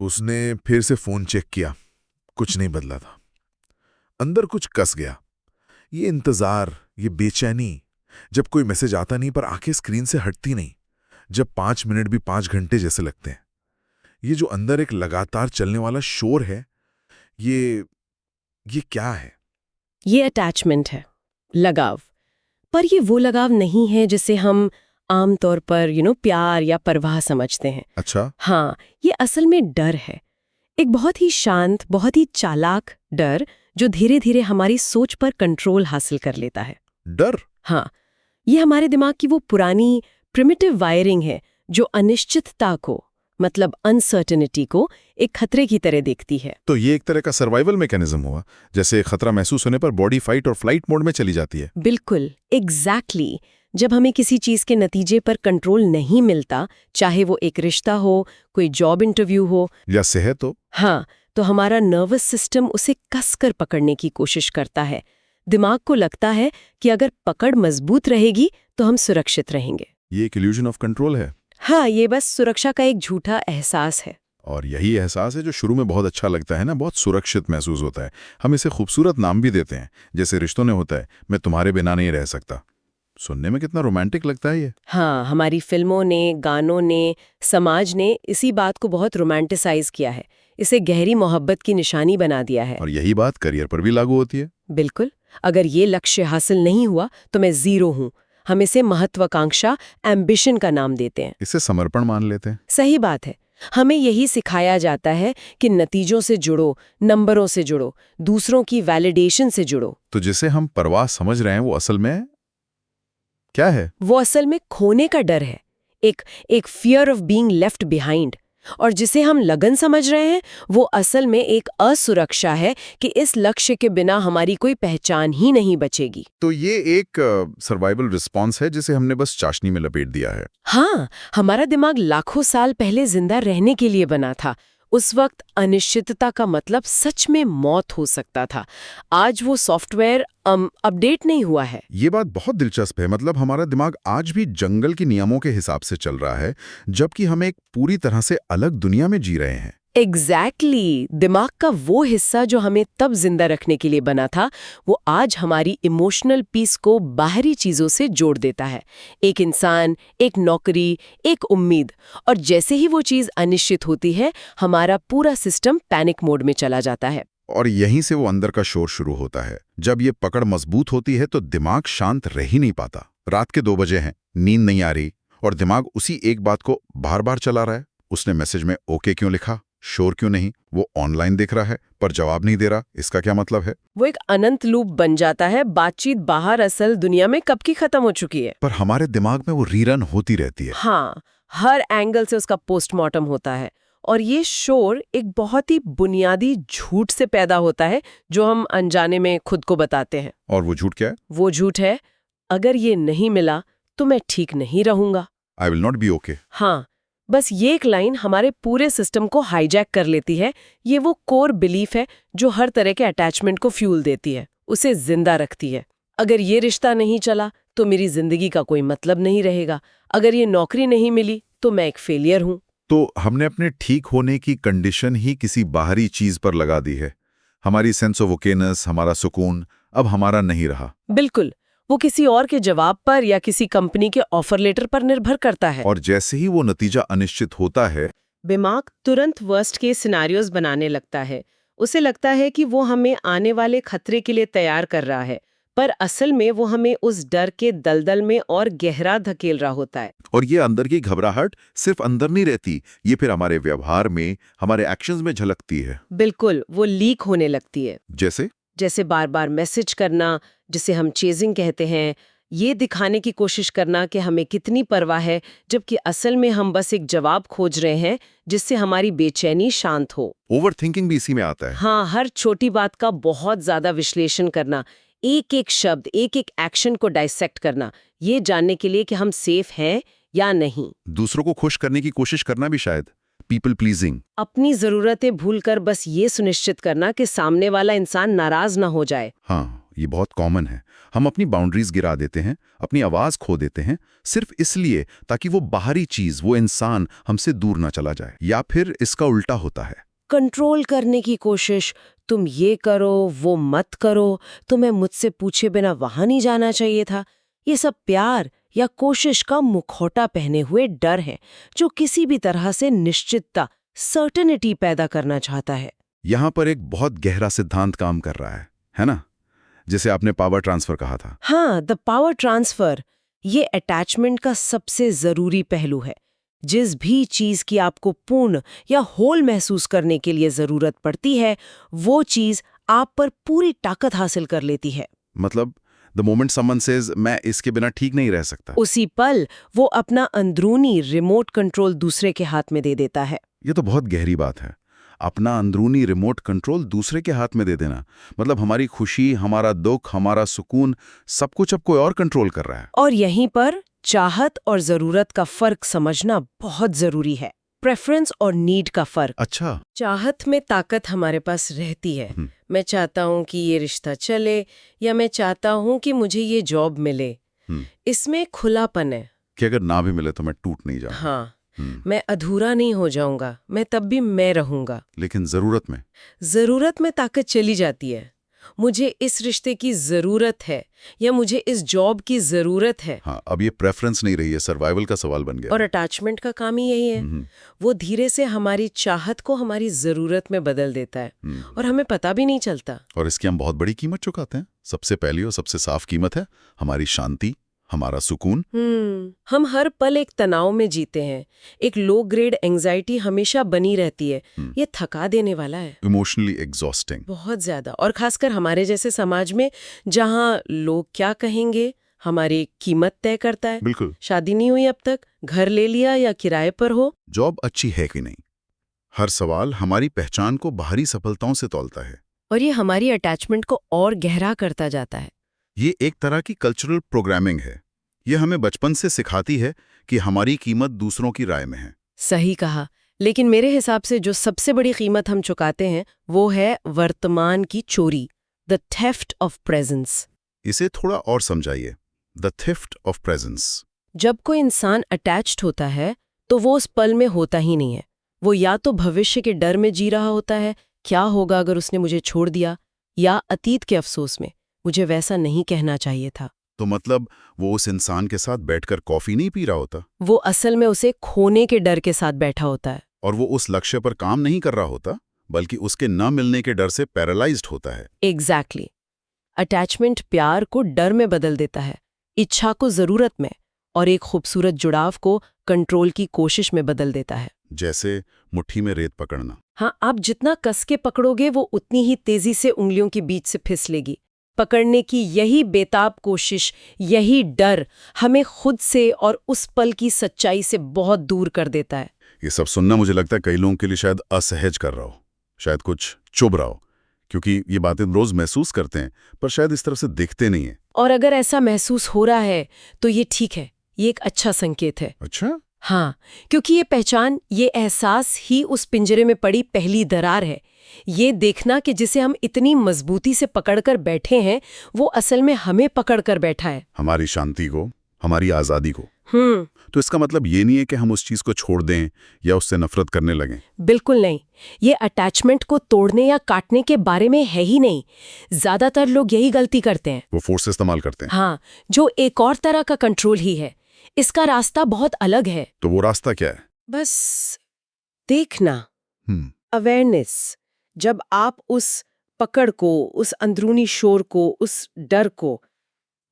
उसने फिर से फोन चेक किया। कुछ नहीं बदला था। अंदर कुछ कस गया। ये इंतजार, ये बेचैनी, जब कोई मैसेज आता नहीं पर आंखें स्क्रीन से हटती नहीं, जब 5 मिनट भी 5 घंटे जैसे लगते हैं। ये जो अंदर एक लगातार चलने वाला शोर है, ये क्या है? ये अटैचमेंट है, लगाव। पर ये वो लगाव नहीं है जिसे हम आमतौर पर प्यार या परवाह समझते हैं। अच्छा। हाँ, ये असल में डर है। एक बहुत ही शांत, बहुत ही चालाक डर जो धीरे धीरे हमारी सोच पर कंट्रोल हासिल कर लेता है। डर? हाँ, ये हमारे दिमाग की वो पुरानी प्रिमिटिव वायरिंग है जो अनिश्चितता को, मतलब अनसर्टेनिटी को, एक खतरे की तरह देखती है। तो ये एक तरह का सर्वाइवल मैकेनिज्म हुआ, जैसे खतरा महसूस होने पर बॉडी फाइट और फ्लाइट मोड में चली जाती है। बिल्कुल, एग्जैक्टली। जब हमें किसी चीज के नतीजे पर कंट्रोल नहीं मिलता, चाहे वो एक रिश्ता हो, कोई जॉब इंटरव्यू हो या सेहत हो, हाँ, तो हमारा नर्वस सिस्टम उसे कसकर पकड़ने की कोशिश करता है। दिमाग को लगता है कि अगर पकड़ मजबूत रहेगी तो हम सुरक्षित रहेंगे। ये एक इल्यूजन ऑफ कंट्रोल है। हाँ, ये बस सुरक्षा का एक झूठा एहसास है। और यही एहसास है जो शुरू में बहुत अच्छा लगता है ना, बहुत सुरक्षित महसूस होता है। हम इसे खूबसूरत नाम भी देते हैं, जैसे रिश्तों ने होता है, मैं तुम्हारे बिना नहीं रह सकता। सुनने में कितना रोमांटिक लगता है ये। हाँ, हमारी फिल्मों ने, गानों ने, समाज ने इसी बात को बहुत रोमांटिसाइज किया है। इसे गहरी मोहब्बत की निशानी बना दिया है। और यही बात करियर पर भी लागू होती है। बिल्कुल। अगर ये लक्ष्य हासिल नहीं हुआ तो मैं जीरो हूँ। हम इसे महत्वाकांक्षा, एम्बिशन का नाम देते हैं। इसे समर्पण मान लेते हैं। सही बात है। हमें यही सिखाया जाता है कि नतीजों से जुड़ो, नंबरों से जुड़ो, दूसरों की वैलिडेशन से जुड़ो। तो जिसे हम परवाह समझ रहे हैं वो असल में क्या है? वो असल में खोने का डर है, एक fear of being left behind. और जिसे हम लगन समझ रहे हैं वो असल में एक असुरक्षा है कि इस लक्ष्य के बिना हमारी कोई पहचान ही नहीं बचेगी। तो ये एक सर्वाइवल रिस्पॉन्स है जिसे हमने बस चाशनी में लपेट दिया है। हाँ, हमारा दिमाग लाखों साल पहले जिंदा रहने के लिए बना था। उस वक्त अनिश्चितता का मतलब सच में मौत हो सकता था। आज वो सॉफ्टवेयर अपडेट नहीं हुआ है। ये बात बहुत दिलचस्प है। मतलब हमारा दिमाग आज भी जंगल के नियमों के हिसाब से चल रहा है, जबकि हम एक पूरी तरह से अलग दुनिया में जी रहे हैं। एग्जैक्टली। दिमाग का वो हिस्सा जो हमें तब जिंदा रखने के लिए बना था, वो आज हमारी इमोशनल पीस को बाहरी चीजों से जोड़ देता है। एक इंसान, एक नौकरी, एक उम्मीद। और जैसे ही वो चीज अनिश्चित होती है, हमारा पूरा सिस्टम पैनिक मोड में चला जाता है। और यहीं से वो अंदर का शोर शुरू होता है। जब ये पकड़ मजबूत होती है तो दिमाग शांत रह ही नहीं पाता। रात के 2 बजे हैं, नींद नहीं आ रही, और दिमाग उसी एक बात को बार बार चला रहा है। उसने मैसेज में ओके क्यों लिखा, शोर क्यों नहीं, वो ऑनलाइन देख रहा है पर जवाब नहीं दे रहा, इसका क्या मतलब है? वो एक अनंत लूप बन जाता है। बातचीत बाहर असल दुनिया में कब की खत्म हो चुकी है, पर हमारे दिमाग में वो रीरन होती रहती है। हाँ, हर एंगल से उसका पोस्टमार्टम होता है। और ये शोर एक बहुत ही बुनियादी झूठ से पैदा होता है जो हम अनजाने में खुद को बताते हैं। और वो झूठ क्या है? वो झूठ है, अगर ये नहीं मिला तो मैं ठीक नहीं रहूंगा। I will not be okay. हाँ, बस ये एक लाइन हमारे पूरे सिस्टम को हाईजैक कर लेती है। ये वो कोर बिलीफ है जो हर तरह के अटैचमेंट को फ्यूल देती है, उसे जिंदा रखती है। अगर ये रिश्ता नहीं चला तो मेरी जिंदगी का कोई मतलब नहीं रहेगा। अगर ये नौकरी नहीं मिली तो मैं एक फेलियर हूँ। तो हमने अपने ठीक होने की कंडीशन ही किसी बाहरी चीज पर लगा दी है। हमारी सेंस ऑफ ओकेनेस, हमारा सुकून अब हमारा नहीं रहा। बिल्कुल, वो किसी और के जवाब पर या किसी कंपनी के ऑफर लेटर पर निर्भर करता है। और जैसे ही वो नतीजा अनिश्चित होता है, दिमाग तुरंत वर्स्ट केस सिनेरियोज बनाने लगता है। उसे लगता है कि वो हमें आने वाले खतरे के लिए तैयार कर रहा है, पर असल में वो हमें उस डर के दलदल में और गहरा धकेल रहा होता है। और ये अंदर की घबराहट सिर्फ अंदर नहीं रहती, ये फिर हमारे व्यवहार में, हमारे एक्शंस में झलकती है। बिल्कुल, वो लीक होने लगती है। जैसे बार बार मैसेज करना, जिसे हम चेजिंग कहते हैं, ये दिखाने की कोशिश करना कि हमें कितनी परवाह है, जबकि असल में हम बस एक जवाब खोज रहे हैं जिससे हमारी बेचैनी शांत हो। ओवरथिंकिंग भी इसी में आता है। हाँ, हर छोटी बात का बहुत ज्यादा विश्लेषण करना, एक एक शब्द, एक एक एक्शन को डाइसेक्ट करना, ये जानने के लिए कि हम सेफ हैं या नहीं। दूसरों को खुश करने की कोशिश करना भी शायद। People pleasing. अपनी जरूरतें भूलकर बस ये सुनिश्चित करना कि सामने वाला इंसान नाराज ना हो जाए। हाँ, ये बहुत कॉमन है। हम अपनी बाउंड्रीज गिरा देते हैं, अपनी आवाज खो देते हैं, सिर्फ इसलिए ताकि वो बाहरी चीज, वो इंसान हमसे दूर ना चला जाए। या फिर इसका उल्टा होता है, कंट्रोल करने की कोशिश, तुम ये करो वो मत करो, तुम्हें मुझसे पूछे बिना वहां नहीं जाना चाहिए था। ये सब प्यार या कोशिश का मुखौटा पहने हुए डर है जो किसी भी तरह से निश्चितता, सर्टेनिटी पैदा करना चाहता है। यहाँ पर एक बहुत गहरा सिद्धांत काम कर रहा है ना? जिसे आपने पावर ट्रांसफर कहा था। हाँ, द पावर ट्रांसफर, ये अटैचमेंट का सबसे जरूरी पहलू है। जिस भी चीज की आपको पूर्ण या होल महसूस करने के लिए जरूरत पड़ती है, वो चीज आप पर पूरी ताकत हासिल कर लेती है। मतलब द मोमेंट समवन सेज मैं इसके बिना ठीक नहीं रह सकता, उसी पल वो अपना अंदरूनी रिमोट कंट्रोल दूसरे के हाथ में दे देता है। ये तो बहुत गहरी बात है। अपना अंदरूनी रिमोट कंट्रोल दूसरे के हाथ में दे देना, मतलब हमारी खुशी, हमारा दुख, हमारा सुकून, सब कुछ अब कोई और कंट्रोल कर रहा है। और यहीं पर चाहत और जरूरत का फर्क समझना बहुत जरूरी है। प्रेफरेंस और नीड का फर्क। अच्छा। चाहत में ताकत हमारे पास रहती है। मैं चाहता हूं कि ये रिश्ता चले, या मैं चाहता हूं कि मुझे ये जॉब मिले। इसमें खुलापन है कि अगर ना भी मिले तो मैं टूट नहीं जाऊंगा। हाँ, मैं अधूरा नहीं हो जाऊंगा, मैं तब भी मैं रहूंगा। लेकिन जरूरत में ताकत चली जाती है। मुझे इस रिश्ते की जरूरत है, या मुझे इस जॉब की जरूरत है। हाँ, अब ये प्रेफरेंस नहीं रही है, सर्वाइवल का सवाल बन गया। और अटैचमेंट का काम ही यही है। वो धीरे से हमारी चाहत को हमारी जरूरत में बदल देता है, और हमें पता भी नहीं चलता। और इसकी हम बहुत बड़ी कीमत चुकाते हैं। सबसे पहली और सबसे साफ कीमत है हमारी शांति, हमारा सुकून। हम हर पल एक तनाव में जीते हैं। एक लो ग्रेड एंजाइटी हमेशा बनी रहती है। ये थका देने वाला है, इमोशनली एग्जॉस्टिंग, बहुत ज्यादा। और खासकर हमारे जैसे समाज में, जहाँ लोग क्या कहेंगे हमारी कीमत तय करता है। बिल्कुल। शादी नहीं हुई अब तक, घर ले लिया या किराए पर हो, जॉब अच्छी है कि नहीं, हर सवाल हमारी पहचान को बाहरी सफलताओं से तौलता है। और ये हमारी अटैचमेंट को और गहरा करता जाता है। ये एक तरह की कल्चरल प्रोग्रामिंग है। ये हमें बचपन से सिखाती है कि हमारी कीमत दूसरों की राय में है। सही कहा। लेकिन मेरे हिसाब से जो सबसे बड़ी कीमत हम चुकाते हैं वो है वर्तमान की चोरी, द थेफ्ट ऑफ प्रेजेंस। इसे थोड़ा और समझाइए। The theft of presence. जब कोई इंसान अटैच्ड होता है तो वो उस पल में होता ही नहीं है। वो या तो भविष्य के डर में जी रहा होता है, क्या होगा अगर उसने मुझे छोड़ दिया, या अतीत के अफसोस में, मुझे वैसा नहीं कहना चाहिए था। तो मतलब वो उस इंसान के साथ बैठकर कॉफी नहीं पी रहा होता, वो असल में उसे खोने के डर के साथ बैठा होता है। और वो उस लक्ष्य पर काम नहीं कर रहा होता, बल्कि उसके न मिलने के डर से पैरालाइज्ड होता है। एग्जैक्टली। अटैचमेंट प्यार को डर में बदल देता है, इच्छा को जरूरत में, और एक खूबसूरत जुड़ाव को कंट्रोल की कोशिश में बदल देता है। जैसे मुट्ठी में रेत पकड़ना। हाँ, आप जितना कस के पकड़ोगे वो उतनी ही तेजी से उंगलियों के बीच से फिसलेगी। पकड़ने की यही बेताब कोशिश, यही डर हमें खुद से और उस पल की सच्चाई से बहुत दूर कर देता है। ये सब सुनना मुझे लगता है कई लोगों के लिए शायद असहज कर रहा हो, शायद कुछ चुभ रहा हो, क्योंकि ये बातें रोज महसूस करते हैं पर शायद इस तरह से दिखते नहीं है। और अगर ऐसा महसूस हो रहा है तो ये ठीक है, ये एक अच्छा संकेत है। अच्छा? हाँ, क्योंकि ये पहचान, ये एहसास ही उस पिंजरे में पड़ी पहली दरार है। ये देखना कि जिसे हम इतनी मजबूती से पकड़कर बैठे हैं वो असल में हमें पकड़कर बैठा है, हमारी शांति को, हमारी आजादी को। तो इसका मतलब ये नहीं है कि हम उस चीज को छोड़ दें या उससे नफरत करने लगें। बिल्कुल नहीं। ये अटैचमेंट को तोड़ने या काटने के बारे में है ही नहीं। ज्यादातर लोग यही गलती करते हैं, वो फोर्स इस्तेमाल करते हैं। हाँ, जो एक और तरह का कंट्रोल ही है। इसका रास्ता बहुत अलग है। तो वो रास्ता क्या है? बस देखना, अवेयरनेस। जब आप उस पकड़ को, उस अंदरूनी शोर को, उस डर को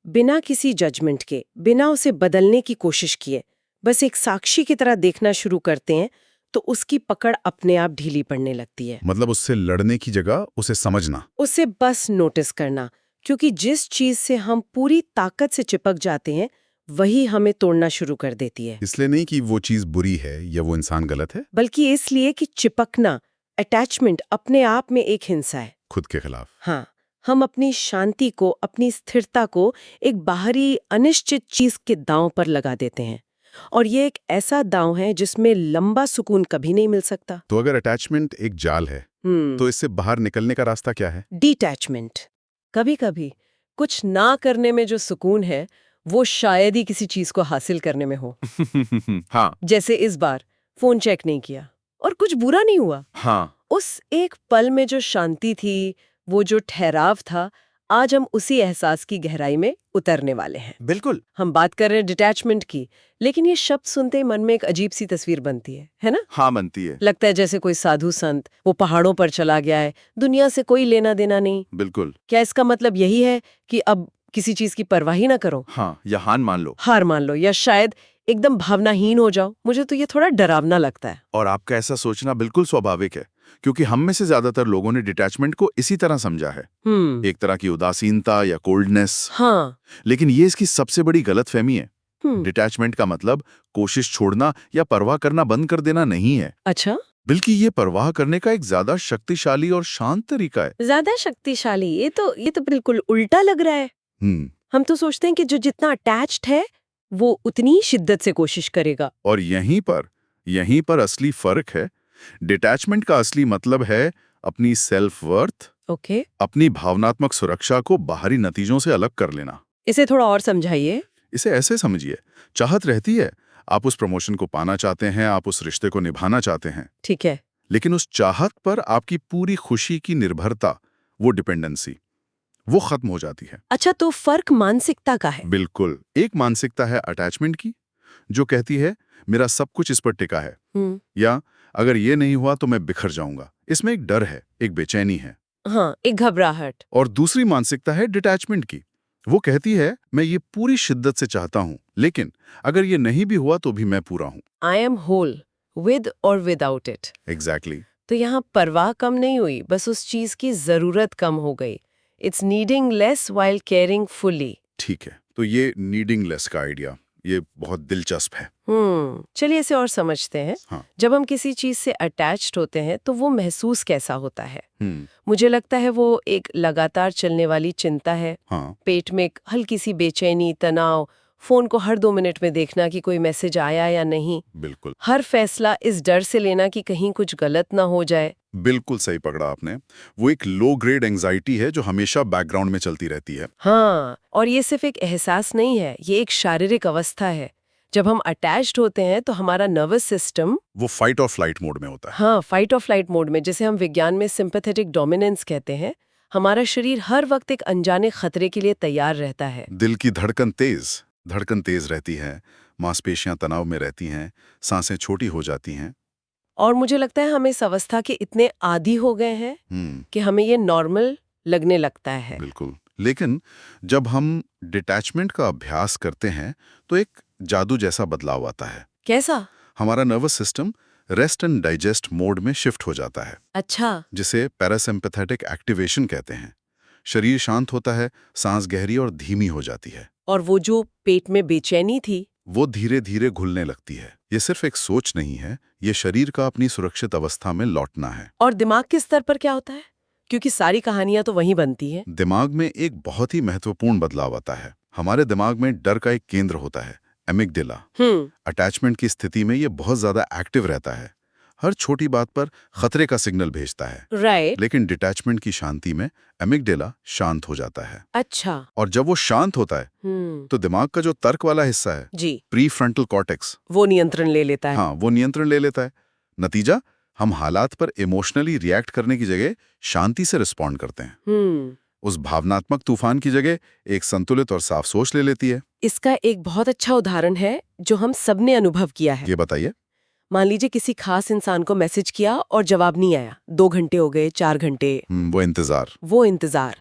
बिना किसी जजमेंट के, बिना उसे बदलने की कोशिश किए, बस एक साक्षी की तरह देखना शुरू करते हैं, तो उसकी पकड़ अपने आप ढीली पड़ने लगती है। मतलब उससे लड़ने की जगह उसे समझना, उसे बस नोटिस करना, क्योंकि जिस चीज से हम पूरी ताकत से चिपक जाते हैं वही हमें तोड़ना शुरू कर देती है। इसलिए नहीं कि वो चीज बुरी है या वो इंसान गलत है, बल्कि इसलिए कि चिपकना, अटैचमेंट अपने आप में एक हिंसा है, खुद के खिलाफ। हाँ, हम अपनी शांति को, अपनी स्थिरता को एक बाहरी अनिश्चित चीज के दांव पर लगा देते हैं, और ये एक ऐसा दांव है जिसमें लंबा सुकून कभी नहीं मिल सकता। तो अगर अटैचमेंट एक जाल है तो इससे बाहर निकलने का रास्ता क्या है? डिटैचमेंट। कभी कभी कुछ ना करने में जो सुकून है वो शायद ही किसी चीज को हासिल करने में हो। हाँ जैसे इस बार फोन चेक नहीं किया और कुछ बुरा नहीं हुआ। हाँ, उस एक पल में जो शांति थी, वो जो ठहराव था, आज हम उसी एहसास की गहराई में उतरने वाले हैं। बिल्कुल। हम बात कर रहे हैं डिटैचमेंट की, लेकिन ये शब्द सुनते ही मन में एक अजीब सी तस्वीर बनती है ना? हाँ, बनती है। लगता है जैसे कोई साधु संत वो पहाड़ों पर चला गया है, दुनिया से कोई लेना देना नहीं। बिल्कुल। क्या इसका मतलब यही है कि अब किसी चीज की परवाह ही ना करो, हाँ, या हार मान लो। हार मान लो, या शायद एकदम भावनाहीन हो जाओ? मुझे तो ये थोड़ा डरावना लगता है। और आपका ऐसा सोचना बिल्कुल स्वाभाविक है, क्योंकि हम में से ज्यादातर लोगों ने डिटैचमेंट को इसी तरह समझा है, एक तरह की उदासीनता या कोल्डनेस। हाँ। लेकिन ये इसकी सबसे बड़ी गलतफहमी है। हम्म। डिटैचमेंट का मतलब कोशिश छोड़ना या परवाह करना बंद कर देना नहीं है, अच्छा, बल्कि ये परवाह करने का एक ज्यादा शक्तिशाली और शांत तरीका है। ज्यादा शक्तिशाली? ये तो बिल्कुल उल्टा लग रहा है। हम तो सोचते हैं कि जो जितना अटैच्ड है वो उतनी ही शिद्दत से कोशिश करेगा। और यहीं पर असली फर्क है। डिटैचमेंट का असली मतलब है अपनी सेल्फ वर्थ, ओके, अपनी भावनात्मक सुरक्षा को बाहरी नतीजों से अलग कर लेना। इसे थोड़ा और समझाइए। इसे ऐसे समझिए, चाहत रहती है, आप उस प्रमोशन को पाना चाहते हैं, आप उस रिश्ते को निभाना चाहते हैं, ठीक है। लेकिन उस चाहत पर आपकी पूरी खुशी की निर्भरता, वो डिपेंडेंसी, वो खत्म हो जाती है। अच्छा, तो फर्क मानसिकता का है। बिल्कुल। एक मानसिकता है अटैचमेंट की, जो कहती है मेरा सब कुछ इस पर टिका है, या अगर ये नहीं हुआ तो मैं बिखर जाऊंगा। इसमें एक डर है, एक बेचैनी है। हाँ, एक घबराहट। और दूसरी मानसिकता है डिटैचमेंट की, वो कहती है मैं ये पूरी शिद्दत से चाहता हूं, लेकिन अगर ये नहीं भी हुआ तो भी मैं पूरा हूं। आई एम होल विद और विदाउट इट। एग्जैक्टली। तो यहाँ परवाह कम नहीं हुई, बस उस चीज की जरूरत कम हो गई। It's needing less while caring fully. ठीक है, तो ये नीडिंग लेस का आइडिया, ये बहुत दिलचस्प है। चलिए इसे और समझते हैं। हाँ। जब हम किसी चीज से अटैच्ड होते हैं तो वो महसूस कैसा होता है? हम्म। मुझे लगता है वो एक लगातार चलने वाली चिंता है। हाँ। पेट में एक हल्की सी बेचैनी, तनाव, फोन को हर 2 मिनट में देखना कि कोई मैसेज आया या नहीं। बिल्कुल। हर फैसला इस डर से लेना कि कहीं कुछ गलत ना हो जाए। बिल्कुल सही पकड़ा आपने। वो एक लो ग्रेड एंजाइटी है जो हमेशा बैकग्राउंड में चलती रहती है। हाँ, और ये सिर्फ एक एहसास नहीं है, ये एक शारीरिक अवस्था है। जब हम अटैच्ड होते हैं तो हमारा नर्वस सिस्टम वो फाइट और फ्लाइट मोड में होता है। हाँ, फाइट और फ्लाइट मोड में, जिसे हम विज्ञान में सिंपैथेटिक डोमिनेंस कहते हैं। हमारा शरीर हर वक्त एक अनजाने खतरे के लिए तैयार रहता है। दिल की धड़कन तेज रहती है, मांसपेशियां तनाव में रहती हैं, सांसें छोटी हो जाती हैं। और मुझे लगता है हम इस अवस्था के इतने आदी हो गए हैं कि हमें ये नॉर्मल लगने लगता है। बिल्कुल। लेकिन जब हम डिटैचमेंट का अभ्यास करते हैं तो एक जादू जैसा बदलाव आता है। कैसा? हमारा nervous system rest and digest mode में शिफ्ट हो जाता है। अच्छा। जिसे पैरासिम्पैथेटिक एक्टिवेशन कहते हैं। शरीर शांत होता है, सांस गहरी और धीमी हो जाती है। और वो जो पेट में बेचैनी थी, वो धीरे धीरे घुलने लगती है। ये सिर्फ एक सोच नहीं है, ये शरीर का अपनी सुरक्षित अवस्था में लौटना है। और दिमाग के स्तर पर क्या होता है? क्योंकि सारी कहानियां तो वहीं बनती हैं। दिमाग में एक बहुत ही महत्वपूर्ण बदलाव आता है। हमारे दिमाग में डर का एक केंद्र होता है, एमिगडाला। अटैचमेंट की स्थिति में ये बहुत ज्यादा एक्टिव रहता है, हर छोटी बात पर खतरे का सिग्नल भेजता है। राइट। लेकिन डिटैचमेंट की शांति में एमिगडाला शांत हो जाता है। अच्छा। और जब वो शांत होता है तो दिमाग का जो तर्क वाला हिस्सा है, जी, प्रीफ्रंटल कॉर्टेक्स, वो नियंत्रण ले लेता है। हाँ, वो नियंत्रण ले लेता है। नतीजा, हम हालात पर इमोशनली रिएक्ट करने की जगह शांति से रिस्पॉन्ड करते हैं। उस भावनात्मक तूफान की जगह एक संतुलित और साफ सोच ले लेती है। इसका एक बहुत अच्छा उदाहरण है जो हम सबने अनुभव किया है। ये बताइए। मान लीजिए किसी खास इंसान को मैसेज किया और जवाब नहीं आया, 2 घंटे हो गए, 4 घंटे। वो इंतजार।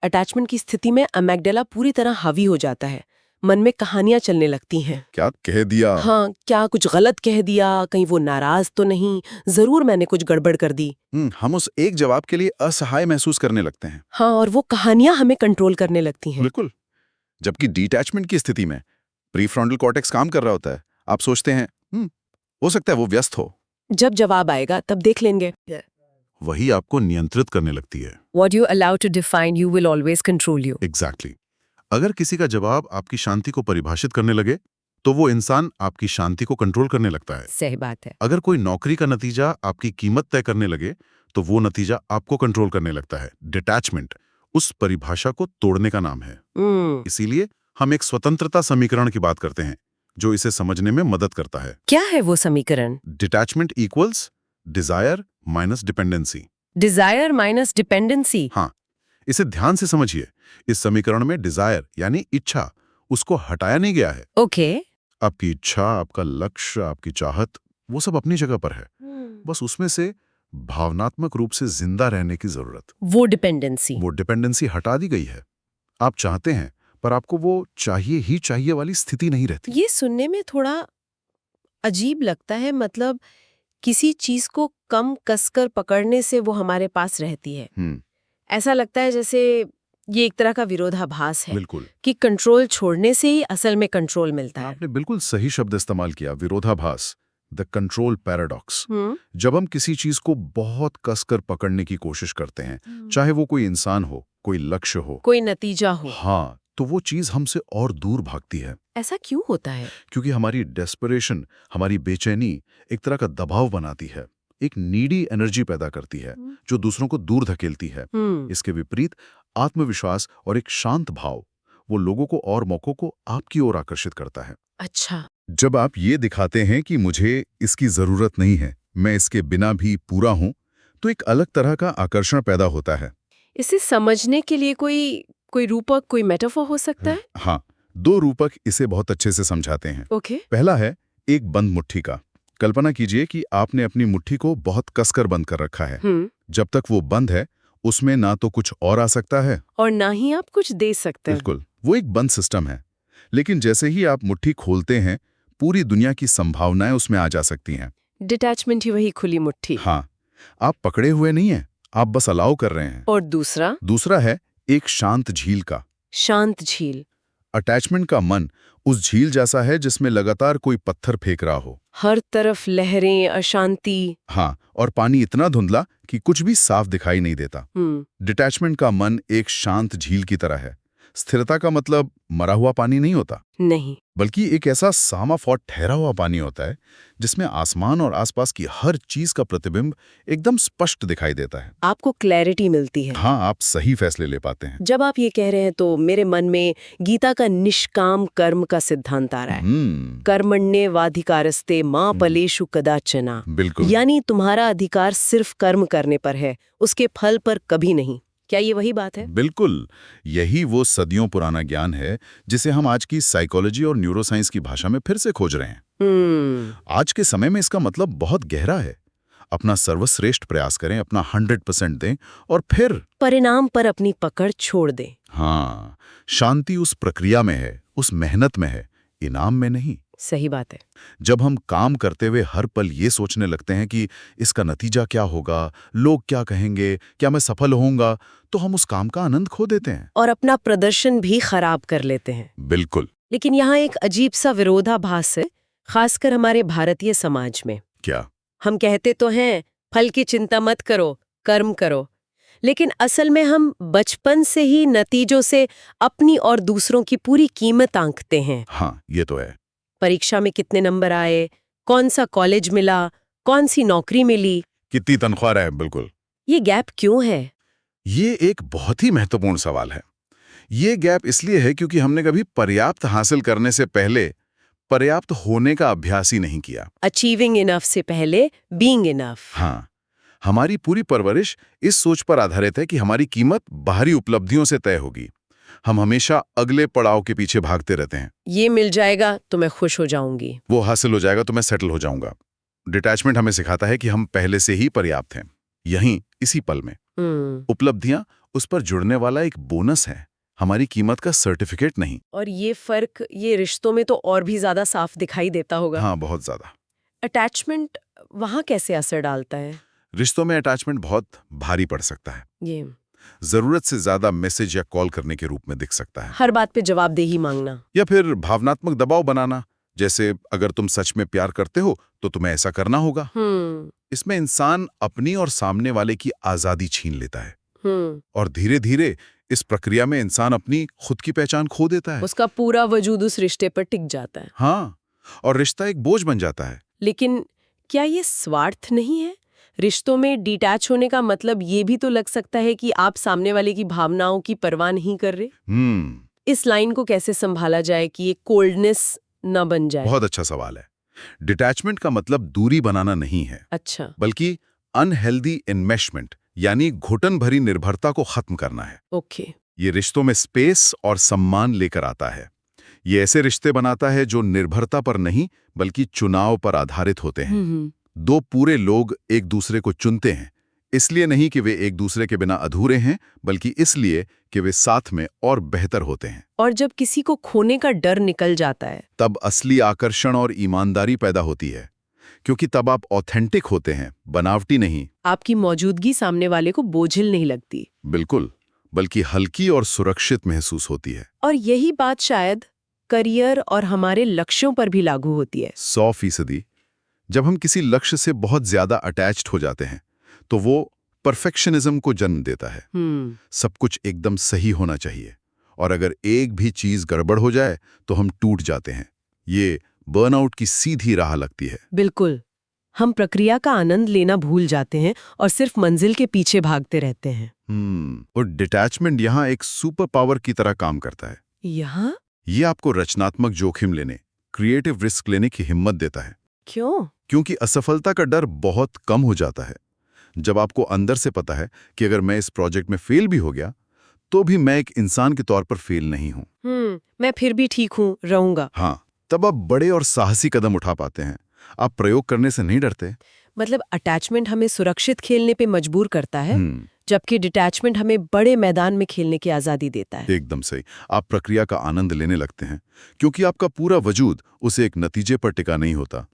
अटैचमेंट की स्थिति में अमेगडाला पूरी तरह हावी हो जाता है। मन में कहानियां चलने लगती हैं। क्या कह दिया? हाँ, क्या कुछ गलत कह दिया? कहीं वो नाराज तो नहीं? जरूर मैंने कुछ गड़बड़ कर दी। हम उस एक जवाब के लिए असहाय महसूस करने लगते हैं। हाँ, और वो कहानियां हमें कंट्रोल करने लगती हैं। बिल्कुल। जबकि डिटैचमेंट की स्थिति में प्रीफ्रंटल कॉर्टेक्स काम कर रहा होता है। आप सोचते हैं हो सकता है वो व्यस्त हो, जब जवाब आएगा तब देख लेंगे। वही आपको नियंत्रित करने लगती है। What you allow to define you will always control you. Exactly. अगर किसी का जवाब आपकी शांति को परिभाषित करने लगे तो वो इंसान आपकी शांति को कंट्रोल करने लगता है। सही बात है। अगर कोई नौकरी का नतीजा आपकी कीमत तय करने लगे तो वो नतीजा आपको कंट्रोल करने लगता है। डिटैचमेंट उस परिभाषा को तोड़ने का नाम है। हम्म, इसीलिए हम एक स्वतंत्रता समीकरण की बात करते हैं जो इसे समझने में मदद करता है। क्या है वो समीकरण? Detachment equals desire minus dependency. Desire minus dependency. हाँ, इसे ध्यान से समझिए। इस समीकरण में डिजायर यानी इच्छा, उसको हटाया नहीं गया है। ओके। आपकी इच्छा, आपका लक्ष्य, आपकी चाहत, वो सब अपनी जगह पर है। बस उसमें से भावनात्मक रूप से जिंदा रहने की जरूरत, वो डिपेंडेंसी। वो डिपेंडेंसी हटा दी गई है। आप चाहते हैं पर आपको वो चाहिए ही चाहिए वाली स्थिति नहीं रहती। ये सुनने में थोड़ा अजीब लगता है, मतलब किसी चीज को कम कसकर पकड़ने से वो हमारे पास रहती है। ऐसा लगता है जैसे ये एक तरह का विरोधाभास है बिल्कुल, कि कंट्रोल छोड़ने से ही असल में कंट्रोल मिलता है। आपने बिल्कुल सही शब्द इस्तेमाल किया, विरोधाभास, द कंट्रोल पैराडॉक्स। जब हम किसी चीज को बहुत कसकर पकड़ने की कोशिश करते हैं, चाहे वो कोई इंसान हो, कोई लक्ष्य हो, कोई नतीजा हो, हाँ, तो वो चीज हमसे और दूर भागती है। ऐसा क्यों होता है? क्योंकि हमारी डेस्परेशन, हमारी बेचैनी एक तरह का दबाव बनाती है, एक नीडी एनर्जी पैदा करती है जो दूसरों को दूर धकेलती है। इसके विपरीत आत्मविश्वास और एक शांत भाव वो लोगों को और मौकों को आपकी ओर आकर्षित करता है। अच्छा। जब आप ये दिखाते हैं कि मुझे इसकी जरूरत नहीं है, मैं इसके बिना भी पूरा हूं, तो एक अलग तरह का आकर्षण पैदा होता है। इसे समझने के लिए कोई रूपक, कोई मेटाफर हो सकता है? हाँ, दो रूपक इसे बहुत अच्छे से समझाते हैं। ओके। पहला है एक बंद मुट्ठी का। कल्पना कीजिए कि आपने अपनी मुट्ठी को बहुत कसकर बंद कर रखा है। जब तक वो बंद है, उसमें ना तो कुछ और आ सकता है और ना ही आप कुछ दे सकते हैं। बिल्कुल, वो एक बंद सिस्टम है। लेकिन जैसे ही आप मुट्ठी खोलते हैं, पूरी दुनिया की संभावनाएं उसमें आ जा सकती हैं। डिटैचमेंट ही वही खुली मुट्ठी। हाँ, आप पकड़े हुए नहीं हैं, आप बस अलाउ कर रहे हैं। और दूसरा है एक शांत झील का। शांत झील। अटैचमेंट का मन उस झील जैसा है जिसमें लगातार कोई पत्थर फेंक रहा हो। हर तरफ लहरें, अशांति। हाँ, और पानी इतना धुंधला कि कुछ भी साफ दिखाई नहीं देता। डिटैचमेंट का मन एक शांत झील की तरह है। स्थिरता का मतलब मरा हुआ पानी नहीं होता, नहीं, बल्कि एक ऐसा सामाफ और ठहरा हुआ पानी होता है जिसमें आसमान और आसपास की हर चीज का प्रतिबिंब एकदम स्पष्ट दिखाई देता है। आपको क्लैरिटी मिलती है। हाँ, आप सही फैसले ले पाते हैं। जब आप ये कह रहे हैं तो मेरे मन में गीता का निष्काम कर्म का सिद्धांत आ रहा है। कर्मण्येवाधिकारस्ते मा फलेषु कदाचन। बिल्कुल, यानी तुम्हारा अधिकार सिर्फ कर्म करने पर है, उसके फल पर कभी नहीं। क्या ये वही बात है? बिल्कुल, यही वो सदियों पुराना ज्ञान है जिसे हम आज की साइकोलॉजी और न्यूरोसाइंस की भाषा में फिर से खोज रहे हैं। आज के समय में इसका मतलब बहुत गहरा है। अपना सर्वश्रेष्ठ प्रयास करें, अपना 100% दें और फिर परिणाम पर अपनी पकड़ छोड़ दें। हाँ, शांति उस प्रक्रिया में है, उस मेहनत में है, इनाम में नहीं। सही बात है। जब हम काम करते हुए हर पल ये सोचने लगते हैं कि इसका नतीजा क्या होगा, लोग क्या कहेंगे, क्या मैं सफल होऊंगा, तो हम उस काम का आनंद खो देते हैं और अपना प्रदर्शन भी खराब कर लेते हैं। बिल्कुल। लेकिन यहाँ एक अजीब सा विरोधाभास है, खासकर हमारे भारतीय समाज में। क्या? हम कहते तो हैं फल की चिंता मत करो, कर्म करो, लेकिन असल में हम बचपन से ही नतीजों से अपनी और दूसरों की पूरी कीमत आंकते हैं। हाँ, ये तो है। परीक्षा में कितने नंबर आए, कौन सा कॉलेज मिला, कौन सी नौकरी मिली, कितनी तनख्वाह है। बिल्कुल, ये गैप क्यों है? ये एक बहुत ही महत्वपूर्ण सवाल है। ये गैप इसलिए है क्योंकि हमने कभी पर्याप्त हासिल करने से पहले पर्याप्त होने का अभ्यास ही नहीं किया। अचीविंग इनफ से पहले बीइंग इनफ। हाँ, हमारी पूरी परवरिश इस सोच पर आधारित है कि हमारी कीमत बाहरी उपलब्धियों से तय होगी। हम हमेशा अगले पड़ाव के पीछे भागते रहते हैं। ये मिल जाएगा तो मैं खुश हो जाऊंगी, वो हासिल हो जाएगा तो मैं सेटल हो जाऊंगा। डिटैचमेंट हमें सिखाता है कि हम पहले से ही पर्याप्त हैं, यहीं इसी पल में। उपलब्धियां उस पर जुड़ने वाला एक बोनस है, हमारी कीमत का सर्टिफिकेट नहीं। और ये फर्क ये रिश्तों में तो और भी ज्यादा साफ दिखाई देता होगा। हाँ, बहुत ज्यादा। अटैचमेंट वहां कैसे असर डालता है? रिश्तों में अटैचमेंट बहुत भारी पड़ सकता है। ये जरूरत से ज्यादा मैसेज या कॉल करने के रूप में दिख सकता है, हर बात पे जवाबदेही मांगना, या फिर भावनात्मक दबाव बनाना, जैसे अगर तुम सच में प्यार करते हो तो तुम्हें ऐसा करना होगा। इसमें इंसान अपनी और सामने वाले की आजादी छीन लेता है और धीरे धीरे इस प्रक्रिया में इंसान अपनी खुद की पहचान खो देता है। उसका पूरा वजूद उस रिश्ते पर टिक जाता है। हाँ, और रिश्ता एक बोझ बन जाता है। लेकिन क्या ये स्वार्थ नहीं है? रिश्तों में डिटैच होने का मतलब ये भी तो लग सकता है कि आप सामने वाले की भावनाओं की परवाह नहीं कर रहे। इस लाइन को कैसे संभाला जाए कि ये कोल्डनेस न बन जाए? बहुत अच्छा सवाल है। डिटैचमेंट का मतलब दूरी बनाना नहीं है, अच्छा, बल्कि अनहेल्दी इन्मेशमेंट यानी घुटन भरी निर्भरता को खत्म करना है। ओके। ये रिश्तों में स्पेस और सम्मान लेकर आता है। ये ऐसे रिश्ते बनाता है जो निर्भरता पर नहीं बल्कि चुनाव पर आधारित होते हैं। दो पूरे लोग एक दूसरे को चुनते हैं, इसलिए नहीं कि वे एक दूसरे के बिना अधूरे हैं, बल्कि इसलिए कि वे साथ में और बेहतर होते हैं। और जब किसी को खोने का डर निकल जाता है, तब असली आकर्षण और ईमानदारी पैदा होती है, क्योंकि तब आप ऑथेंटिक होते हैं, बनावटी नहीं। आपकी मौजूदगी सामने वाले को बोझिल नहीं लगती। बिल्कुल, बल्कि हल्की और सुरक्षित महसूस होती है। और यही बात शायद करियर और हमारे लक्ष्यों पर भी लागू होती है। 100%। जब हम किसी लक्ष्य से बहुत ज्यादा अटैच्ड हो जाते हैं तो वो परफेक्शनिज्म को जन्म देता है। सब कुछ एकदम सही होना चाहिए, और अगर एक भी चीज गड़बड़ हो जाए तो हम टूट जाते हैं। ये बर्नआउट की सीधी राह लगती है। बिल्कुल, हम प्रक्रिया का आनंद लेना भूल जाते हैं और सिर्फ मंजिल के पीछे भागते रहते हैं। और डिटैचमेंट यहाँ एक सुपर पावर की तरह काम करता है। यहाँ ये आपको रचनात्मक जोखिम लेने, क्रिएटिव रिस्क लेने की हिम्मत देता है। क्यों? क्योंकि असफलता का डर बहुत कम हो जाता है। जब आपको अंदर से पता है कि अगर मैं इस प्रोजेक्ट में फेल भी हो गया तो भी मैं एक इंसान के तौर पर फेल नहीं हूं। मैं फिर भी ठीक हूं, रहूंगा। हाँ, तब आप बड़े और साहसी कदम उठा पाते हैं। आप प्रयोग करने से नहीं डरते। मतलब अटैचमेंट हमें सुरक्षित खेलने पे मजबूर करता है, जबकि डिटैचमेंट हमें बड़े मैदान में खेलने की आजादी देता है। एकदम सही। आप प्रक्रिया का आनंद लेने लगते हैं क्योंकि आपका पूरा वजूद उसे एक नतीजे पर टिका नहीं होता।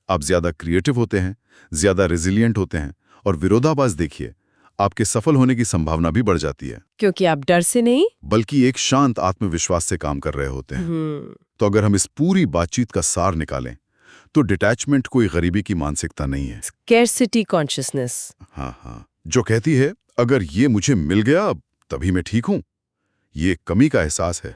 आप ज्यादा क्रिएटिव होते हैं, ज्यादा रेजिलिएंट होते हैं, और विरोधाभास देखिए, आपके सफल होने की संभावना भी बढ़ जाती है। क्योंकि आप डर से नहीं, बल्कि एक शांत आत्मविश्वास से काम कर रहे होते हैं। तो अगर हम इस पूरी बातचीत का सार निकालें तो डिटैचमेंट कोई गरीबी की मानसिकता नहीं है। Scarcity consciousness. हाँ, जो कहती है अगर ये मुझे मिल गया तभी मैं ठीक हूं। ये कमी का एहसास है।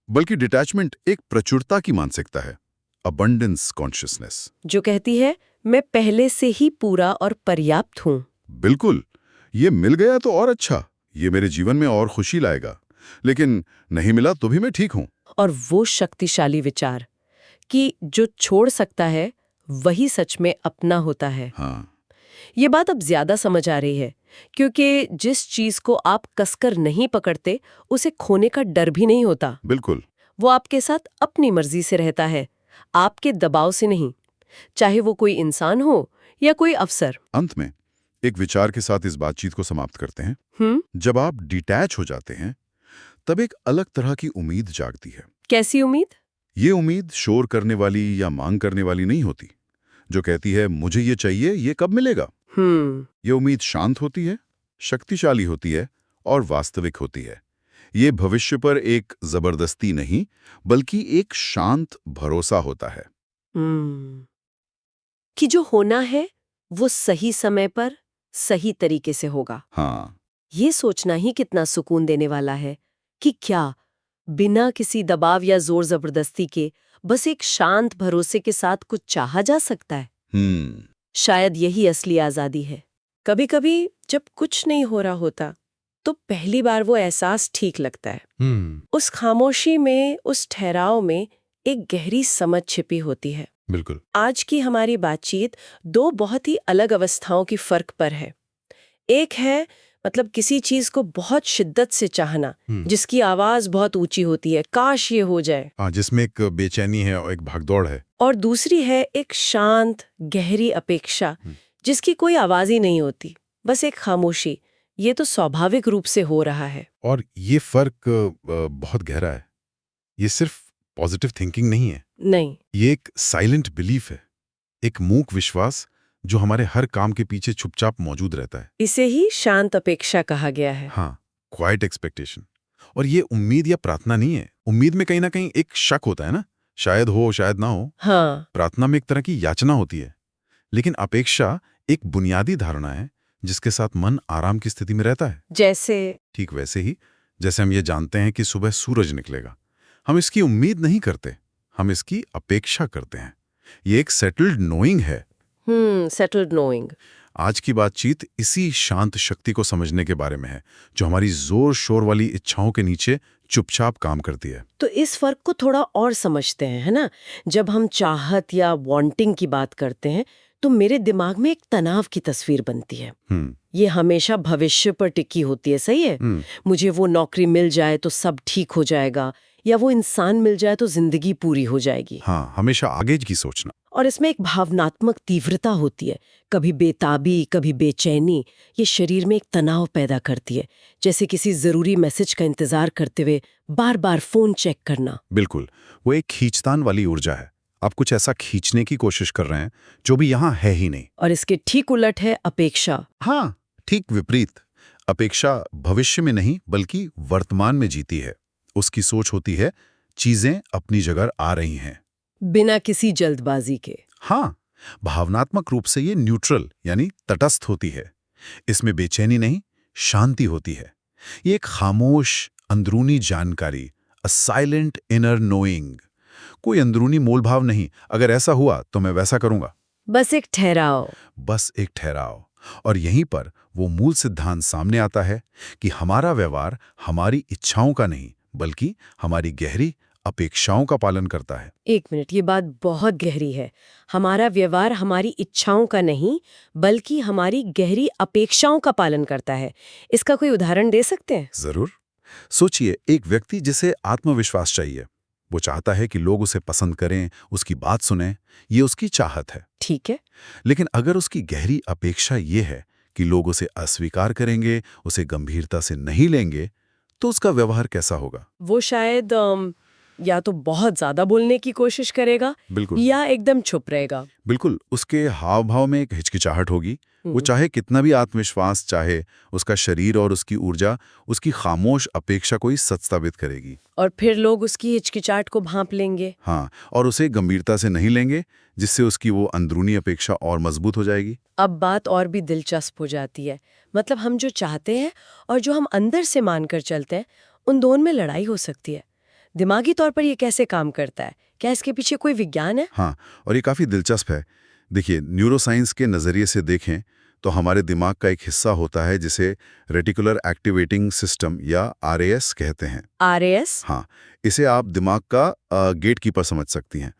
बल्कि डिटैचमेंट एक प्रचुरता की मानसिकता है, अबंडेंस कॉन्शियसनेस, जो कहती है मैं पहले से ही पूरा और पर्याप्त हूं। बिल्कुल, ये मिल गया तो और अच्छा, ये मेरे जीवन में और खुशी लाएगा, लेकिन नहीं मिला तो भी मैं ठीक हूं। और वो शक्तिशाली विचार कि जो छोड़ सकता है वही सच में अपना होता है। हाँ, ये बात अब ज्यादा समझ आ रही है, क्योंकि जिस चीज को आप कसकर नहीं पकड़ते उसे खोने का डर भी नहीं होता। बिल्कुल। वो आपके साथ अपनी मर्जी से रहता है, आपके दबाव से नहीं, चाहे वो कोई इंसान हो या कोई अवसर। अंत में एक विचार के साथ इस बातचीत को समाप्त करते हैं। जब आप डिटैच हो जाते हैं तब एक अलग तरह की उम्मीद जागती है। कैसी उम्मीद? ये उम्मीद शोर करने वाली या मांग करने वाली नहीं होती, जो कहती है मुझे ये चाहिए, ये कब मिलेगा। ये उम्मीद शांत होती है, शक्तिशाली होती है और वास्तविक होती है। ये भविष्य पर एक जबरदस्ती नहीं बल्कि एक शांत भरोसा होता है कि जो होना है वो सही समय पर सही तरीके से होगा। हाँ, ये सोचना ही कितना सुकून देने वाला है कि क्या बिना किसी दबाव या जोर जबरदस्ती के बस एक शांत भरोसे के साथ कुछ चाहा जा सकता है। शायद यही असली आजादी है। कभी कभी जब कुछ नहीं हो रहा होता तो पहली बार वो एहसास ठीक लगता है। उस खामोशी में, उस ठहराव में एक गहरी समझ छिपी होती है। बिल्कुल। आज की हमारी बातचीत दो बहुत ही अलग अवस्थाओं की फर्क पर है। एक है मतलब किसी चीज को बहुत शिद्दत से चाहना, जिसकी आवाज बहुत ऊंची होती है, काश ये हो जाए। जिसमें एक बेचैनी है और एक भागदौड़ है। और दूसरी है एक शांत गहरी अपेक्षा, जिसकी कोई आवाज ही नहीं होती, बस एक खामोशी। ये तो स्वाभाविक रूप से हो रहा है। और ये फर्क बहुत गहरा है। ये सिर्फ पॉजिटिव थिंकिंग नहीं है। नहीं, ये एक साइलेंट बिलीफ है, एक मूक विश्वास जो हमारे हर काम के पीछे चुपचाप मौजूद रहता है। इसे ही शांत अपेक्षा कहा गया है। हाँ, क्वाइट एक्सपेक्टेशन। और ये उम्मीद या प्रार्थना नहीं है। उम्मीद में कहीं ना कहीं एक शक होता है ना, शायद हो शायद ना हो। हाँ। प्रार्थना में एक तरह की याचना होती है, लेकिन अपेक्षा एक बुनियादी धारणा है जिसके साथ मन आराम की स्थिति में रहता है। जैसे? ठीक वैसे ही जैसे हम ये जानते हैं कि सुबह सूरज निकलेगा। हम इसकी उम्मीद नहीं करते, हम इसकी अपेक्षा करते हैं। ये एक सेटल्ड नोइंग है। Settled knowing. आज की बातचीत इसी शांत शक्ति को समझने के बारे में है, जो हमारी जोर शोर वाली इच्छाओं के नीचे चुपचाप काम करती है। तो इस फर्क को थोड़ा और समझते हैं, है ना? जब हम चाहत या वांटिंग की बात करते हैं तो मेरे दिमाग में एक तनाव की तस्वीर बनती है। ये हमेशा भविष्य पर टिकी होती है, सही है? मुझे वो नौकरी मिल जाए तो सब ठीक हो जाएगा, या वो इंसान मिल जाए तो जिंदगी पूरी हो जाएगी। हाँ, हमेशा आगे की सोचना। और इसमें एक भावनात्मक तीव्रता होती है, कभी बेताबी, कभी बेचैनी। ये शरीर में एक तनाव पैदा करती है, जैसे किसी जरूरी मैसेज का इंतजार करते हुए बार बार फोन चेक करना। बिल्कुल, वो एक खींचतान वाली ऊर्जा है। आप कुछ ऐसा खींचने की कोशिश कर रहे हैं जो भी यहाँ है ही नहीं। और इसके ठीक उलट है अपेक्षा। हाँ, ठीक विपरीत। अपेक्षा भविष्य में नहीं बल्कि वर्तमान में जीती है। उसकी सोच होती है, चीजें अपनी जगह आ रही हैं, बिना किसी जल्दबाजी के। हाँ, भावनात्मक रूप से ये न्यूट्रल यानी तटस्थ होती है। इसमें बेचैनी नहीं, शांति होती है। ये एक खामोश अंदरूनी जानकारी, अ साइलेंट इनर नोइंग। कोई अंदरूनी मोलभाव नहीं, अगर ऐसा हुआ तो मैं वैसा करूंगा। बस एक ठहराव। बस एक ठहराव। और यहीं पर वो मूल सिद्धांत सामने आता है कि हमारा व्यवहार हमारी इच्छाओं का नहीं बल्कि हमारी गहरी अपेक्षाओं का पालन करता है। एक मिनट, ये बात बहुत गहरी है। हमारा व्यवहार हमारी इच्छाओं का नहीं बल्कि हमारी गहरी अपेक्षाओं का पालन करता है। इसका कोई उदाहरण दे सकते हैं? जरूर। सोचिए, एक व्यक्ति जिसे आत्मविश्वास चाहिए, वो चाहता है कि लोग उसे पसंद करें, उसकी बात सुनें, ये उसकी चाहत है। ठीक है। लेकिन अगर उसकी गहरी अपेक्षा ये है कि लोग उसे अस्वीकार करेंगे, उसे गंभीरता से नहीं लेंगे, तो उसका व्यवहार कैसा होगा? वो शायद या तो बहुत ज्यादा बोलने की कोशिश करेगा, बिल्कुल, या एकदम चुप रहेगा। बिल्कुल। उसके हाव भाव में एक हिचकिचाहट होगी। वो चाहे कितना भी आत्मविश्वास चाहे, उसका शरीर और उसकी ऊर्जा उसकी खामोश अपेक्षा को ही सच साबित करेगी। और फिर लोग उसकी हिचकिचाहट को भांप लेंगे। हाँ, और उसे गंभीरता से नहीं लेंगे, जिससे उसकी वो अंदरूनी अपेक्षा और मजबूत हो जाएगी। अब बात और भी दिलचस्प हो जाती है। मतलब हम जो चाहते हैं और जो हम अंदर से मानकर चलते हैं, उन दोनों में लड़ाई हो सकती है। दिमागी तौर पर ये कैसे काम करता है? क्या इसके पीछे कोई विज्ञान है? हाँ, और ये काफी दिलचस्प है। देखिए, न्यूरोसाइंस के नजरिए से देखें तो हमारे दिमाग का एक हिस्सा होता है जिसे रेटिकुलर एक्टिवेटिंग सिस्टम या RAS कहते हैं। RAS? हाँ, इसे आप दिमाग का गेटकीपर समझ सकती हैं।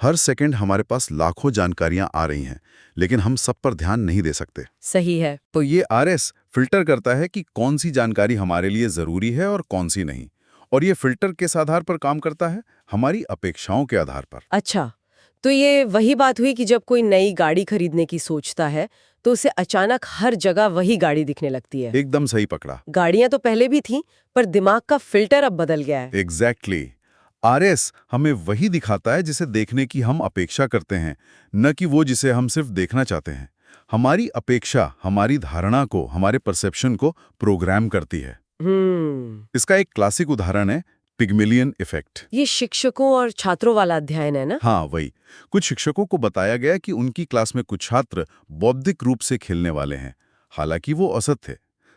हर सेकंड हमारे पास लाखों जानकारियां आ रही हैं, लेकिन हम सब पर ध्यान नहीं दे सकते। सही है। तो ये RS फिल्टर करता है कि कौन सी जानकारी हमारे लिए जरूरी है और कौन सी नहीं। और ये फिल्टर किस आधार पर काम करता है? हमारी अपेक्षाओं के आधार पर। अच्छा, तो ये वही बात हुई कि जब कोई नई गाड़ी खरीदने की सोचता है तो उसे अचानक हर जगह वही गाड़ी दिखने लगती है। एकदम सही पकड़ा। गाड़ियां तो पहले भी थीं, पर दिमाग का फिल्टर अब बदल गया है। एग्जैक्टली। RS हमें वही दिखाता है जिसे देखने की हम अपेक्षा करते हैं, न कि वो जिसे हम सिर्फ देखना चाहते हैं। हमारी अपेक्षा हमारी धारणा को, हमारे परसेप्शन को प्रोग्राम करती है। इसका एक क्लासिक उदाहरण है पिग्मेलियन इफेक्ट। ये शिक्षकों और छात्रों वाला अध्ययन है ना? हाँ, वही। कुछ शिक्षकों को बताया गया कि उनकी क्लास में कुछ छात्र बौद्धिक रूप से खेलने वाले हैं, हालांकि वो औसत थे।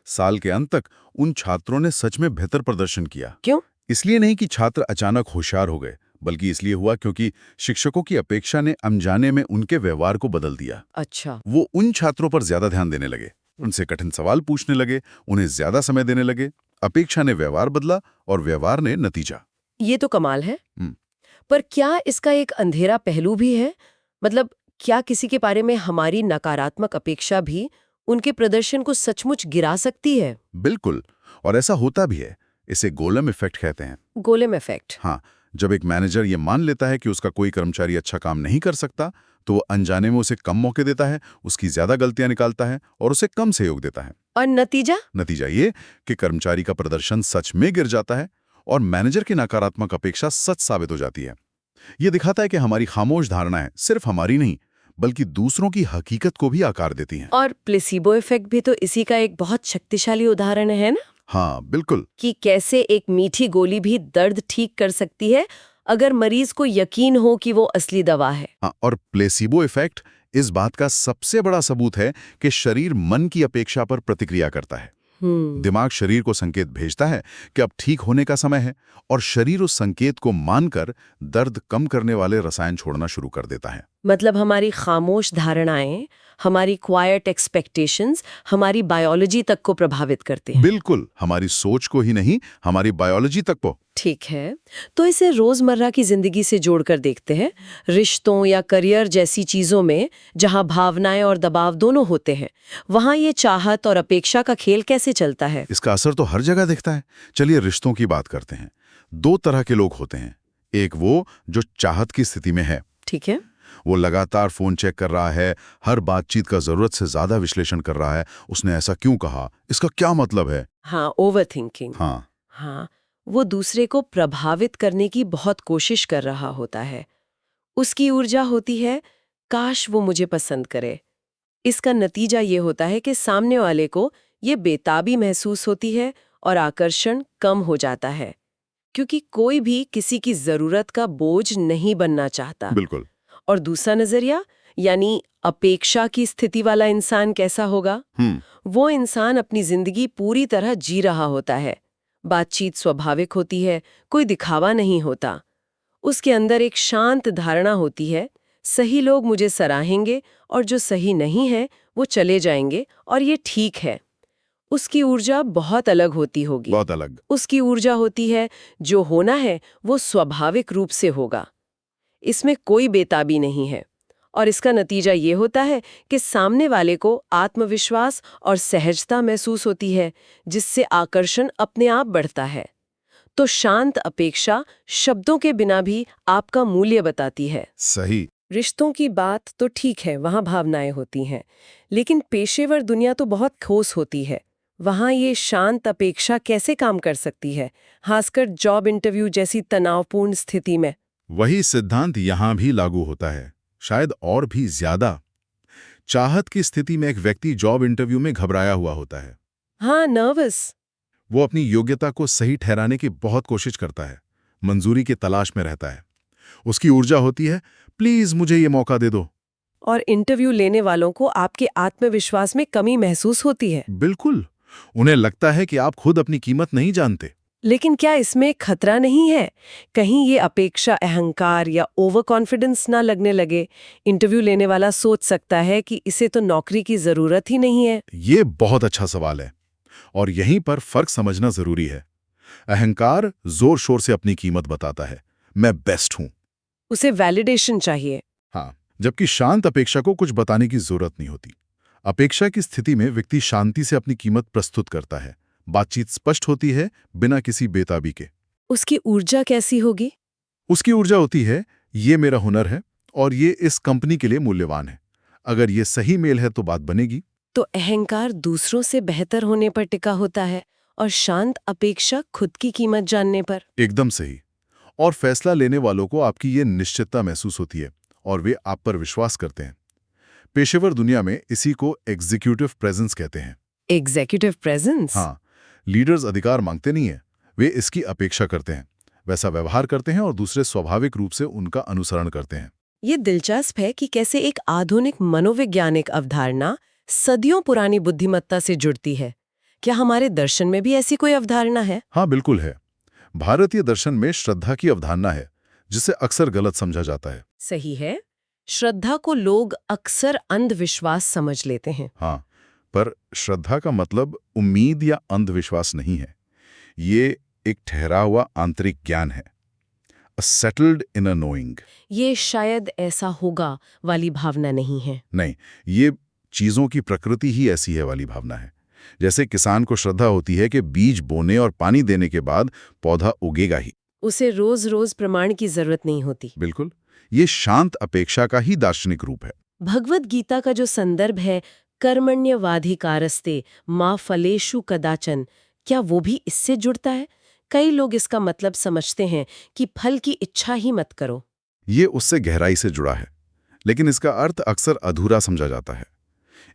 साल के अंत तक उन छात्रों ने सच में बेहतर प्रदर्शन किया। क्यों? इसलिए नहीं कि छात्र अचानक होशियार हो गए, बल्कि इसलिए हुआ क्योंकि शिक्षकों की अपेक्षा ने अनजाने में उनके व्यवहार को बदल दिया। अच्छा। वो उन छात्रों पर ज्यादा ध्यान देने लगे, उनसे कठिन सवाल पूछने लगे, उन्हें ज्यादा समय देने लगे। अपेक्षा ने व्यवहार बदला और व्यवहार ने नतीजा। ये तो कमाल है। पर क्या इसका एक अंधेरा पहलू भी है? मतलब क्या किसी के बारे में हमारी नकारात्मक अपेक्षा भी उनके प्रदर्शन को सचमुच गिरा सकती है? बिल्कुल, और ऐसा होता भी है। इसे गोलम इफेक्ट कहते हैं। Golem effect? हाँ, जब एक मैनेजर ये मान लेता है कि उसका कोई कर्मचारी अच्छा काम नहीं कर सकता, तो वो अनजाने में उसे कम मौके देता है, उसकी ज्यादा गलतियां निकालता है और उसे कम सहयोग देता है। और नतीजा? नतीजा ये कि कर्मचारी का प्रदर्शन सच में गिर जाता है और मैनेजर की नकारात्मक अपेक्षा सच साबित हो जाती है। ये दिखाता है कि हमारी खामोश धारणाएं सिर्फ हमारी नहीं, बल्कि दूसरों की हकीकत को भी आकार देती हैं। और प्लेसिबो इफेक्ट भी तो इसी का एक बहुत शक्तिशाली उदाहरण है ना? हाँ, बिल्कुल। कि कैसे एक मीठी गोली भी दर्द ठीक कर सकती है अगर मरीज को यकीन हो कि वो असली दवा है। हाँ, और प्लेसिबो इफेक्ट इस बात का सबसे बड़ा सबूत है कि शरीर मन की अपेक्षा पर प्रतिक्रिया करता है। दिमाग शरीर को संकेत भेजता है कि अब ठीक होने का समय है, और शरीर उस संकेत को मानकर दर्द कम करने वाले रसायन छोड़ना शुरू कर देता है। मतलब हमारी खामोश धारणाएं, हमारी क्वाइट एक्सपेक्टेशंस हमारी बायोलॉजी तक को प्रभावित करते हैं। बिल्कुल, हमारी सोच को ही नहीं, हमारी बायोलॉजी तक को। ठीक है, तो इसे रोजमर्रा की जिंदगी से जोड़कर देखते हैं। रिश्तों या करियर जैसी चीजों में जहां भावनाएं और दबाव दोनों होते हैं, वहां ये चाहत और अपेक्षा का खेल कैसे चलता है? इसका असर तो हर जगह दिखता है। चलिए रिश्तों की बात करते हैं। दो तरह के लोग होते हैं। एक वो जो चाहत की स्थिति में है। ठीक है। वो लगातार फोन चेक कर रहा है, हर बातचीत का जरूरत से ज्यादा विश्लेषण कर रहा है। उसने ऐसा क्यों कहा, इसका क्या मतलब है। हाँ, ओवर थिंकिंग। हाँ, वो दूसरे को प्रभावित करने की बहुत कोशिश कर रहा होता है। उसकी ऊर्जा होती है, काश वो मुझे पसंद करे। इसका नतीजा ये होता है कि सामने वाले को ये बेताबी महसूस होती है और आकर्षण कम हो जाता है, क्योंकि कोई भी किसी की जरूरत का बोझ नहीं बनना चाहता। बिल्कुल। और दूसरा नजरिया, यानी अपेक्षा की स्थिति वाला इंसान कैसा होगा? वो इंसान अपनी जिंदगी पूरी तरह जी रहा होता है। बातचीत स्वाभाविक होती है, कोई दिखावा नहीं होता। उसके अंदर एक शांत धारणा होती है, सही लोग मुझे सराहेंगे और जो सही नहीं है वो चले जाएंगे, और ये ठीक है। उसकी ऊर्जा बहुत अलग होती होगी। बहुत अलग। उसकी ऊर्जा होती है, जो होना है वो स्वाभाविक रूप से होगा, इसमें कोई बेताबी नहीं है। और इसका नतीजा ये होता है कि सामने वाले को आत्मविश्वास और सहजता महसूस होती है, जिससे आकर्षण अपने आप बढ़ता है। तो शांत अपेक्षा शब्दों के बिना भी आपका मूल्य बताती है। सही। रिश्तों की बात तो ठीक है, वहाँ भावनाएं होती हैं, लेकिन पेशेवर दुनिया तो बहुत ठोस होती है। वहाँ ये शांत अपेक्षा कैसे काम कर सकती है, खासकर जॉब इंटरव्यू जैसी तनावपूर्ण स्थिति में? वही सिद्धांत यहां भी लागू होता है, शायद और भी ज्यादा। चाहत की स्थिति में एक व्यक्ति जॉब इंटरव्यू में घबराया हुआ होता है। हाँ, नर्वस। वो अपनी योग्यता को सही ठहराने की बहुत कोशिश करता है, मंजूरी की तलाश में रहता है। उसकी ऊर्जा होती है, प्लीज मुझे ये मौका दे दो। और इंटरव्यू लेने वालों को आपके आत्मविश्वास में कमी महसूस होती है। बिल्कुल, उन्हें लगता है कि आप खुद अपनी कीमत नहीं जानते। लेकिन क्या इसमें खतरा नहीं है? कहीं ये अपेक्षा अहंकार या ओवर कॉन्फिडेंस ना लगने लगे? इंटरव्यू लेने वाला सोच सकता है कि इसे तो नौकरी की जरूरत ही नहीं है। ये बहुत अच्छा सवाल है, और यहीं पर फर्क समझना जरूरी है। अहंकार जोर शोर से अपनी कीमत बताता है, मैं बेस्ट हूं। उसे वैलिडेशन चाहिए। हाँ, जबकि शांत अपेक्षा को कुछ बताने की जरूरत नहीं होती। अपेक्षा की स्थिति में व्यक्ति शांति से अपनी कीमत प्रस्तुत करता है, बातचीत स्पष्ट होती है बिना किसी बेताबी के। उसकी ऊर्जा कैसी होगी? उसकी ऊर्जा होती है, ये मेरा हुनर है और ये इस कंपनी के लिए मूल्यवान है। अगर ये सही मेल है तो बात बनेगी। तो अहंकार दूसरों से बेहतर होने पर टिका होता है और शांत अपेक्षा खुद की कीमत जानने पर। एकदम सही। और फैसला लेने वालों को आपकी ये निश्चितता महसूस होती है और वे आप पर विश्वास करते हैं। पेशेवर दुनिया में इसी को एग्जीक्यूटिव प्रेजेंस कहते हैं। Executive presence? हाँ, लीडर्स अधिकार मांगते नहीं है, वे इसकी अपेक्षा करते हैं, वैसा व्यवहार करते हैं और दूसरे स्वाभाविक रूप से उनका अनुसरण करते हैं। ये दिलचस्प है कि कैसे एक आधुनिक मनोवैज्ञानिक अवधारणा सदियों पुरानी बुद्धिमत्ता से जुड़ती है। क्या हमारे दर्शन में भी ऐसी कोई अवधारणा है? हाँ, बिल्कुल है। भारतीय दर्शन में श्रद्धा की अवधारणा है, जिसे अक्सर गलत समझा जाता है। सही है, श्रद्धा को लोग अक्सर अंधविश्वास समझ लेते हैं। हाँ, पर श्रद्धा का मतलब उम्मीद या अंधविश्वास नहीं है। ये एक ठहरा हुआ आंतरिक ज्ञान है, अ सेटल्ड इनर नोइंग। ये शायद ऐसा होगा वाली भावना नहीं है। नहीं, ये चीजों की प्रकृति ही ऐसी है वाली भावना है। जैसे किसान को श्रद्धा होती है कि बीज बोने और पानी देने के बाद पौधा उगेगा ही। उसे रोज रोज प्रमाण की जरूरत नहीं होती। बिल्कुल, ये शांत अपेक्षा का ही दार्शनिक रूप है। भगवद गीता का जो संदर्भ है, कर्मण्यवाधिकारस्ते मा फलेषु कदाचन, क्या वो भी इससे जुड़ता है? कई लोग इसका मतलब समझते हैं कि फल की इच्छा ही मत करो। ये उससे गहराई से जुड़ा है, लेकिन इसका अर्थ अक्सर अधूरा समझा जाता है।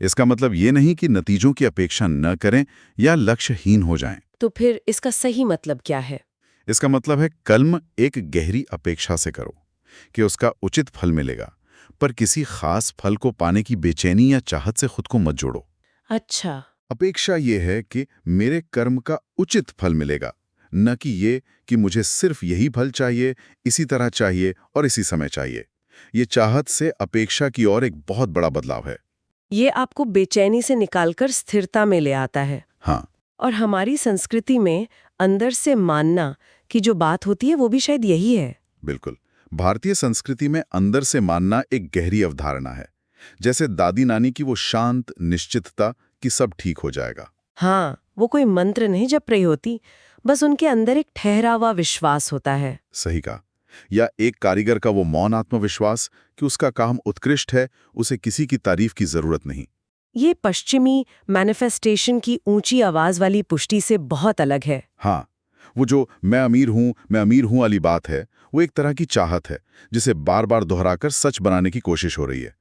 इसका मतलब ये नहीं कि नतीजों की अपेक्षा न करें या लक्ष्यहीन हो जाएं। तो फिर इसका सही मतलब क्या है? इसका मतलब है कर्म एक गहरी अपेक्षा से करो कि उसका उचित फल मिलेगा, पर किसी खास फल को पाने की बेचैनी या चाहत से खुद को मत जोड़ो। अच्छा, अपेक्षा ये है कि मेरे कर्म का उचित फल मिलेगा, न कि ये कि मुझे सिर्फ यही फल चाहिए, इसी तरह चाहिए और इसी समय चाहिए। ये चाहत से अपेक्षा की ओर एक बहुत बड़ा बदलाव है। ये आपको बेचैनी से निकालकर स्थिरता में ले आता है। हाँ, और हमारी संस्कृति में अंदर से मानना की जो बात होती है वो भी शायद यही है। बिल्कुल। भारतीय संस्कृति में अंदर से मानना एक गहरी अवधारणा है, जैसे दादी नानी की वो शांत निश्चितता कि सब ठीक हो जाएगा। हाँ, वो कोई मंत्र नहीं जप रही होती, बस उनके अंदर एक ठहरा हुआ विश्वास होता है। सही कहा। या एक कारीगर का वो मौन आत्मविश्वास कि उसका काम उत्कृष्ट है, उसे किसी की तारीफ की जरूरत नहीं। ये पश्चिमी मैनिफेस्टेशन की ऊंची आवाज वाली पुष्टि से बहुत अलग है। हाँ, वो जो मैं अमीर हूं वाली बात है, वो एक तरह की चाहत है जिसे बार बार दोहराकर सच बनाने की कोशिश हो रही है,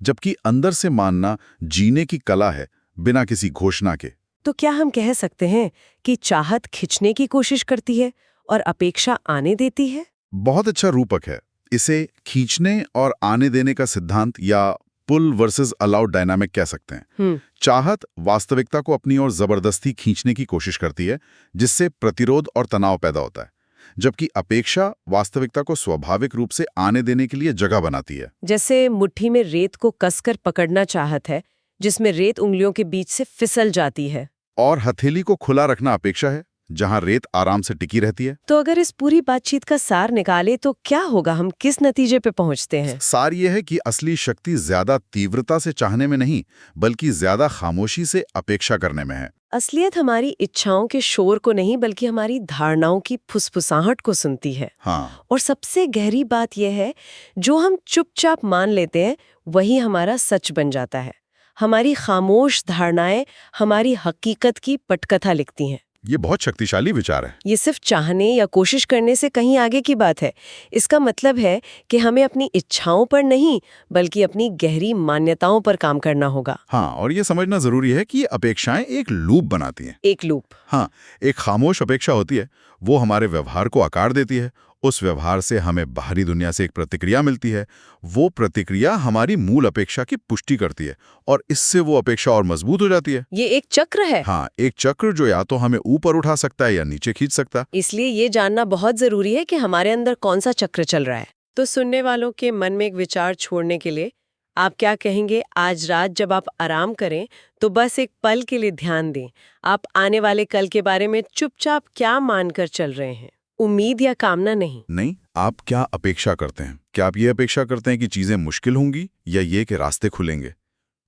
जबकि अंदर से मानना जीने की कला है, बिना किसी घोषणा के। तो क्या हम कह सकते हैं कि चाहत खिंचने की कोशिश करती है और अपेक्षा आने देती है? बहुत अच्छा रूपक है। इसे खींचने और आने देने का सिद्धांत या पुल वर्सेस अलाउड डायनामिक कह सकते हैं। चाहत वास्तविकता को अपनी ओर जबरदस्ती खींचने की कोशिश करती है, जिससे प्रतिरोध और तनाव पैदा होता है, जबकि अपेक्षा वास्तविकता को स्वाभाविक रूप से आने देने के लिए जगह बनाती है। जैसे मुट्ठी में रेत को कसकर पकड़ना चाहत है, जिसमें रेत उंगलियों के बीच से फिसल जाती है। और हथेली को खुला रखना अपेक्षा है, जहां रेत आराम से टिकी रहती है। तो अगर इस पूरी बातचीत का सार निकाले तो क्या होगा, हम किस नतीजे पे पहुंचते हैं? सार यह है कि असली शक्ति ज्यादा तीव्रता से चाहने में नहीं, बल्कि ज्यादा खामोशी से अपेक्षा करने में है। असलियत हमारी इच्छाओं के शोर को नहीं, बल्कि हमारी धारणाओं की फुसफुसाहट को सुनती है। हाँ, और सबसे गहरी बात यह है, जो हम चुपचाप मान लेते हैं वही हमारा सच बन जाता है। हमारी खामोश धारणाएं हमारी हकीकत की पटकथा लिखती हैं। ये बहुत शक्तिशाली विचार है। ये सिर्फ चाहने या कोशिश करने से कहीं आगे की बात है। इसका मतलब है कि हमें अपनी इच्छाओं पर नहीं, बल्कि अपनी गहरी मान्यताओं पर काम करना होगा। हाँ, और ये समझना जरूरी है कि ये अपेक्षाएं एक लूप बनाती हैं। एक लूप। हाँ, एक खामोश अपेक्षा होती है, वो हमारे व्यवहार को आकार देती है। उस व्यवहार से हमें बाहरी दुनिया से एक प्रतिक्रिया मिलती है। वो प्रतिक्रिया हमारी मूल अपेक्षा की पुष्टि करती है और इससे वो अपेक्षा और मजबूत हो जाती है। ये एक चक्र है। हाँ, एक चक्र जो या तो हमें ऊपर उठा सकता है या नीचे खींच सकता है। इसलिए ये जानना बहुत जरूरी है कि हमारे अंदर कौन सा चक्र चल रहा है। तो सुनने वालों के मन में एक विचार छोड़ने के लिए आप क्या कहेंगे? आज रात जब आप आराम करें तो बस एक पल के लिए ध्यान दें। आप आने वाले कल के बारे में चुपचाप क्या मानकर चल रहे हैं? उम्मीद या कामना नहीं। आप क्या अपेक्षा करते हैं? क्या आप ये अपेक्षा करते हैं कि चीजें मुश्किल होंगी या ये कि रास्ते खुलेंगे?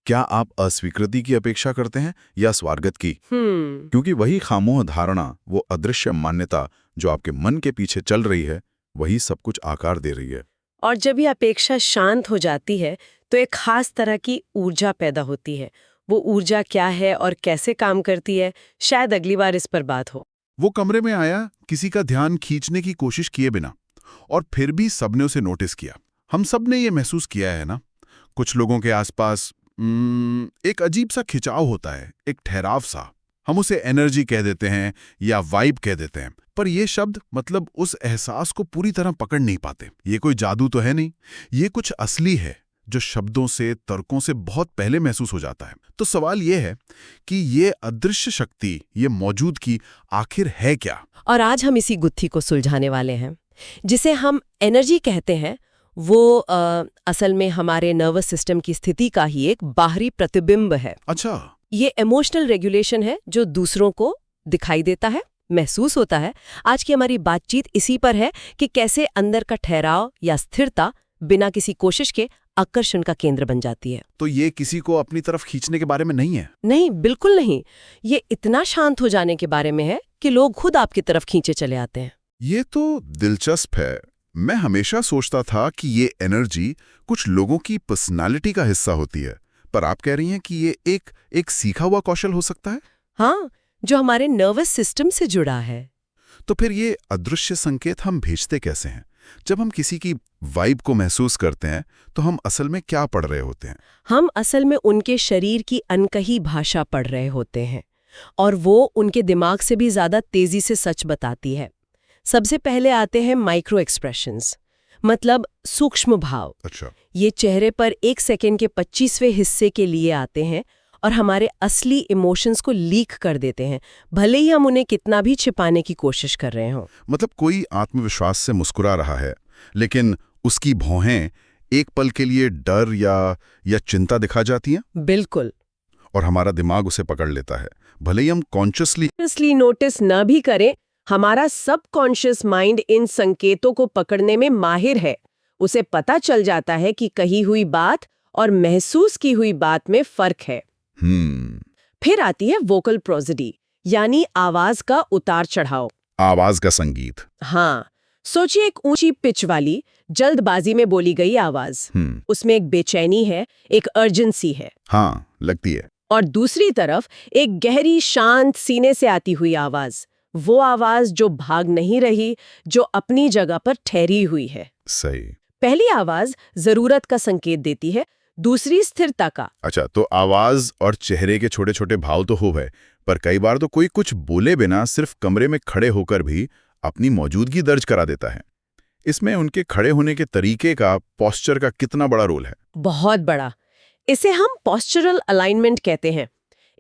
क्या आप अस्वीकृति की अपेक्षा करते हैं या स्वागत की? क्योंकि वही खामोश धारणा, वो अदृश्य मान्यता जो आपके मन के पीछे चल रही है, वही सब कुछ आकार दे रही है। और जब ये अपेक्षा शांत हो जाती है तो एक खास तरह की ऊर्जा पैदा होती है। वो ऊर्जा क्या है और कैसे काम करती है, शायद अगली बार इस पर बात हो। वो कमरे में आया किसी का ध्यान खींचने की कोशिश किए बिना, और फिर भी सबने उसे नोटिस किया। हम सब ने ये महसूस किया है ना, कुछ लोगों के आसपास एक अजीब सा खिंचाव होता है, एक ठहराव सा। हम उसे एनर्जी कह देते हैं या वाइब कह देते हैं, पर ये शब्द मतलब उस एहसास को पूरी तरह पकड़ नहीं पाते। ये कोई जादू तो है नहीं, ये कुछ असली है जो शब्दों से, तर्कों से बहुत पहले महसूस हो जाता है। तो सवाल ये है कि ये अदृश्य शक्ति, ये मौजूदगी आखिर है क्या? और आज हम इसी गुत्थी को सुलझाने वाले हैं। जिसे हम एनर्जी कहते हैं, वो असल में हमारे नर्वस सिस्टम की स्थिति का ही एक बाहरी प्रतिबिंब है। अच्छा, ये इमोशनल रेगुलेशन है जो दूसरों को दिखाई देता है, महसूस होता है। आज की हमारी बातचीत इसी पर है कि कैसे अंदर का ठहराव या स्थिरता बिना किसी कोशिश के आकर्षण का केंद्र बन जाती है। तो ये किसी को अपनी तरफ खींचने के बारे में नहीं है? नहीं, बिल्कुल नहीं। ये इतना शांत हो जाने के बारे में है कि लोग खुद आपकी तरफ खींचे चले आते हैं। ये तो दिलचस्प है। मैं हमेशा सोचता था कि ये एनर्जी कुछ लोगों की पर्सनालिटी का हिस्सा होती है, पर आप कह रही हैं कि ये एक सीखा हुआ कौशल हो सकता है? हाँ, जो हमारे नर्वस सिस्टम से जुड़ा है। तो फिर ये अदृश्य संकेत हम भेजते कैसे हैं? जब हम किसी की वाइब को महसूस करते हैं तो हम असल में क्या पढ़ रहे होते हैं? हम असल में उनके शरीर की अनकही भाषा पढ़ रहे होते हैं, और वो उनके दिमाग से भी ज्यादा तेजी से सच बताती है। सबसे पहले आते हैं माइक्रो एक्सप्रेशंस, मतलब सूक्ष्म भाव। अच्छा, ये चेहरे पर 1 सेकेंड के 25वें हिस्से के लिए आते हैं और हमारे असली इमोशंस को लीक कर देते हैं, भले ही हम उन्हें कितना भी छिपाने की कोशिश कर रहे हों। मतलब कोई आत्मविश्वास से मुस्कुरा रहा है, लेकिन उसकी भौहें एक पल के लिए डर या चिंता दिखा जाती हैं, बिल्कुल। और हमारा दिमाग उसे पकड़ लेता है, भले ही हम कॉन्शियसली नोटिस न भी करें। हमारा सबकॉन्शियस माइंड इन संकेतों को पकड़ने में माहिर है। उसे पता चल जाता है कि कही हुई बात और महसूस की हुई बात में फर्क है। फिर आती है वोकल प्रोसिडी, यानी आवाज का उतार चढ़ाव, आवाज का संगीत। हाँ, सोचिए एक ऊंची पिच वाली, जल्दबाजी में बोली गई आवाज। उसमें एक बेचैनी है, एक अर्जेंसी है। हाँ, लगती है। और दूसरी तरफ एक गहरी शांत सीने से आती हुई आवाज, वो आवाज जो भाग नहीं रही, जो अपनी जगह पर ठहरी हुई है। सही। पहली आवाज जरूरत का संकेत देती है, दूसरी स्थिरता का। अच्छा, तो आवाज और चेहरे के छोटे छोटे भाव तो हो गए, पर कई बार तो कोई कुछ बोले बिना सिर्फ कमरे में खड़े होकर भी अपनी मौजूदगी दर्ज करा देता है। इसमें उनके खड़े होने के तरीके का, पोस्चर का कितना बड़ा रोल है? बहुत बड़ा। इसे हम पोस्चरल अलाइनमेंट कहते हैं।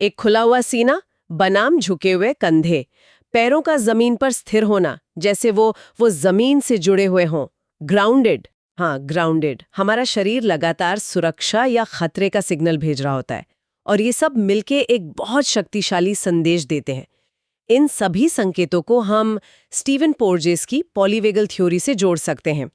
एक खुला हुआ सीना बनाम झुके हुए कंधे, पैरों का जमीन पर स्थिर होना, जैसे वो जमीन से जुड़े हुए हों। ग्राउंडेड। हाँ, ग्राउंडेड। हमारा शरीर लगातार सुरक्षा या खतरे का सिग्नल भेज रहा होता है, और ये सब मिलके एक बहुत शक्तिशाली संदेश देते हैं। इन सभी संकेतों को हम स्टीवन पोर्जेस की पॉलीवेगल थ्योरी से जोड़ सकते हैं।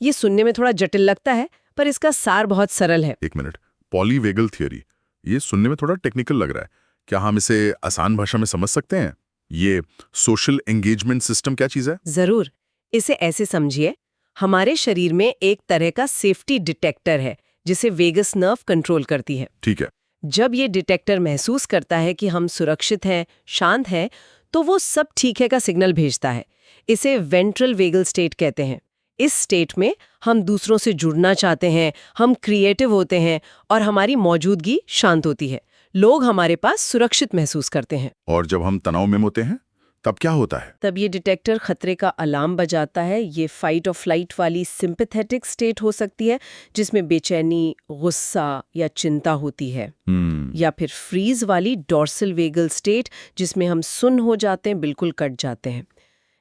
ये सुनने में थोड़ा जटिल लगता है, पर इसका सार बहुत सरल है। एक मिनट, पॉलीवेगल थ्योरी, ये सुनने में थोड़ा टेक्निकल लग रहा है। क्या हम इसे आसान भाषा में समझ सकते हैं? ये सोशल एंगेजमेंट सिस्टम क्या चीज है? जरूर। इसे ऐसे समझिए, हमारे शरीर में एक तरह का सेफ्टी डिटेक्टर है जिसे वेगस नर्व कंट्रोल करती है। ठीक है। जब ये डिटेक्टर महसूस करता है कि हम सुरक्षित हैं, शांत हैं, तो वो सब ठीक है का सिग्नल भेजता है। इसे वेंट्रल वेगल स्टेट कहते हैं। इस स्टेट में हम दूसरों से जुड़ना चाहते हैं, हम क्रिएटिव होते हैं और हमारी मौजूदगी शांत होती है। लोग हमारे पास सुरक्षित महसूस करते हैं। और जब हम तनाव में होते हैं तब क्या होता है? तब ये डिटेक्टर खतरे का अलार्म बजाता है। ये फाइट और फ्लाइट वाली सिंपैथेटिक स्टेट हो सकती है, जिसमें बेचैनी, गुस्सा या चिंता होती है। या फिर फ्रीज वाली डॉर्सल वेगल स्टेट, जिसमें हम सुन्न हो जाते हैं, बिल्कुल कट जाते हैं।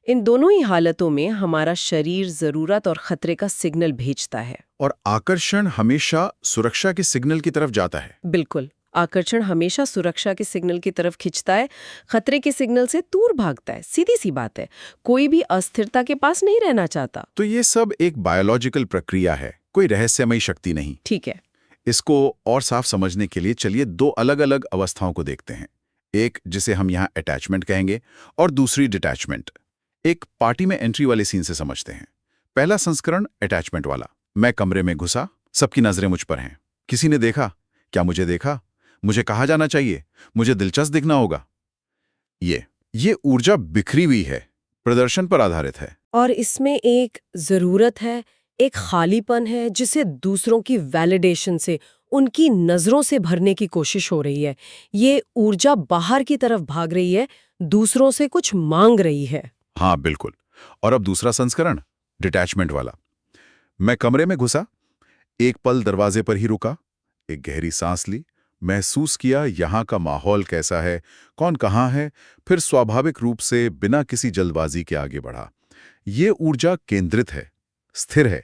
इन दोनों ही हालतों में हमारा शरीर जरूरत और खतरे का सिग्नल भेजता है। और आकर्षण हमेशा सुरक्षा के सिग्नल की तरफ जाता है। बिल्कुल, आकर्षण हमेशा सुरक्षा के सिग्नल की तरफ खिंचता है, खतरे के सिग्नल से दूर भागता है। सीधी सी बात है, कोई भी अस्थिरता के पास नहीं रहना चाहता। तो ये सब एक बायोलॉजिकल प्रक्रिया है, कोई रहस्यमयी शक्ति नहीं। ठीक है। इसको और साफ समझने के लिए चलिए दो अलग अलग अवस्थाओं को देखते हैं। एक जिसे हम यहाँ अटैचमेंट कहेंगे, और दूसरी डिटैचमेंट। एक पार्टी में एंट्री वाले सीन से समझते हैं। पहला संस्करण अटैचमेंट वाला। मैं कमरे में घुसा, सबकी नजरें मुझ पर हैं। किसी ने देखा? क्या मुझे देखा? मुझे कहा जाना चाहिए, मुझे दिलचस्प दिखना होगा। ये ऊर्जा बिखरी हुई है, प्रदर्शन पर आधारित है। और इसमें एक जरूरत है, एक खालीपन है, जिसे दूसरों की वैलिडेशन से, उनकी नजरों से भरने की कोशिश हो रही है। ये ऊर्जा बाहर की तरफ भाग रही है, दूसरों से कुछ मांग रही है। हाँ, बिल्कुल। और अब दूसरा संस्करण, डिटैचमेंट वाला। मैं कमरे में घुसा, एक पल दरवाजे पर ही रुका, एक गहरी सांस ली, महसूस किया यहाँ का माहौल कैसा है, कौन कहाँ है, फिर स्वाभाविक रूप से बिना किसी जल्दबाजी के आगे बढ़ा। ये ऊर्जा केंद्रित है, स्थिर है,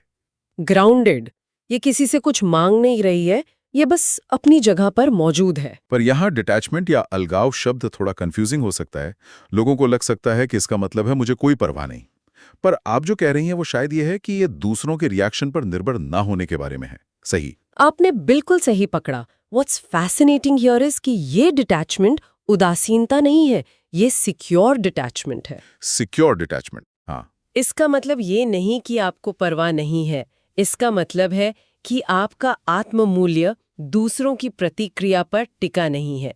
ग्राउंडेड। ये किसी से कुछ मांग नहीं रही है, ये बस अपनी जगह पर मौजूद है। पर यहाँ डिटैचमेंट या अलगाव शब्द थोड़ा कंफ्यूजिंग हो सकता है। लोगों को लग सकता है कि इसका मतलब है मुझे कोई परवाह नहीं। पर आप जो कह रही हैं वो शायद ये है कि ये दूसरों के रिएक्शन पर निर्भर ना होने के बारे में है। सही? आपने बिल्कुल सही पकड़ा। व्हाट्स फैसिनेटिंग हियर इज कि ये डिटैचमेंट उदासीनता नहीं है, ये सिक्योर डिटैचमेंट है। Secure detachment. हाँ। इसका मतलब ये नहीं कि आपको परवाह नहीं है, इसका मतलब है कि आपका आत्ममूल्य दूसरों की प्रतिक्रिया पर टिका नहीं है।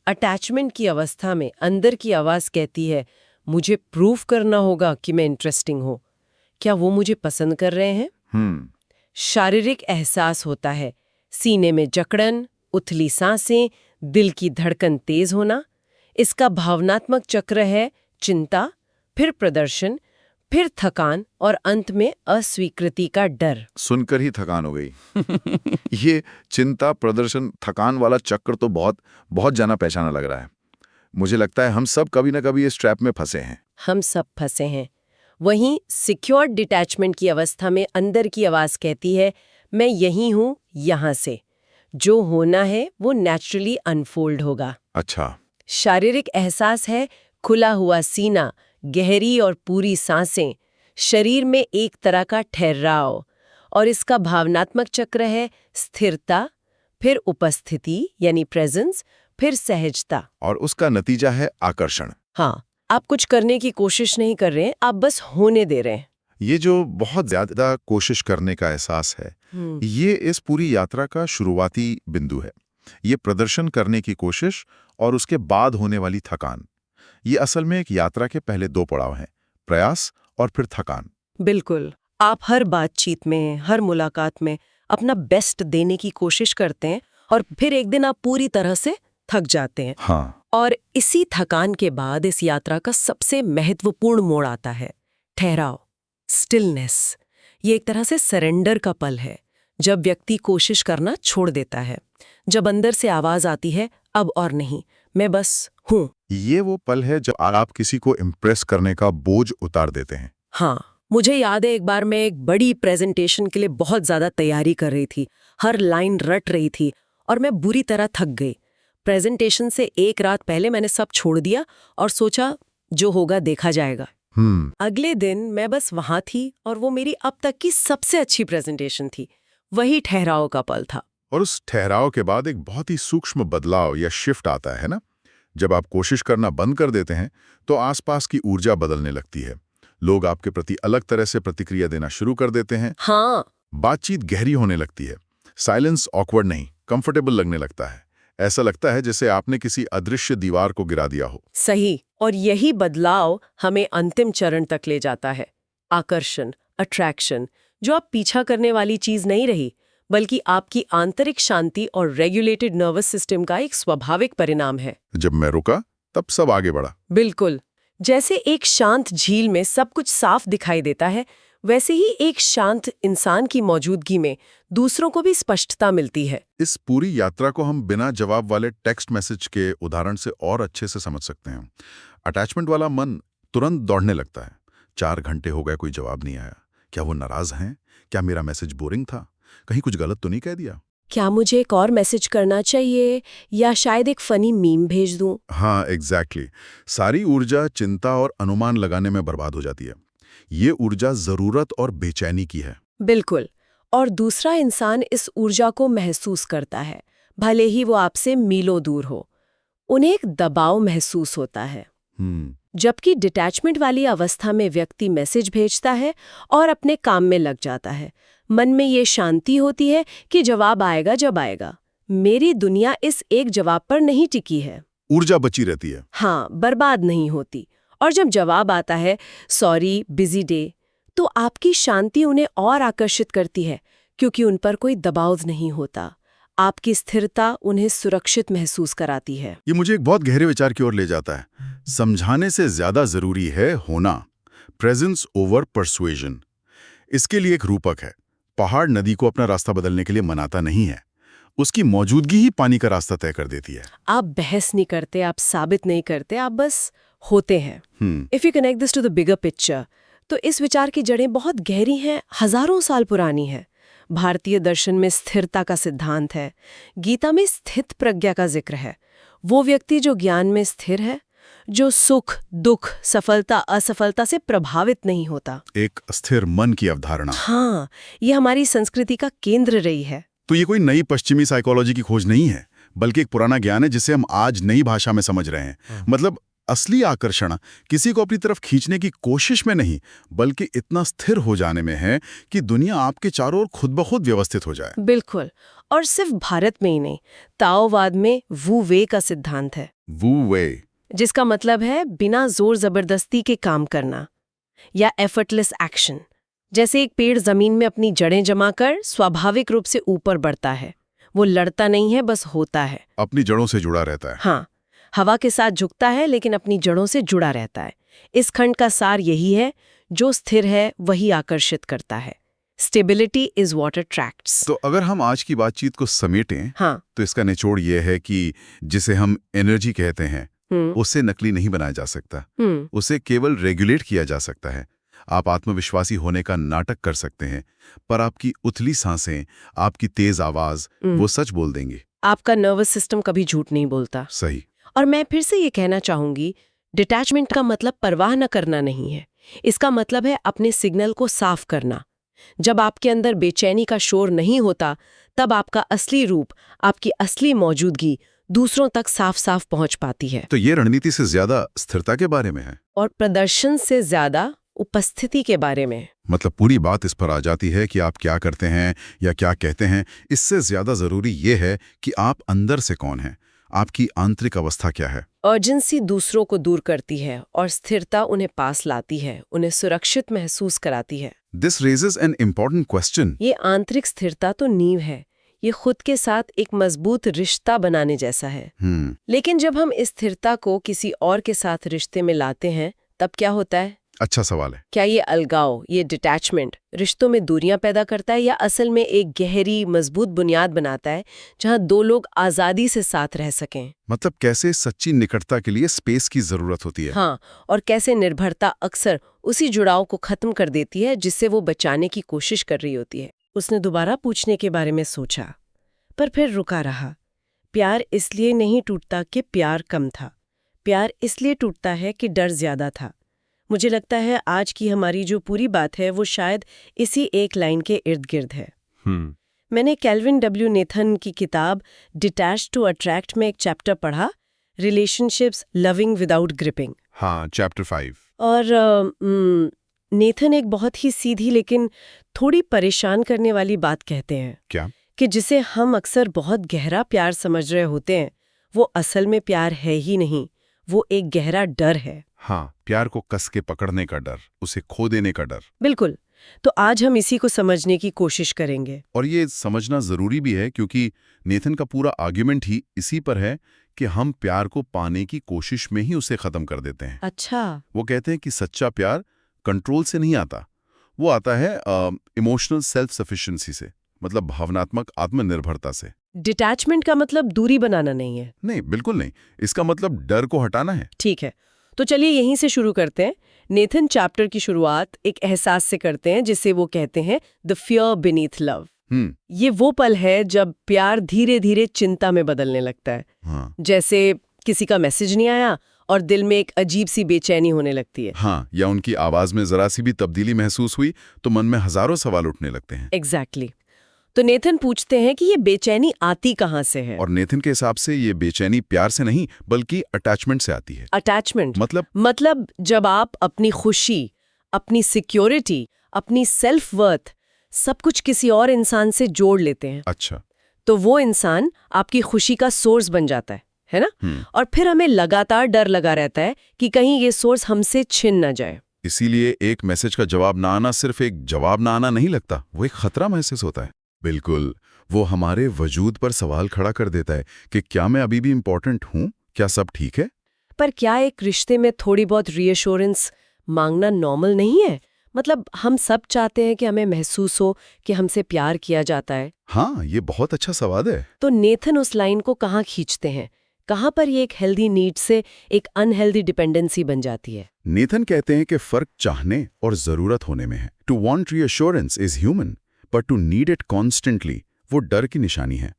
अटैचमेंट की अवस्था में अंदर की आवाज कहती है, मुझे प्रूफ करना होगा कि मैं इंटरेस्टिंग हूं। क्या वो मुझे पसंद कर रहे हैं? शारीरिक एहसास होता है, सीने में जकड़न, उथली सांसें, दिल की धड़कन तेज होना। इसका भावनात्मक चक्र है चिंता, फिर प्रदर्शन, फिर थकान और अंत में अस्वीकृति का डर। सुनकर ही थकान हो गई। ये चिंता, प्रदर्शन, थकान वाला चक्र तो बहुत बहुत जाना पहचाना लग रहा है। मुझे लगता है हम सब कभी ना कभी इस ट्रैप में फंसे हैं। हम सब फंसे हैं। वहीं सिक्योर्ड डिटैचमेंट की अवस्था में अंदर की आवाज कहती है, मैं यही हूं, यहां से जो होना है वो नेचुरली अनफोल्ड होगा। अच्छा। शारीरिक एहसास है खुला हुआ सीना, गहरी और पूरी सांसें, शरीर में एक तरह का ठहराव, और इसका भावनात्मक चक्र है स्थिरता, फिर उपस्थिति यानी प्रेजेंस, फिर सहजता, और उसका नतीजा है आकर्षण। हाँ, आप कुछ करने की कोशिश नहीं कर रहे हैं, आप बस होने दे रहे हैं। ये जो बहुत ज्यादा कोशिश करने का एहसास है, ये इस पूरी यात्रा का शुरुआती बिंदु है। ये प्रदर्शन करने की कोशिश और उसके बाद होने वाली थकान, ये असल में एक यात्रा के पहले दो पड़ाव हैं, प्रयास और फिर थकान। बिल्कुल। आप हर बातचीत में, हर मुलाकात में अपना बेस्ट देने की कोशिश करते हैं और फिर एक दिन आप पूरी तरह से थक जाते हैं। हाँ। और इसी थकान के बाद इस यात्रा का सबसे महत्वपूर्ण मोड़ आता है, ठहराव, स्टिलनेस। ये एक तरह से सरेंडर का पल है, जब व्यक्ति कोशिश करना छोड़ देता है, जब अंदर से आवाज आती है, अब और नहीं, मैं बस हूं। ये वो पल है जब आप किसी को इम्प्रेस करने का बोझ उतार देते हैं। हाँ, मुझे याद है एक बार मैं एक बड़ी प्रेजेंटेशन के लिए बहुत ज्यादा तैयारी कर रही थी, हर लाइन रट रही थी और मैं बुरी तरह थक गई। प्रेजेंटेशन से एक रात पहले मैंने सब छोड़ दिया और सोचा जो होगा देखा जाएगा। अगले दिन मैं बस वहां थी और वो मेरी अब तक की सबसे अच्छी प्रेजेंटेशन थी। वही ठहराव का पल था। और उस ठहराव के बाद एक बहुत ही सूक्ष्म बदलाव या शिफ्ट आता है ना। जब आप कोशिश करना बंद कर देते हैं तो आसपास की ऊर्जा बदलने लगती है। लोग आपके प्रति अलग तरह से प्रतिक्रिया देना शुरू कर देते हैं। हाँ, बातचीत गहरी होने लगती है। साइलेंस ऑकवर्ड नहीं, कंफर्टेबल लगने लगता है। ऐसा लगता है जैसे आपने किसी अदृश्य दीवार को गिरा दिया हो। सही। और यही बदलाव हमें अंतिम चरण तक ले जाता है, आकर्षण, अट्रैक्शन, जो आप पीछा करने वाली चीज नहीं रही, बल्कि आपकी आंतरिक शांति और रेगुलेटेड नर्वस सिस्टम का एक स्वाभाविक परिणाम है। जब मैं रुका तब सब आगे बढ़ा। बिल्कुल। जैसे एक शांत झील में सब कुछ साफ दिखाई देता है, वैसे ही एक शांत इंसान की मौजूदगी में दूसरों को भी स्पष्टता मिलती है। इस पूरी यात्रा को हम बिना जवाब वाले टेक्स्ट मैसेज के उदाहरण से और अच्छे से समझ सकते हैं। अटैचमेंट वाला मन तुरंत दौड़ने लगता है। 4 घंटे हो गए, कोई जवाब नहीं आया। क्या वो नाराज हैं? क्या मेरा मैसेज बोरिंग था? कहीं कुछ गलत तो नहीं कह दिया? क्या मुझे एक और मैसेज करना चाहिए, या शायद एक फनी मीम भेज दूं? हाँ, एग्जैक्टली। सारी ऊर्जा चिंता और अनुमान लगाने में बर्बाद हो जाती है। ये ऊर्जा जरूरत और बेचैनी की है। बिल्कुल। और दूसरा इंसान इस ऊर्जा को महसूस करता है, भले ही वो आपसे मीलों दूर हो। उन्हें एक दबाव महसूस होता है। जबकि डिटैचमेंट वाली अवस्था में व्यक्ति मैसेज भेजता है और अपने काम में लग जाता है। मन में ये शांति होती है कि जवाब आएगा जब आएगा। मेरी दुनिया इस एक जवाब पर नहीं टिकी है। ऊर्जा बची रहती है। हाँ, बर्बाद नहीं होती। और जब जवाब आता है, सॉरी, बिजी डे, तो आपकी शांति उन्हें और आकर्षित करती है, क्योंकि उन पर कोई दबाव नहीं होता। आपकी स्थिरता उन्हें सुरक्षित महसूस कराती है। ये मुझे एक बहुत गहरे विचार की ओर ले जाता है। समझाने से ज्यादा जरूरी है होना। Presence over persuasion. इसके लिए एक रूपक है। पहाड़ नदी को अपना रास्ता बदलने के लिए मनाता नहीं है, उसकी मौजूदगी ही पानी का रास्ता तय कर देती है। आप बहस नहीं करते, आप साबित नहीं करते, आप बस होते हैं। If you connect this to the bigger picture, तो इस विचार की जड़ें बहुत गहरी हैं, हजारों साल पुरानी है। भारतीय दर्शन में स्थिरता का सिद्धांत है। गीता में स्थित प्रज्ञा का जिक्र है। वो व्यक्ति जो ज्ञान में स्थिर है, जो सुख, दुख, सफलता, असफलता से प्रभावित नहीं होता। एक स्थिर मन की अवधारणा। हाँ, ये हमारी संस्कृति का केंद्र रही है। तो ये कोई नई पश्चिमी साइकोलॉजी की खोज नहीं है, बल्कि एक पुराना ज्ञान है जिसे हम आज नई भाषा में समझ रहे हैं। मतलब असली आकर्षण किसी को अपनी तरफ खींचने की कोशिश में नहीं, बल्कि इतना स्थिर हो जाने में है कि दुनिया आपके चारों ओर खुद ब खुद व्यवस्थित हो जाए। बिल्कुल। और सिर्फ भारत में ही नहीं, ताओवाद में वू वे का सिद्धांत है। वू वे, जिसका मतलब है बिना जोर जबरदस्ती के काम करना, या एफर्टलेस एक्शन। जैसे एक पेड़ जमीन में अपनी जड़ें जमाकर स्वाभाविक रूप से ऊपर बढ़ता है। वो लड़ता नहीं है, बस होता है, अपनी जड़ों से जुड़ा रहता है। हाँ, हवा के साथ झुकता है लेकिन अपनी जड़ों से जुड़ा रहता है। इस खंड का सार यही है, जो स्थिर है वही आकर्षित करता है। Stability is what attracts. तो अगर हम आज की बातचीत को समेटें, हाँ। तो इसका निचोड़ ये है कि जिसे हम एनर्जी कहते हैं, उसे नकली नहीं बनाया जा सकता। उसे केवल रेगुलेट किया जा सकता है। आप आत्मविश्वासी होने का नाटक कर सकते हैं, पर आपकी उथली सांसें, आपकी तेज आवाज वो सच बोल देंगी। आपका नर्वस सिस्टम कभी झूठ नहीं बोलता। सही। और मैं फिर से ये कहना चाहूंगी, डिटैचमेंट का मतलब परवाह न करना नहीं है। इसका मतलब है अपने सिग्नल को साफ करना। जब आपके अंदर बेचैनी का शोर नहीं होता, तब आपका असली रूप, आपकी असली मौजूदगी दूसरों तक साफ साफ पहुंच पाती है। तो ये रणनीति से ज्यादा स्थिरता के बारे में है, और प्रदर्शन से ज्यादा उपस्थिति के बारे में। मतलब पूरी बात इस पर आ जाती है कि आप क्या करते हैं या क्या कहते हैं। इससे ज्यादा जरूरी ये है कि आप अंदर से कौन हैं, आपकी आंतरिक अवस्था क्या है। अर्जेंसी दूसरों को दूर करती है और स्थिरता उन्हें पास लाती है, उन्हें सुरक्षित महसूस कराती है। This raises an important question. ये आंतरिक स्थिरता तो नींव है, ये खुद के साथ एक मजबूत रिश्ता बनाने जैसा है। लेकिन जब हम इस स्थिरता को किसी और के साथ रिश्ते में लाते हैं, तब क्या होता है? अच्छा सवाल है। क्या ये अलगाव, ये डिटैचमेंट रिश्तों में दूरियां पैदा करता है, या असल में एक गहरी मजबूत बुनियाद बनाता है जहां दो लोग आजादी से साथ रह सकें? मतलब कैसे सच्ची निकटता के लिए स्पेस की जरूरत होती है। हाँ, और कैसे निर्भरता अक्सर उसी जुड़ाव को खत्म कर देती है जिससे वो बचाने की कोशिश कर रही होती है। उसने दोबारा पूछने के बारे में सोचा, पर फिर रुका रहा। प्यार इसलिए नहीं टूटता कि प्यार कम था, प्यार इसलिए टूटता है कि डर ज्यादा था। मुझे लगता है आज की हमारी जो पूरी बात है वो शायद इसी एक लाइन के इर्द गिर्द है। मैंने केल्विन डब्ल्यू नेथन की किताब डिटैच टू अट्रैक्ट में एक चैप्टर पढ़ा, रिलेशनशिप्स लविंग विदाउट ग्रिपिंग। हाँ, चैप्टर 5। और नेथन एक बहुत ही सीधी लेकिन थोड़ी परेशान करने वाली बात कहते हैं। क्या? कि जिसे हम अक्सर बहुत गहरा प्यार समझ रहे होते हैं, वो असल में प्यार है ही नहीं, वो एक गहरा डर है। हाँ, प्यार को कस के पकड़ने का डर, उसे खो देने का डर। बिल्कुल। तो आज हम इसी को समझने की कोशिश करेंगे। और ये समझना जरूरी भी है क्योंकि नेथन का पूरा आर्ग्यूमेंट ही इसी पर है कि हम प्यार को पाने की कोशिश में ही उसे खत्म कर देते हैं। अच्छा। वो कहते हैं कि सच्चा प्यार कंट्रोल से नहीं आता, वो आता है इमोशनल सेल्फ सफिशिएंसी से, मतलब भावनात्मक आत्मनिर्भरता से। डिटैचमेंट का मतलब दूरी बनाना नहीं है। नहीं, बिल्कुल नहीं। इसका मतलब डर को हटाना है। ठीक है, तो चलिए यहीं से शुरू करते हैं। नेथन चैप्टर की शुरुआत एक एहसास से करते हैं जिसे वो कहते हैं द फियर बीनीथ लव। ये वो पल है जब प्यार धीरे धीरे चिंता में बदलने लगता है। हाँ। जैसे किसी का मैसेज नहीं आया और दिल में एक अजीब सी बेचैनी होने लगती है। हाँ, या उनकी आवाज में जरा सी भी तब्दीली महसूस हुई तो मन में हजारों सवाल उठने लगते हैं। एग्जैक्टली। तो नेथन पूछते हैं कि ये बेचैनी आती कहाँ से है? और नेथन के हिसाब से ये बेचैनी प्यार से नहीं बल्कि अटैचमेंट से आती है। अटैचमेंट मतलब जब आप अपनी खुशी, अपनी सिक्योरिटी, अपनी सेल्फ वर्थ सब कुछ किसी और इंसान से जोड़ लेते हैं। अच्छा। तो वो इंसान आपकी खुशी का सोर्स बन जाता है ना? और फिर हमें लगातार डर लगा रहता है कि कहीं ये सोर्स हमसे छिन न जाए। इसीलिए एक मैसेज का जवाब ना आना सिर्फ एक जवाब ना आना नहीं लगता, वो एक खतरा महसूस होता है। बिल्कुल, वो हमारे वजूद पर सवाल खड़ा कर देता है कि क्या मैं अभी भी इम्पोर्टेंट हूँ, क्या सब ठीक है? पर क्या एक रिश्ते में थोड़ी बहुत रीअश्योरेंस मांगना नॉर्मल नहीं है? मतलब हम सब चाहते हैं कि हमें महसूस हो कि हमसे प्यार किया जाता है। हाँ, ये बहुत अच्छा सवाल है। तो नेथन उस लाइन को कहाँ खींचते हैं? कहाँ पर ये एक हेल्दी नीड से एक अनहेल्दी डिपेंडेंसी बन जाती है? नेथन कहते हैं कि फर्क चाहने और जरूरत होने में है। To want reassurance is human, but to need it constantly वो डर की निशानी है।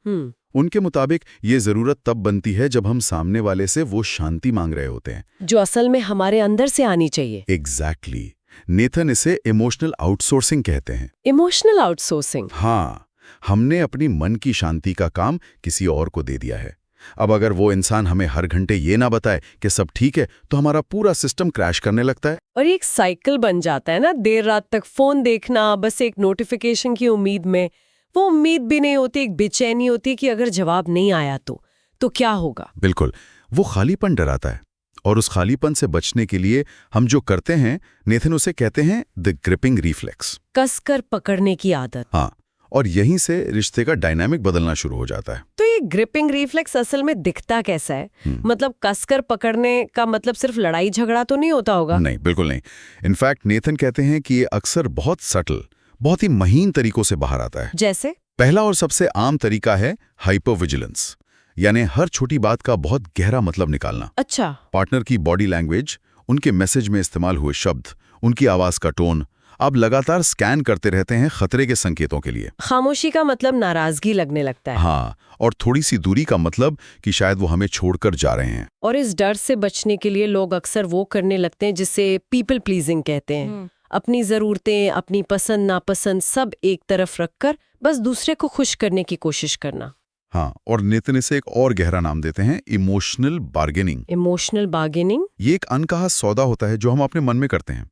उनके मुताबिक ये जरूरत तब बनती है जब हम सामने वाले से वो शांति मांग रहे होते हैं जो असल में हमारे अंदर से आनी चाहिए। एग्जैक्टली। नेथन इसे इमोशनल आउटसोर्सिंग कहते हैं। Emotional outsourcing? हाँ, हमने अपनी मन की शांति का काम किसी और को दे दिया है। अब अगर वो इंसान हमें हर घंटे ये ना बताए कि सब ठीक है, तो हमारा पूरा सिस्टम क्रैश करने लगता है। और एक साइकिल बन जाता है ना, देर रात तक फोन देखना बस एक नोटिफिकेशन की उम्मीद में। वो उम्मीद भी नहीं होती, एक बेचैनी होती कि अगर जवाब नहीं आया तो क्या होगा। बिल्कुल, वो खालीपन डराता है। और उस खालीपन से बचने के लिए हम जो करते हैं, नेथन उसे कहते हैं द ग्रिपिंग रिफ्लेक्स, कसकर पकड़ने की आदत। हाँ, और यहीं से रिश्ते का डायनामिक बदलना शुरू हो जाता है। तो ये ग्रिपिंग रिफ्लेक्स असल में दिखता कैसा है? मतलब कसकर पकड़ने का मतलब सिर्फ लड़ाई झगड़ा तो नहीं होता होगा? नहीं, बिल्कुल नहीं। इनफैक्ट नेथन कहते हैं कि ये अक्सर बहुत सटल, बहुत ही महीन तरीकों से बाहर आता है। जैसे? पहला और सबसे आम तरीका है हाइपर विजिलेंस, यानी हर छोटी बात का बहुत गहरा मतलब निकालना। अच्छा। पार्टनर की बॉडी लैंग्वेज, उनके मैसेज में इस्तेमाल हुए शब्द, उनकी आवाज का टोन, आप लगातार स्कैन करते रहते हैं खतरे के संकेतों के लिए। खामोशी का मतलब नाराजगी लगने लगता है। हाँ, और थोड़ी सी दूरी का मतलब कि शायद वो हमें छोड़कर जा रहे हैं। और इस डर से बचने के लिए लोग अक्सर वो करने लगते हैं जिसे पीपल प्लीजिंग कहते हैं। अपनी जरूरतें, अपनी पसंद नापसंद सब एक तरफ रखकर बस दूसरे को खुश करने की कोशिश करना। हाँ, और नेतन इसे एक और गहरा नाम देते हैं, इमोशनल बार्गेनिंग। Emotional bargaining? ये एक अनकहा सौदा होता है जो हम अपने मन में करते हैं।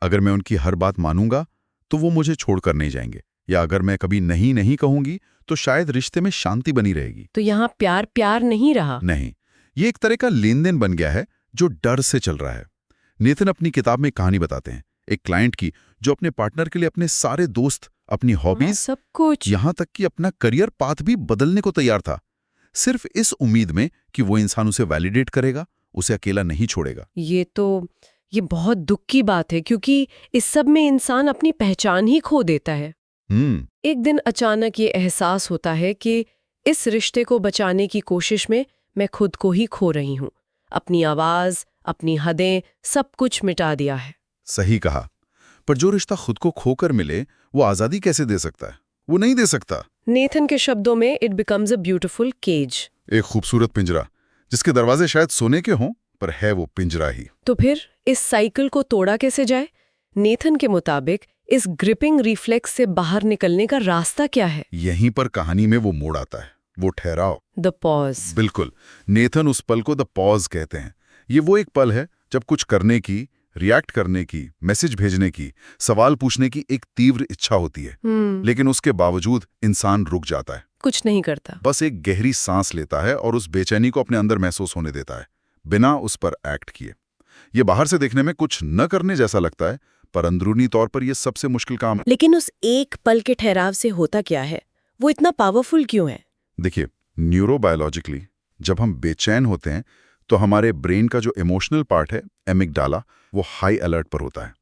अगर मैं उनकी हर बात मानूंगा तो वो मुझे छोड़कर नहीं जाएंगे, या अगर मैं कभी नहीं नहीं कहूंगी तो शायद रिश्ते में शांति बनी रहेगी। तो यहाँ प्यार प्यार नहीं रहा। नहीं, ये एक तरह का लेन देन बन गया है जो डर से चल रहा है। नेतन अपनी किताब में कहानी बताते हैं एक क्लाइंट की जो अपने पार्टनर के लिए अपने सारे दोस्त, अपनी हॉबीज, सब कुछ, यहां तक कि अपना करियर पाथ भी बदलने को तैयार था, सिर्फ इस उम्मीद में कि वो इंसान उसे वैलिडेट करेगा, उसे अकेला नहीं छोड़ेगा। ये बहुत दुख की बात है, क्योंकि इस सब में इंसान अपनी पहचान ही खो देता है। एक दिन अचानक ये एहसास होता है कि इस रिश्ते को बचाने की कोशिश में मैं खुद को ही खो रही हूँ। अपनी आवाज, अपनी हदें, सब कुछ मिटा दिया है। सही कहा। पर जो रिश्ता खुद को खोकर मिले वो आजादी कैसे दे सकता है? वो नहीं दे सकता। नेथन के शब्दों में it becomes a beautiful cage, एक खूबसूरत पिंजरा जिसके दरवाजे शायद सोने के हों, पर है वो पिंजरा ही। तो फिर इस साइकिल को तोड़ा कैसे जाए? नेथन के मुताबिक इस ग्रिपिंग रिफ्लेक्स से बाहर निकलने का रास्ता क्या है? यहीं पर कहानी में वो मोड़ आता है, वो ठहराव, द पॉज। बिल्कुल। नेथन उस पल को द पॉज कहते हैं। ये वो एक पल है जब कुछ करने की, रिएक्ट करने की, मैसेज भेजने की, सवाल पूछने की एक तीव्र इच्छा होती है, लेकिन उसके बावजूद इंसान रुक जाता है, कुछ नहीं करता, बस एक गहरी सांस लेता है और उस बेचैनी को अपने अंदर महसूस होने देता है, बिना उस पर एक्ट किए। ये बाहर से देखने में कुछ न करने जैसा लगता है, पर अंदरूनी तौर पर यह सबसे मुश्किल काम है। लेकिन उस एक पल के ठहराव से होता क्या है? वो इतना पावरफुल क्यों है? देखिए, न्यूरोबायोलॉजिकली जब हम बेचैन होते हैं तो हमारे ब्रेन का जो इमोशनल पार्ट है, एमिगडाला, वो हाई अलर्ट पर होता है,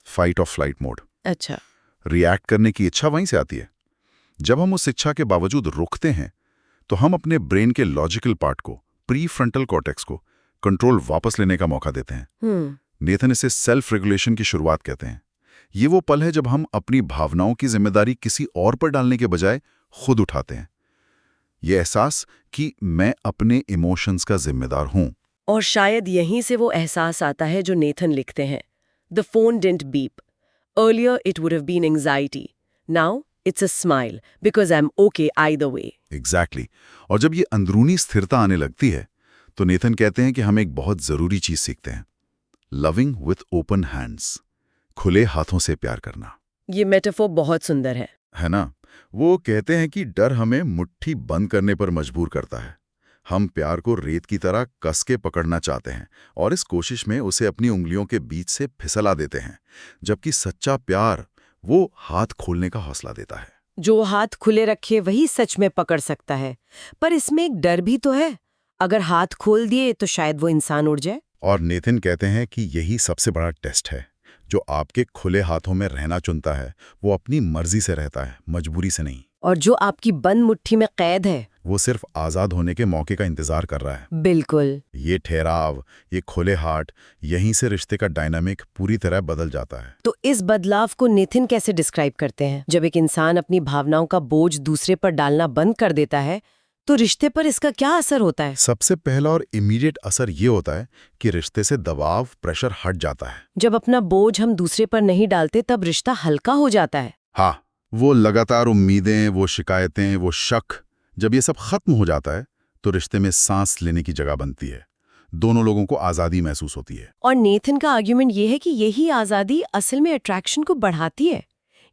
फाइट और फ्लाइट मोड। अच्छा। रिएक्ट करने की इच्छा वहीं से आती है। जब हम उस इच्छा के बावजूद रुकते हैं तो हम अपने ब्रेन के लॉजिकल पार्ट को, प्री फ्रंटल कॉर्टेक्स को, कंट्रोल वापस लेने का मौका देते हैं। नेथन इसे सेल्फ रेगुलेशन की शुरुआत कहते हैं। ये वो पल है जब हम अपनी भावनाओं की जिम्मेदारी किसी और पर डालने के बजाय खुद उठाते हैं। ये एहसास कि मैं अपने इमोशंस का जिम्मेदार हूं। और शायद यहीं से वो एहसास आता है जो नेथन लिखते हैं, the phone didn't beep, earlier it would have been anxiety, now it's a smile because I am okay either way. Exactly. और जब ये अंदरूनी स्थिरता आने लगती है तो नेथन कहते हैं कि हम एक बहुत जरूरी चीज सीखते हैं, लविंग विथ ओपन हैंड्स, खुले हाथों से प्यार करना। ये मेटाफोर बहुत सुंदर है ना? वो कहते हैं कि डर हमें मुट्ठी बंद करने पर मजबूर करता है। हम प्यार को रेत की तरह कस के पकड़ना चाहते हैं और इस कोशिश में उसे अपनी उंगलियों के बीच से फिसला देते हैं, जबकि सच्चा प्यार वो हाथ खोलने का हौसला देता है। जो हाथ खुले रखे वही सच में पकड़ सकता है। पर इसमें एक डर भी तो है, अगर हाथ खोल दिए तो शायद वो इंसान उड़ जाए। और नेथन कहते हैं कि यही सबसे बड़ा टेस्ट है। जो आपके खुले हाथों में रहना चुनता है वो अपनी मर्जी से रहता है, मजबूरी से नहीं। और जो आपकी बंद मुट्ठी में कैद है वो सिर्फ आजाद होने के मौके का इंतजार कर रहा है। बिल्कुल। ये ठहराव, ये खुले हाथ, यहीं से रिश्ते का डायनामिक पूरी तरह बदल जाता है। तो इस बदलाव को नेथन कैसे डिस्क्राइब करते हैं? जब एक इंसान अपनी भावनाओं का बोझ दूसरे पर डालना बंद कर देता है तो रिश्ते पर इसका क्या असर होता है? सबसे पहला और इमीडिएट असर ये होता है कि रिश्ते से दबाव, प्रेशर हट जाता है। जब अपना बोझ हम दूसरे पर नहीं डालते तब रिश्ता हल्का हो जाता है। हाँ, वो लगातार उम्मीदें, वो शिकायतें, वो शक, जब ये सब खत्म हो जाता है तो रिश्ते में सांस लेने की जगह बनती है। दोनों लोगों को आज़ादी महसूस होती है। और नेथन का आर्ग्यूमेंट ये है कि यही आज़ादी असल में अट्रैक्शन को बढ़ाती है।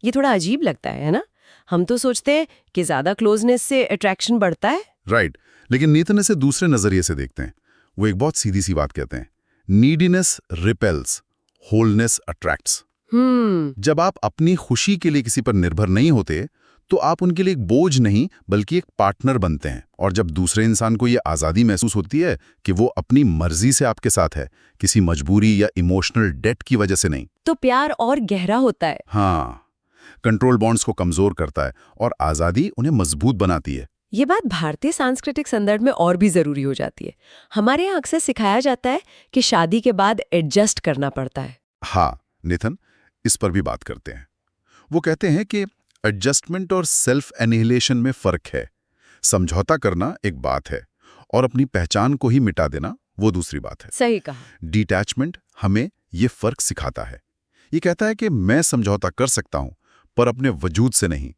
ये थोड़ा अजीब लगता है ना? हम तो सोचते हैं कि ज्यादा क्लोजनेस से अट्रैक्शन बढ़ता है। राइट, लेकिन नेथन इसे दूसरे नजरिए से देखते हैं। वो एक बहुत सीधी सी बात कहते हैं, नीडीनेस रिपेल्स, होलनेस अट्रैक्ट्स। जब आप अपनी खुशी के लिए किसी पर निर्भर नहीं होते तो आप उनके लिए एक बोझ नहीं बल्कि एक पार्टनर बनते हैं। और जब दूसरे इंसान को ये आज़ादी महसूस होती है कि वो अपनी मर्जी से आपके साथ है, किसी मजबूरी या इमोशनल डेट की वजह से नहीं, तो प्यार और गहरा होता है। हाँ, कंट्रोल बॉन्ड्स को कमजोर करता है और आज़ादी उन्हें मजबूत बनाती है। ये बात भारतीय सांस्कृतिक संदर्भ में और भी जरूरी हो जाती है। हमारे यहाँ अक्सर सिखाया जाता है कि शादी के बाद एडजस्ट करना पड़ता है। हाँ नितिन, इस पर भी बात करते हैं। वो कहते हैं कि एडजस्टमेंट और सेल्फ एनिहिलेशन में फर्क है। समझौता करना एक बात है और अपनी पहचान को ही मिटा देना वो दूसरी बात है। सही कहा। डिटैचमेंट हमें ये फर्क सिखाता है। ये कहता है कि मैं समझौता कर सकता हूं पर अपने वजूद से नहीं।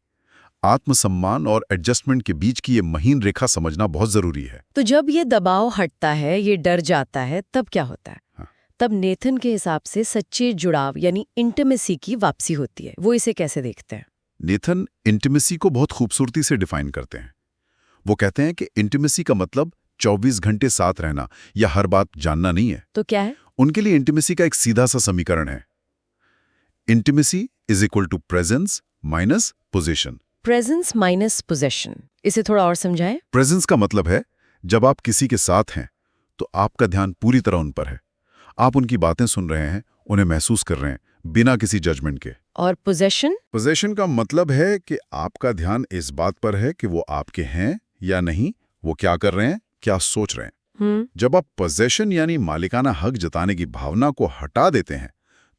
आत्मसम्मान और एडजस्टमेंट के बीच की ये महीन रेखा समझना बहुत जरूरी है। तो जब ये दबाव हटता है, ये डर जाता है, तब क्या होता है? हाँ। तब नेथन के हिसाब से सच्चे जुड़ाव यानी इंटिमेसी की वापसी होती है। वो इसे कैसे देखते हैं? नेथन इंटिमेसी को बहुत खूबसूरती से डिफाइन करते हैं। वो कहते हैं कि इंटिमेसी का मतलब 24 घंटे साथ रहना या हर बात जानना नहीं है। तो क्या है? उनके लिए इंटिमेसी का एक सीधा सा समीकरण है। Intimacy is equal to presence minus position. Presence minus possession, इसे थोड़ा और समझाएं। प्रेजेंस का मतलब है जब आप किसी के साथ हैं तो आपका ध्यान पूरी तरह उन पर है। आप उनकी बातें सुन रहे हैं, उन्हें महसूस कर रहे हैं बिना किसी जजमेंट के। और पोजेशन? पोजेशन का मतलब है कि आपका ध्यान इस बात पर है कि वो आपके हैं या नहीं, वो क्या कर रहे हैं, क्या सोच रहे हैं। जब आप पोजेशन यानी मालिकाना हक जताने की भावना को हटा देते हैं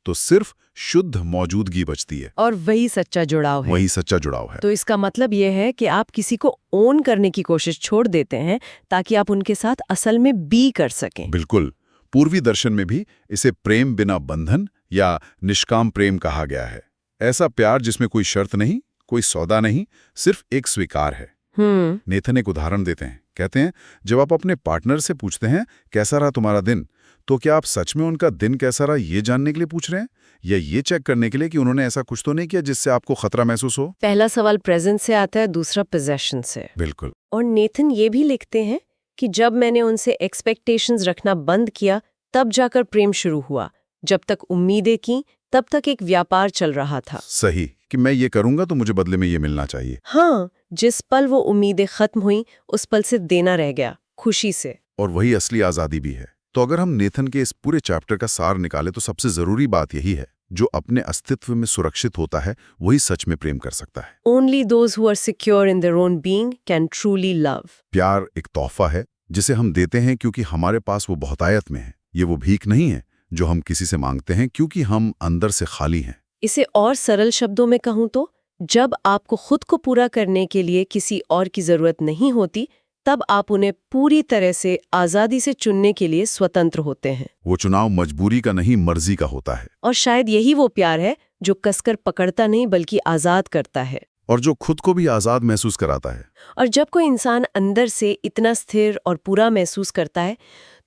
तो सिर्फ शुद्ध मौजूदगी बचती है। और वही सच्चा जुड़ाव है। वही सच्चा जुड़ाव है। तो इसका मतलब यह है कि आप किसी को ओन करने की कोशिश छोड़ देते हैं ताकि आप उनके साथ असल में बी कर सकें। बिल्कुल। पूर्वी दर्शन में भी इसे प्रेम बिना बंधन या निष्काम प्रेम कहा गया है। ऐसा प्यार जिसमें कोई शर्त नहीं, कोई सौदा नहीं, सिर्फ एक स्वीकार है। नेथन एक उदाहरण देते हैं। कहते हैं, जब आप अपने पार्टनर से पूछते हैं कैसा रहा तुम्हारा दिन, तो क्या आप सच में उनका दिन कैसा रहा ये जानने के लिए पूछ रहे हैं या ये चेक करने के लिए कि उन्होंने ऐसा कुछ तो नहीं किया जिससे आपको खतरा महसूस हो? पहला सवाल प्रेजेंस से आता है, दूसरा पोजेशन से। बिल्कुल। और नेथन ये भी लिखते हैं कि जब मैंने उनसे एक्सपेक्टेशंस रखना बंद किया तब जाकर प्रेम शुरू हुआ। जब तक उम्मीदें की तब तक एक व्यापार चल रहा था। सही, कि मैं ये करूंगा तो मुझे बदले में ये मिलना चाहिए। हाँ, जिस पल वो उम्मीदें खत्म हुई उस पल से देना रह गया, खुशी से। और वही असली आजादी भी है। तो अगर हम नेथन के इस पूरे चैप्टर का सार निकाले तो सबसे जरूरी बात यही है, जो अपने अस्तित्व में सुरक्षित होता है वही सच में प्रेम कर सकता है। Only those who are secure in their own being can truly love. प्यार एक तोहफा है जिसे हम देते हैं क्योंकि हमारे पास वो बहुतायत में है। ये वो भीख नहीं है जो हम किसी से मांगते हैं क्योंकि हम अंदर से खाली हैं। इसे और सरल शब्दों में कहूं तो, जब आपको खुद को पूरा करने के लिए किसी और की जरूरत नहीं होती, तब आप उन्हें पूरी तरह से आजादी से चुनने के लिए स्वतंत्र होते हैं। वो चुनाव मजबूरी का नहीं, मर्जी का होता है। और शायद यही वो प्यार है जो कसकर पकड़ता नहीं बल्कि आजाद करता है। और जो खुद को भी आजाद महसूस कराता है। और जब कोई इंसान अंदर से इतना स्थिर और पूरा महसूस करता है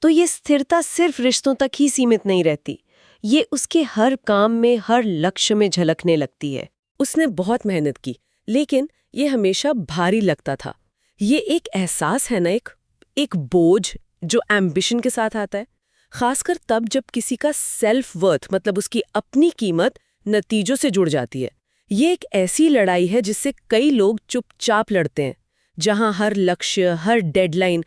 तो ये स्थिरता सिर्फ रिश्तों तक ही सीमित नहीं रहती, ये उसके हर काम में, हर लक्ष्य में झलकने लगती है। उसने बहुत मेहनत की, लेकिन ये हमेशा भारी लगता था। ये एक एहसास है ना, एक बोझ जो एम्बिशन के साथ आता है, खासकर तब जब किसी का सेल्फ वर्थ मतलब उसकी अपनी कीमत नतीजों से जुड़ जाती है। ये एक ऐसी लड़ाई है जिससे कई लोग चुपचाप लड़ते हैं, जहां हर लक्ष्य, हर डेडलाइन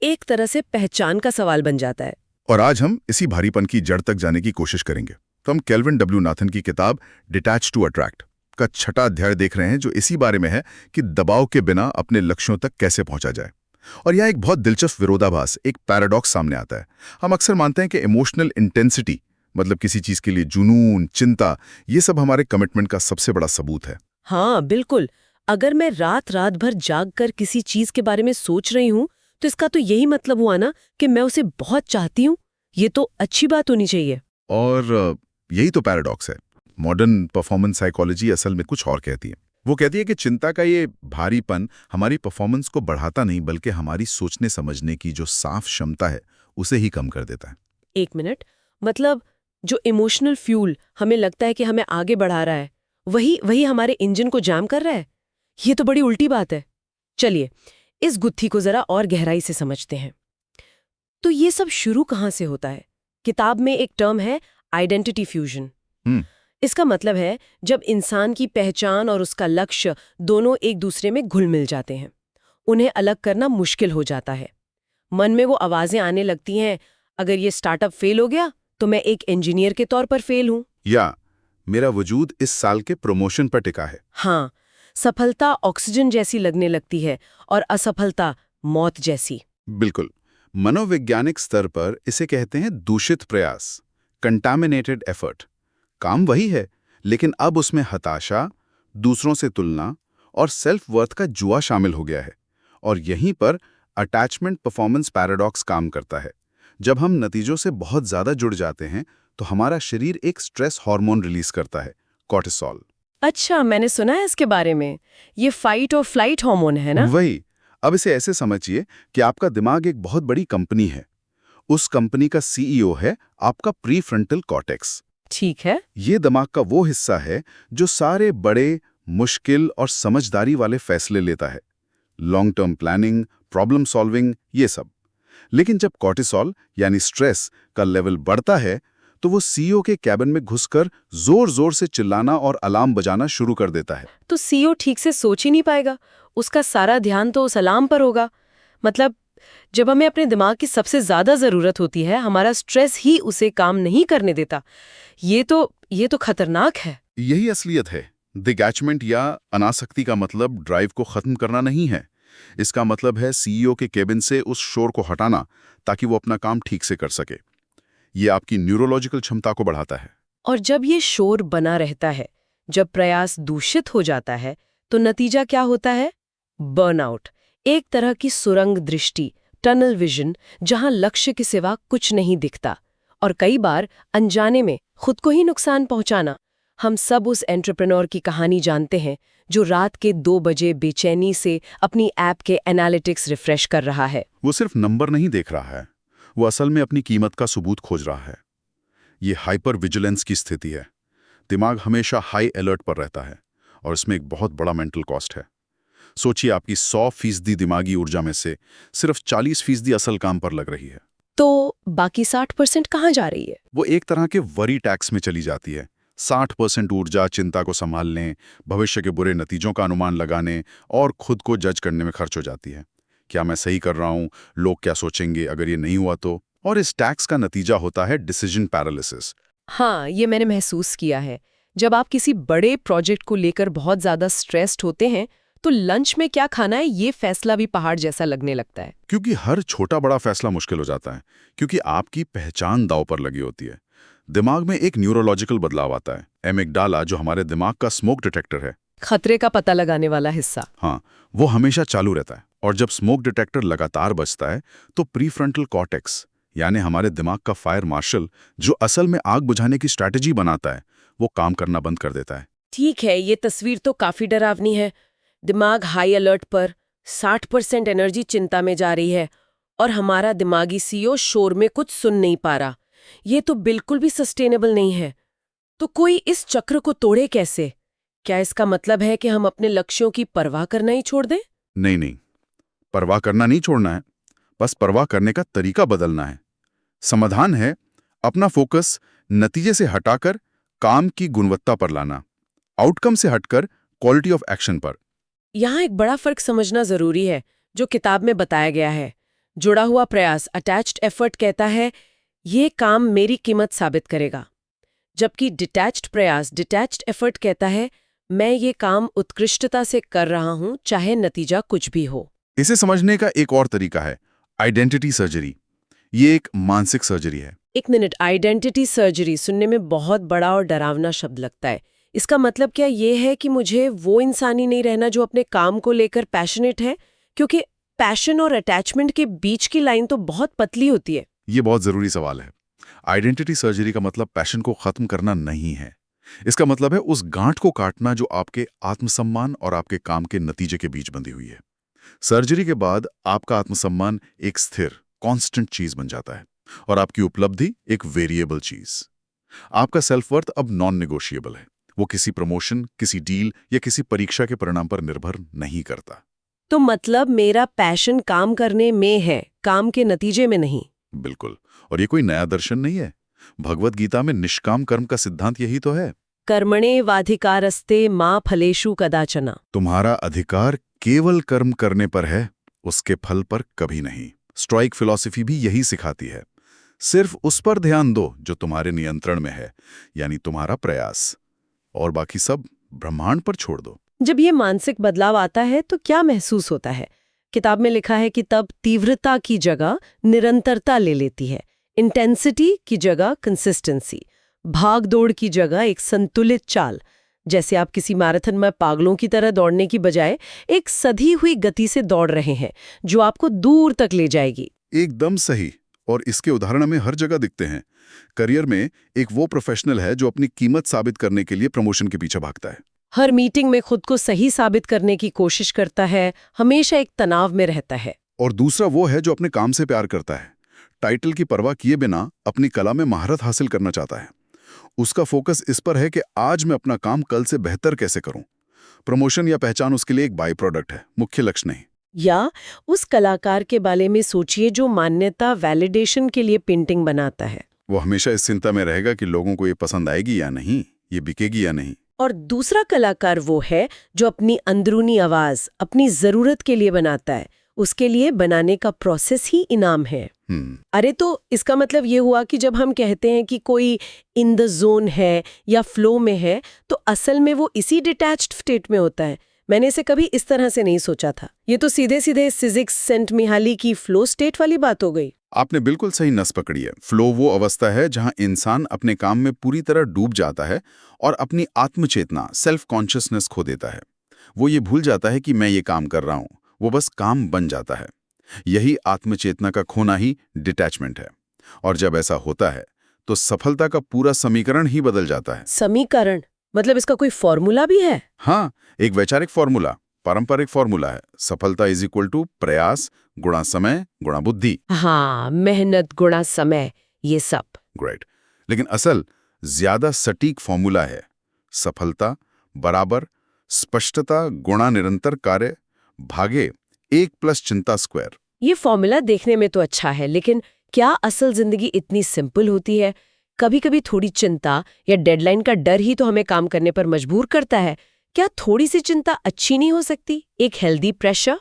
एक तरह से पहचान का सवाल बन जाता है। और आज हम इसी भारीपन की जड़ तक जाने की कोशिश करेंगे। तो हम केल्विन डब्ल्यू नाथन की किताब डिटैच टू अट्रैक्ट का 6वां अध्याय देख रहे हैं, जो इसी बारे में है कि दबाव के बिना अपने लक्ष्यों तक कैसे पहुंचा जाए। और यह एक बहुत दिलचस्प विरोधाभास, एक पैराडॉक्स सामने आता है। हम अक्सर मानते हैं कि इमोशनल इंटेंसिटी मतलब किसी चीज के लिए जुनून, चिंता, ये सब हमारे कमिटमेंट का सबसे बड़ा सबूत है। हाँ बिल्कुल। अगर मैं रात भर जाग कर किसी चीज के बारे में सोच रही हूँ तो इसका तो यही मतलब हुआ ना कि मैं उसे बहुत चाहती हूँ। ये तो अच्छी बात होनी चाहिए। और यही तो पैराडॉक्स है। मॉडर्न परफॉर्मेंस साइकोलॉजी असल में कुछ और कहती है। वो कहती है कि चिंता का ये भारीपन हमारी परफॉर्मेंस को बढ़ाता नहीं, बल्कि हमारी सोचने समझने की जो साफ क्षमता है उसे ही कम कर देता है। एक मिनट, मतलब जो इमोशनल फ्यूल हमें लगता है कि हमें आगे बढ़ा रहा है, वही हमारे इंजन को जाम कर रहा है। ये तो बड़ी उल्टी बात है। चलिए इस गुत्थी को जरा और गहराई से समझते हैं। तो ये सब शुरू कहाँ से होता है? किताब में एक टर्म है आइडेंटिटी फ्यूजन। इसका मतलब है जब इंसान की पहचान और उसका लक्ष्य दोनों एक दूसरे में घुल मिल जाते हैं, उन्हें अलग करना मुश्किल हो जाता है। मन में वो आवाजें आने लगती हैं, अगर ये स्टार्टअप फेल हो गया तो मैं एक इंजीनियर के तौर पर फेल हूं। या मेरा वजूद इस साल के प्रमोशन पर टिका है। हाँ, सफलता ऑक्सीजन जैसी लगने लगती है और असफलता मौत जैसी। बिल्कुल। मनोवैज्ञानिक स्तर पर इसे कहते हैं दूषित प्रयास, कंटामिनेटेड एफर्ट। काम वही है, लेकिन अब उसमें हताशा, दूसरों से तुलना और सेल्फ वर्थ का जुआ शामिल हो गया है। और यहीं पर अटैचमेंट परफॉर्मेंस पैराडॉक्स काम करता है। जब हम नतीजों से बहुत ज्यादा जुड़ जाते हैं तो हमारा शरीर एक स्ट्रेस हार्मोन रिलीज करता है, कॉर्टिसोल। अच्छा, मैंने सुना है इसके बारे में। ये फाइट और फ्लाइट हार्मोन है ना? वही। अब इसे ऐसे समझिए कि आपका दिमाग एक बहुत बड़ी कंपनी है। उस कंपनी का सीईओ है आपका प्रीफ्रंटल कॉर्टेक्स। ठीक है। ये दिमाग का वो हिस्सा है जो सारे बड़े, मुश्किल और समझदारी वाले फैसले लेता है। Long term planning, problem solving, ये सब। लेकिन जब कॉर्टिसोल यानी स्ट्रेस का लेवल बढ़ता है तो वो सीईओ के कैबिन में घुसकर जोर जोर से चिल्लाना और अलार्म बजाना शुरू कर देता है। तो सीईओ ठीक से सोच ही नहीं पाएगा, उसका सारा ध्यान तो उस अलार्म पर होगा। मतलब जब हमें अपने दिमाग की सबसे ज्यादा जरूरत होती है, हमारा स्ट्रेस ही उसे काम नहीं करने देता। ये तो खतरनाक है। यही असलियत है। डिगैचमेंट या अनासक्ति का मतलब ड्राइव को खत्म करना नहीं है। इसका मतलब है सीईओ के केबिन से उस शोर को हटाना ताकि वो अपना काम ठीक से कर सके। ये आपकी न्यूरोलॉजिकल क्षमता को बढ़ाता है। और जब ये शोर बना रहता है, जब प्रयास दूषित हो जाता है, तो नतीजा क्या होता है? बर्नआउट। एक तरह की सुरंग दृष्टि, टनल विजन, जहां लक्ष्य के सिवा कुछ नहीं दिखता। और कई बार अनजाने में खुद को ही नुकसान पहुंचाना। हम सब उस एंटरप्रेन्योर की कहानी जानते हैं जो रात के 2 बजे बेचैनी से अपनी ऐप के एनालिटिक्स रिफ्रेश कर रहा है। वो सिर्फ नंबर नहीं देख रहा है, वो असल में अपनी कीमत का सबूत खोज रहा है। ये हाइपर विजिलेंस की स्थिति है। दिमाग हमेशा हाई अलर्ट पर रहता है और इसमें एक बहुत बड़ा मेंटल कॉस्ट है। सोचिए, आपकी 100% दिमागी ऊर्जा में से सिर्फ 40% असल काम पर लग रही है। तो बाकी 60% कहाँ जा रही है? वो एक तरह के वरी टैक्स में चली जाती है। 60% ऊर्जा चिंता को संभालने, भविष्य के बुरे नतीजों का अनुमान लगाने और खुद को जज करने में खर्च हो जाती है। क्या मैं सही कर रहा हूं? लोग क्या सोचेंगे अगर ये नहीं हुआ तो? और इस टैक्स का नतीजा होता है डिसीजन पैरालिसिस। हाँ, ये मैंने महसूस किया है। जब आप किसी बड़े प्रोजेक्ट को लेकर बहुत ज्यादा स्ट्रेस्ड होते हैं तो लंच में क्या खाना है ये फैसला भी पहाड़ जैसा लगने लगता है। क्योंकि हर छोटा बड़ा फैसला मुश्किल हो जाता है, क्योंकि आपकी पहचान दांव पर लगी होती है। दिमाग में एक न्यूरोलॉजिकल बदलाव आता है। एमिगडाला, जो हमारे दिमाग का स्मोक डिटेक्टर है, खतरे का पता लगाने वाला हिस्सा, हाँ, वो हमेशा चालू रहता है। और जब स्मोक डिटेक्टर लगातार बजता है तो प्रीफ्रंटल कॉर्टेक्स यानी हमारे दिमाग का फायर मार्शल, जो असल में आग बुझाने की स्ट्रैटेजी बनाता है, वो काम करना बंद कर देता है। ठीक है, ये तस्वीर तो काफी डरावनी है। दिमाग हाई अलर्ट पर, 60% एनर्जी चिंता में जा रही है और हमारा दिमागी सीईओ शोर में कुछ सुन नहीं पा रहा। ये तो बिल्कुल भी सस्टेनेबल नहीं है। तो कोई इस चक्र को तोड़े कैसे? क्या इसका मतलब है कि हम अपने लक्ष्यों की परवाह करना ही छोड़ दें? नहीं नहीं, परवाह करना नहीं छोड़ना है, बस परवाह करने का तरीका बदलना है। समाधान है अपना फोकस नतीजे से हटाकर काम की गुणवत्ता पर लाना, आउटकम से हटकर क्वालिटी ऑफ एक्शन पर। यहाँ एक बड़ा फर्क समझना जरूरी है जो किताब में बताया गया है। जुड़ा हुआ प्रयास, अटैच्ड एफर्ट, कहता है ये काम मेरी कीमत साबित करेगा, जबकि डिटैच्ड प्रयास, डिटैच्ड एफर्ट, कहता है मैं ये काम उत्कृष्टता से कर रहा हूं चाहे नतीजा कुछ भी हो। इसे समझने का एक और तरीका है आइडेंटिटी सर्जरी। ये एक मानसिक सर्जरी है। एक मिनट, आइडेंटिटी सर्जरी सुनने में बहुत बड़ा और डरावना शब्द लगता है। इसका मतलब क्या ये है कि मुझे वो इंसान ही नहीं रहना जो अपने काम को लेकर पैशनेट है? क्योंकि पैशन और अटैचमेंट के बीच की लाइन तो बहुत पतली होती है। ये बहुत जरूरी सवाल है। आइडेंटिटी सर्जरी का मतलब पैशन को खत्म करना नहीं है। इसका मतलब है उस गांठ को काटना जो आपके आत्मसम्मान और आपके काम के नतीजे के बीच बंधी हुई है। सर्जरी के बाद आपका आत्मसम्मान एक स्थिर, कांस्टेंट चीज बन जाता है और आपकी उपलब्धि एक वेरिएबल चीज। आपका सेल्फ वर्थ अब नॉन नेगोशिएबल है। वो किसी प्रमोशन, किसी डील या किसी परीक्षा के परिणाम पर निर्भर नहीं करता। तो मतलब मेरा पैशन काम करने में है, काम के नतीजे में नहीं। बिल्कुल। और ये कोई नया दर्शन नहीं है। भगवत गीता में निष्काम कर्म का सिद्धांत यही तो है। कर्मणेवाधिकारस्ते मा फलेषु कदाचन। तुम्हारा अधिकार केवल कर्म करने पर है, उसके फल पर कभी नहीं। स्टोइक फिलॉसफी भी यही सिखाती है। सिर्फ उस पर ध्यान दो जो तुम्हारे नियंत्रण में है, यानी तुम्हारा प्रयास, और बाकी सब ब्रह्मांड पर छोड़ दो। जब ये मानसिक बदलाव आता है तो क्या महसूस होता है? किताब में लिखा है कि तब तीव्रता की जगह निरंतरता ले लेती है, इंटेंसिटी की जगह कंसिस्टेंसी, भाग दौड़ की जगह एक संतुलित चाल। जैसे आप किसी मैराथन में पागलों की तरह दौड़ने की बजाय एक सधी हुई गति से दौड़ रहे हैं जो आपको दूर तक ले जाएगी। एकदम सही। और इसके उदाहरण हमें हर जगह दिखते हैं। करियर में एक वो प्रोफेशनल है जो अपनी कीमत साबित करने के लिए प्रमोशन के पीछे भागता है। हर मीटिंग में खुद को सही साबित करने की कोशिश करता है, हमेशा एक तनाव में रहता है। और दूसरा वो है जो अपने काम से प्यार करता है, टाइटल की परवाह किए बिना अपनी कला में महारत हासिल करना चाहता है। उसका फोकस इस पर है कि आज मैं अपना काम कल से बेहतर कैसे करूं। प्रमोशन या पहचान उसके लिए एक बाई प्रोडक्ट है, मुख्य लक्ष्य नहीं। या उस कलाकार के बारे में सोचिए जो मान्यता वैलिडेशन के लिए पेंटिंग बनाता है। वो हमेशा इस चिंता में रहेगा कि लोगों को ये पसंद आएगी या नहीं, ये बिकेगी या नहीं। और दूसरा कलाकार वो है जो अपनी अंदरूनी आवाज अपनी जरूरत के लिए बनाता है, उसके लिए बनाने का प्रोसेस ही इनाम है। अरे तो इसका मतलब ये हुआ कि जब हम कहते हैं कि कोई इन द जोन है या फ्लो में है, तो असल में वो इसी डिटैच्ड स्टेट में होता है। मैंने इसे कभी इस तरह से नहीं सोचा था। ये तो सीधे सीधे सिजिक्स सेंट मिहाली की फ्लो स्टेट वाली बात हो गई। आपने बिल्कुल सही नस पकड़ी है। फ्लो वो अवस्था है जहां इंसान अपने काम में पूरी तरह डूब जाता है और अपनी आत्मचेतना, सेल्फ कॉन्शियसनेस खो देता है। वो ये भूल जाता है कि मैं ये काम कर रहा हूं, वो बस काम बन जाता है। यही आत्मचेतना का खोना ही डिटैचमेंट है। और जब ऐसा होता है तो सफलता का पूरा समीकरण ही बदल जाता है। समीकरण मतलब इसका कोई फॉर्मूला भी है? हाँ, एक वैचारिक फॉर्मूला, पारंपरिक फॉर्मूला है। सफलता इज इक्वल टू प्रयास गुणा समय गुणा बुद्धि। हाँ, मेहनत गुणा समय, ये सब। ग्रेट। लेकिन असल ज्यादा सटीक फॉर्मूला है सफलता बराबर स्पष्टता गुणा निरंतर कार्य भागे 1 प्लस चिंता स्क्वायर। ये फॉर्मूला देखने में तो अच्छा है, लेकिन क्या असल जिंदगी इतनी सिंपल होती है? कभी कभी थोड़ी चिंता या डेडलाइन का डर ही तो हमें काम करने पर मजबूर करता है। क्या थोड़ी सी चिंता अच्छी नहीं हो सकती? एक हेल्दी प्रेशर?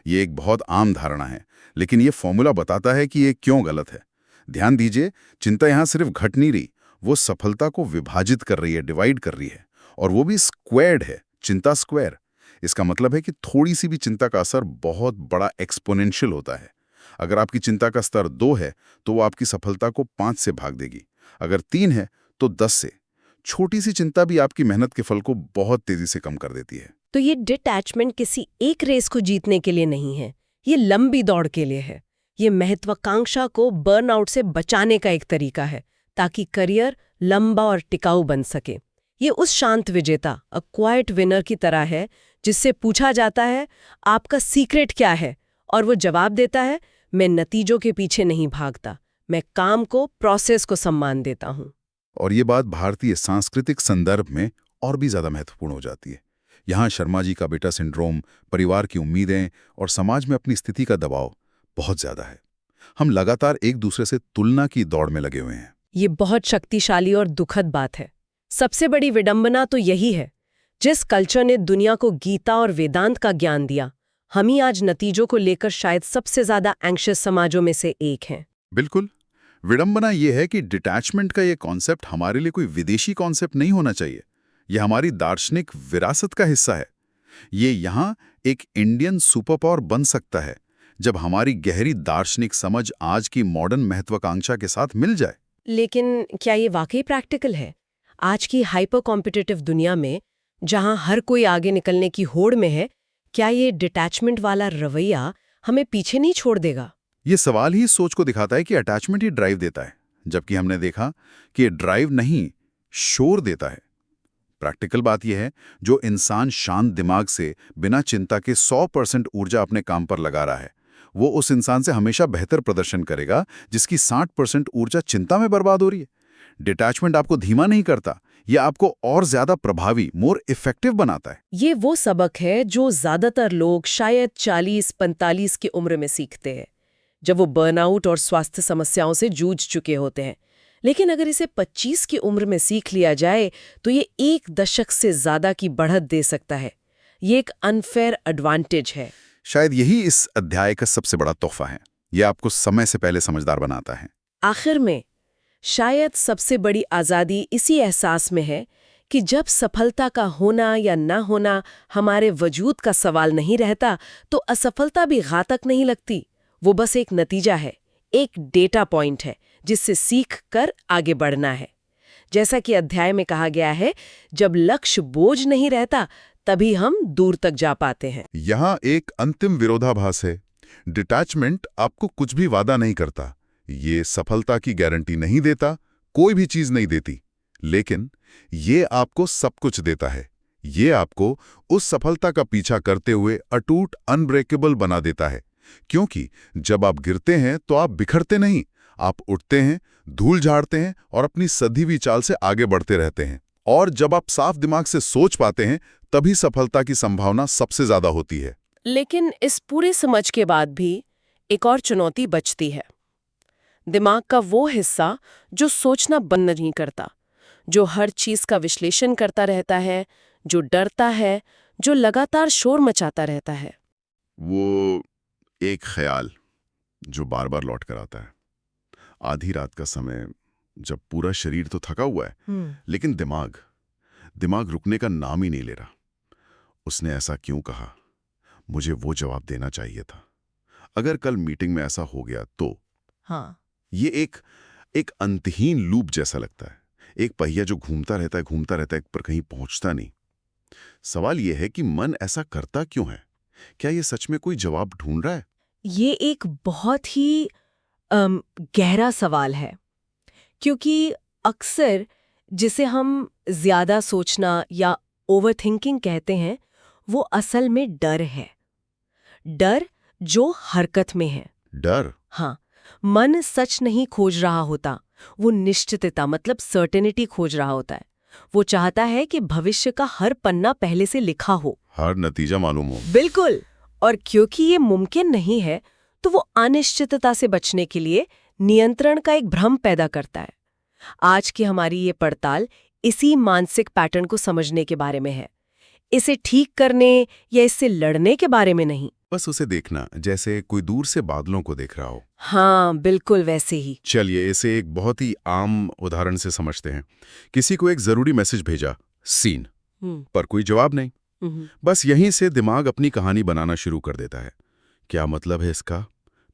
ये एक बहुत आम धारणा है, लेकिन ये फॉर्मूला बताता है कि ये क्यों गलत है। ध्यान दीजिए, चिंता यहाँ सिर्फ घट नहीं रही, वो सफलता को विभाजित कर रही है, डिवाइड कर रही है, और वो भी स्क्वायर्ड है, चिंता स्क्वायर। इसका मतलब है कि थोड़ी सी भी चिंता का असर बहुत बड़ा एक्सपोनेंशियल होता है। अगर आपकी चिंता का स्तर 2 है तो वो आपकी सफलता को 5 से भाग देगी। अगर 3 है तो 10 से। छोटी सी चिंता भी आपकी मेहनत के फल को बहुत तेजी से कम कर देती है। तो ये डिटैचमेंट किसी एक रेस को जीतने के लिए नहीं है, ये लंबी दौड़ के लिए है। ये महत्वाकांक्षा को बर्नआउट से बचाने का एक तरीका है, ताकि करियर लंबा और टिकाऊ बन सके। ये उस शांत विजेता, अ क्वाइट विनर की तरह है, जिससे पूछा जाता है आपका सीक्रेट क्या है, और वो जवाब देता है मैं नतीजों के पीछे नहीं भागता, मैं काम को, प्रोसेस को सम्मान देता हूँ। और ये बात भारतीय सांस्कृतिक संदर्भ में और भी ज्यादा महत्वपूर्ण हो जाती है। यहाँ शर्मा जी का बेटा सिंड्रोम, परिवार की उम्मीदें और समाज में अपनी स्थिति का दबाव बहुत ज्यादा है। हम लगातार एक दूसरे से तुलना की दौड़ में लगे हुए हैं। ये बहुत शक्तिशाली और दुखद बात है। सबसे बड़ी विडंबना तो यही है, जिस कल्चर ने दुनिया को गीता और वेदांत का ज्ञान दिया, हम ही आज नतीजों को लेकर शायद सबसे ज्यादा एंग्शियस समाजों में से एक हैं। बिल्कुल। विडंबना यह है कि डिटैचमेंट का ये कॉन्सेप्ट हमारे लिए कोई विदेशी कॉन्सेप्ट नहीं होना चाहिए। यह हमारी दार्शनिक विरासत का हिस्सा है। ये यहाँ एक इंडियन सुपर पावर बन सकता है जब हमारी गहरी दार्शनिक समझ आज की मॉडर्न महत्वाकांक्षा के साथ मिल जाए। लेकिन क्या ये वाकई प्रैक्टिकल है? आज की हाइपर कॉम्पिटिटिव दुनिया में, जहां हर कोई आगे निकलने की होड़ में है, क्या ये डिटैचमेंट वाला रवैया हमें पीछे नहीं छोड़ देगा? ये सवाल ही सोच को दिखाता है कि अटैचमेंट ही ड्राइव देता है, जबकि हमने देखा कि ये ड्राइव नहीं, शोर देता है। प्रैक्टिकल बात यह है, जो इंसान शांत दिमाग से बिना चिंता के 100% ऊर्जा अपने काम पर लगा रहा है, वो उस इंसान से हमेशा बेहतर प्रदर्शन करेगा जिसकी 60% ऊर्जा चिंता में बर्बाद हो रही है। डिटैचमेंट आपको धीमा नहीं करता, यह आपको और ज्यादा प्रभावी, मोर इफेक्टिव बनाता है। ये वो सबक है जो ज्यादातर लोग शायद 40-45 की उम्र में सीखते हैं, जब वो बर्नआउट और स्वास्थ्य समस्याओं से जूझ चुके होते हैं। लेकिन अगर इसे 25 की उम्र में सीख लिया जाए तो ये 1 दशक से ज्यादा की बढ़त दे सकता है। ये एक अनफेयर एडवांटेज है। शायद यही इस अध्याय का सबसे बड़ा तोहफा है। यह आपको समय से पहले समझदार बनाता है। आखिर में शायद सबसे बड़ी आज़ादी इसी एहसास में है कि जब सफलता का होना या ना होना हमारे वजूद का सवाल नहीं रहता, तो असफलता भी घातक नहीं लगती। वो बस एक नतीजा है, एक डेटा पॉइंट है जिससे सीख कर आगे बढ़ना है। जैसा कि अध्याय में कहा गया है, जब लक्ष्य बोझ नहीं रहता तभी हम दूर तक जा पाते हैं। यहाँ एक अंतिम विरोधाभास है। डिटैचमेंट आपको कुछ भी वादा नहीं करता, ये सफलता की गारंटी नहीं देता, कोई भी चीज नहीं देती, लेकिन ये आपको सब कुछ देता है। ये आपको उस सफलता का पीछा करते हुए अटूट अनब्रेकेबल बना देता है। क्योंकि जब आप गिरते हैं तो आप बिखरते नहीं, आप उठते हैं, धूल झाड़ते हैं और अपनी सधी हुई चाल से आगे बढ़ते रहते हैं। और जब आप साफ दिमाग से सोच पाते हैं, तभी सफलता की संभावना सबसे ज्यादा होती है। लेकिन इस पूरे समझ के बाद भी एक और चुनौती बचती है। दिमाग का वो हिस्सा जो सोचना बंद नहीं करता, जो हर चीज का विश्लेषण करता रहता है, जो डरता है, जो लगातार शोर मचाता रहता है। वो एक ख्याल जो बार बार लौट कर आता है। आधी रात का समय, जब पूरा शरीर तो थका हुआ है, लेकिन दिमाग रुकने का नाम ही नहीं ले रहा। उसने ऐसा क्यों कहा? मुझे वो जवाब देना चाहिए था। अगर कल मीटिंग में ऐसा हो गया तो? हाँ। ये एक अंतहीन लूप जैसा लगता है। एक पहिया जो घूमता रहता है पर कहीं पहुंचता नहीं। सवाल यह है कि मन ऐसा करता क्यों है? क्या ये सच में कोई जवाब ढूंढ रहा है? ये एक बहुत ही गहरा सवाल है, क्योंकि अक्सर जिसे हम ज्यादा सोचना या ओवरथिंकिंग कहते हैं, वो असल में डर है। डर जो हरकत में है। डर? हाँ, मन सच नहीं खोज रहा होता, वो निश्चितता मतलब सर्टेनिटी खोज रहा होता है। वो चाहता है कि भविष्य का हर पन्ना पहले से लिखा हो, हर नतीजा मालूम हो। बिल्कुल। और क्योंकि ये मुमकिन नहीं है, तो वो अनिश्चितता से बचने के लिए नियंत्रण का एक भ्रम पैदा करता है। आज की हमारी ये पड़ताल इसी मानसिक पैटर्न को समझने के बारे में है। इसे ठीक करने या इससे लड़ने के बारे में नहीं। बस उसे देखना जैसे कोई दूर से बादलों को देख रहा हो। हाँ, बिल्कुल वैसे ही। चलिए इसे एक बहुत ही आम उदाहरण से समझते हैं। किसी को एक जरूरी मैसेज भेजा, सीन, पर कोई जवाब नहीं। बस यहीं से दिमाग अपनी कहानी बनाना शुरू कर देता है। क्या मतलब है इसका?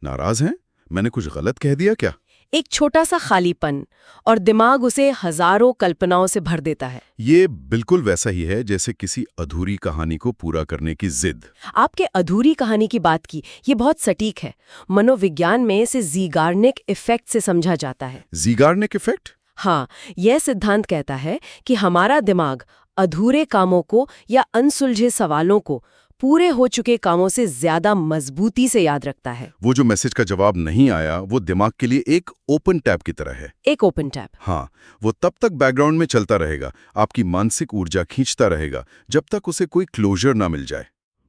नाराज हैं? मैंने कुछ गलत कह दिया क्या? एक छोटा सा खालीपन, और दिमाग उसे हजारों कल्पनाओं से भर देता है। ये बिल्कुल वैसा ही है जैसे किसी अधूरी कहानी को पूरा करने की जिद। आपके अधूरी कहानी की बात की, ये बहुत सटीक है। मनोविज्ञान में इसे ज़ीगार्निक इफेक्ट से समझा जाता है। ज़ीगार्निक इफेक्ट? हाँ, यह सिद्धांत कहता है कि हमारा दिमाग अधूरे कामों को या अनसुलझे सवालों को पूरे हो चुके कामों से ज्यादा मजबूती से याद रखता है। वो जो मैसेज का जवाब नहीं आया, वो दिमाग के लिए एक ओपन टैब की तरह है। एक ओपन टैब? हाँ, वो तब तक बैकग्राउंड में चलता रहेगा, आपकी मानसिक ऊर्जा खींचता रहेगा, जब तक उसे कोई क्लोजर ना मिल जाए।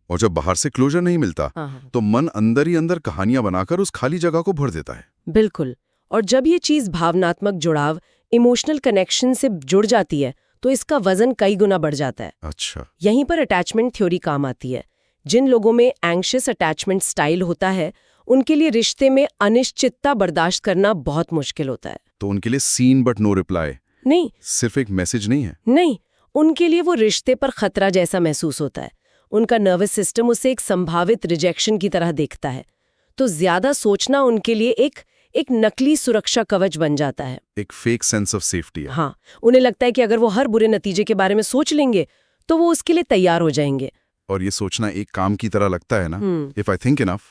और जब बाहर से क्लोजर नहीं मिलता, तो मन अंदर ही अंदर कहानियां बनाकर उस खाली जगह को भर देता है। बिल्कुल। और जब ये चीज भावनात्मक जुड़ाव, इमोशनल कनेक्शन से जुड़ जाती है, तो इसका वजन कई गुना बढ़ जाता है। अच्छा। यहीं पर अटैचमेंट थ्योरी काम आती है। जिन लोगों में एंग्शियस अटैचमेंट स्टाइल होता है, उनके लिए रिश्ते में अनिश्चितता बर्दाश्त करना बहुत मुश्किल होता है। तो उनके लिए सीन बट नो रिप्लाई नहीं, सिर्फ एक मैसेज नहीं है। नहीं, उनके लिए वो रिश्ते पर खतरा जैसा महसूस होता है। उनका नर्वस सिस्टम उसे एक संभावित रिजेक्शन की तरह देखता है। तो ज्यादा सोचना उनके लिए एक नकली सुरक्षा कवच बन जाता है। एक फेक सेंस ऑफ सेफ्टी है। हाँ, उन्हें लगता है कि अगर वो हर बुरे नतीजे के बारे में सोच लेंगे तो वो उसके लिए तैयार हो जाएंगे। और ये सोचना एक काम की तरह लगता है ना। If I think enough,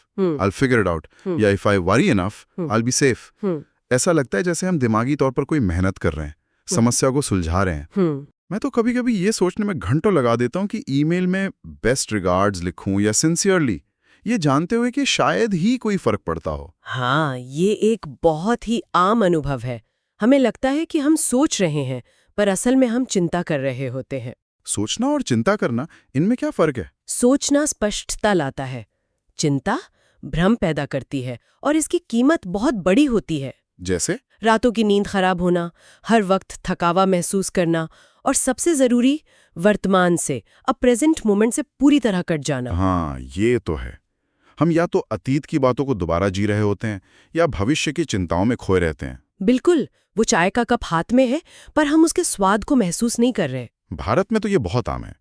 I figure it out, या if I worry enough, I be safe. ऐसा लगता है जैसे हम दिमागी तौर पर कोई मेहनत कर रहे हैं, समस्या को सुलझा रहे हैं। मैं तो कभी कभी ये सोचने में घंटों लगा देता हूँ कि ईमेल में बेस्ट रिगार्ड्स लिखूं या सिंसियरली, ये जानते हुए कि शायद ही कोई फर्क पड़ता हो। हाँ, ये एक बहुत ही आम अनुभव है। हमें लगता है कि हम सोच रहे हैं, पर असल में हम चिंता कर रहे होते हैं। सोचना और चिंता करना, इनमें क्या फर्क है? सोचना स्पष्टता लाता है, चिंता भ्रम पैदा करती है, और इसकी कीमत बहुत बड़ी होती है। जैसे? रातों की नींद खराब होना, हर वक्त थकावा महसूस करना और सबसे जरूरी वर्तमान से, अब प्रेजेंट मोमेंट से पूरी तरह कट जाना। हाँ, ये तो है। हम या तो अतीत की बातों को दोबारा जी रहे होते हैं या भविष्य की चिंताओं में खोए रहते हैं। बिल्कुल, वो चाय का कप हाथ में है पर हम उसके स्वाद को महसूस नहीं कर रहे। भारत में तो ये बहुत आम है।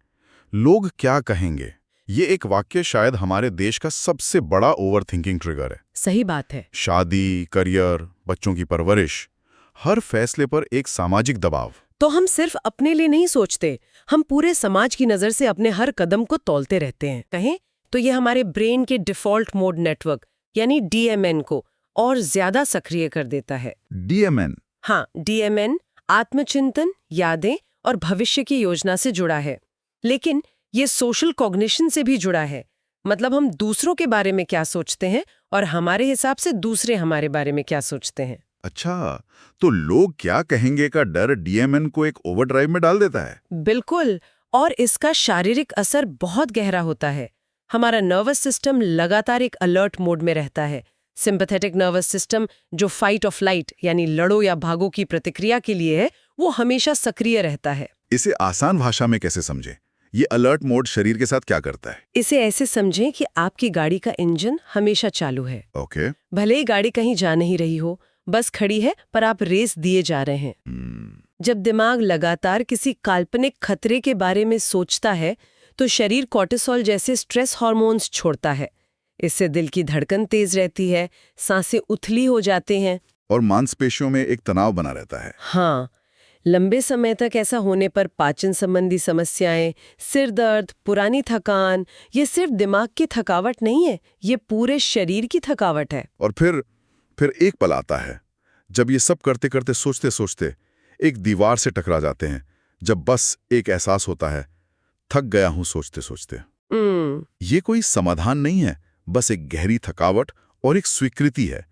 लोग क्या कहेंगे, ये एक वाक्य शायद हमारे देश का सबसे बड़ा ओवरथिंकिंग ट्रिगर है। सही बात है। शादी, करियर, बच्चों की परवरिश, हर फैसले पर एक सामाजिक दबाव। तो हम सिर्फ अपने लिए नहीं सोचते, हम पूरे समाज की नज़र से अपने हर कदम को तौलते रहते हैं। कहें तो ये हमारे ब्रेन के डिफ़ॉल्ट मोड नेटवर्क यानी DMN को और ज्यादा सक्रिय कर देता है। DMN? हाँ, DMN आत्मचिंतन, यादें और भविष्य की योजना से जुड़ा है। लेकिन ये सोशल कॉग्निशन से भी जुड़ा है। मतलब हम दूसरों के बारे में क्या सोचते हैं और हमारे हिसाब से दूसरे हमारे बारे में क्या सोचते हैं। अच्छा, तो लोग क्या कहेंगे का डर DMN को एक ओवरड्राइव में डाल देता है। बिल्कुल, और इसका शारीरिक असर बहुत गहरा होता है। हमारा नर्वस सिस्टम लगातार एक अलर्ट मोड में रहता है। सिंपैथेटिक नर्वस सिस्टम, जो फाइट और फ्लाइट यानी लड़ो या भागो की प्रतिक्रिया के लिए है, वो हमेशा सक्रिय रहता है। इसे आसान भाषा में कैसे समझें? ये अलर्ट मोड शरीर के साथ क्या करता है? इसे ऐसे समझें कि आपकी गाड़ी का इंजन हमेशा चालू है। ओके। भले ही गाड़ी कहीं जा नहीं रही हो, बस खड़ी है पर आप रेस दिए जा रहे हैं। जब दिमाग लगातार किसी काल्पनिक खतरे के बारे में सोचता है तो शरीर कॉर्टिसोल जैसे स्ट्रेस हार्मोन्स छोड़ता है। इससे दिल की धड़कन तेज रहती है, सांसें उथली हो जाते हैं और मांसपेशियों में एक तनाव बना रहता है। हाँ, लंबे समय तक ऐसा होने पर पाचन संबंधी समस्याएं, सिर दर्द, पुरानी थकान, ये सिर्फ दिमाग की थकावट नहीं है, ये पूरे शरीर की थकावट है। और फिर एक पल आता है जब ये सब करते करते सोचते सोचते एक दीवार से टकरा जाते हैं, जब बस एक एहसास होता है, थक गया हूं सोचते सोचते। ये कोई समाधान नहीं है, बस एक गहरी थकावट और एक स्वीकृति है।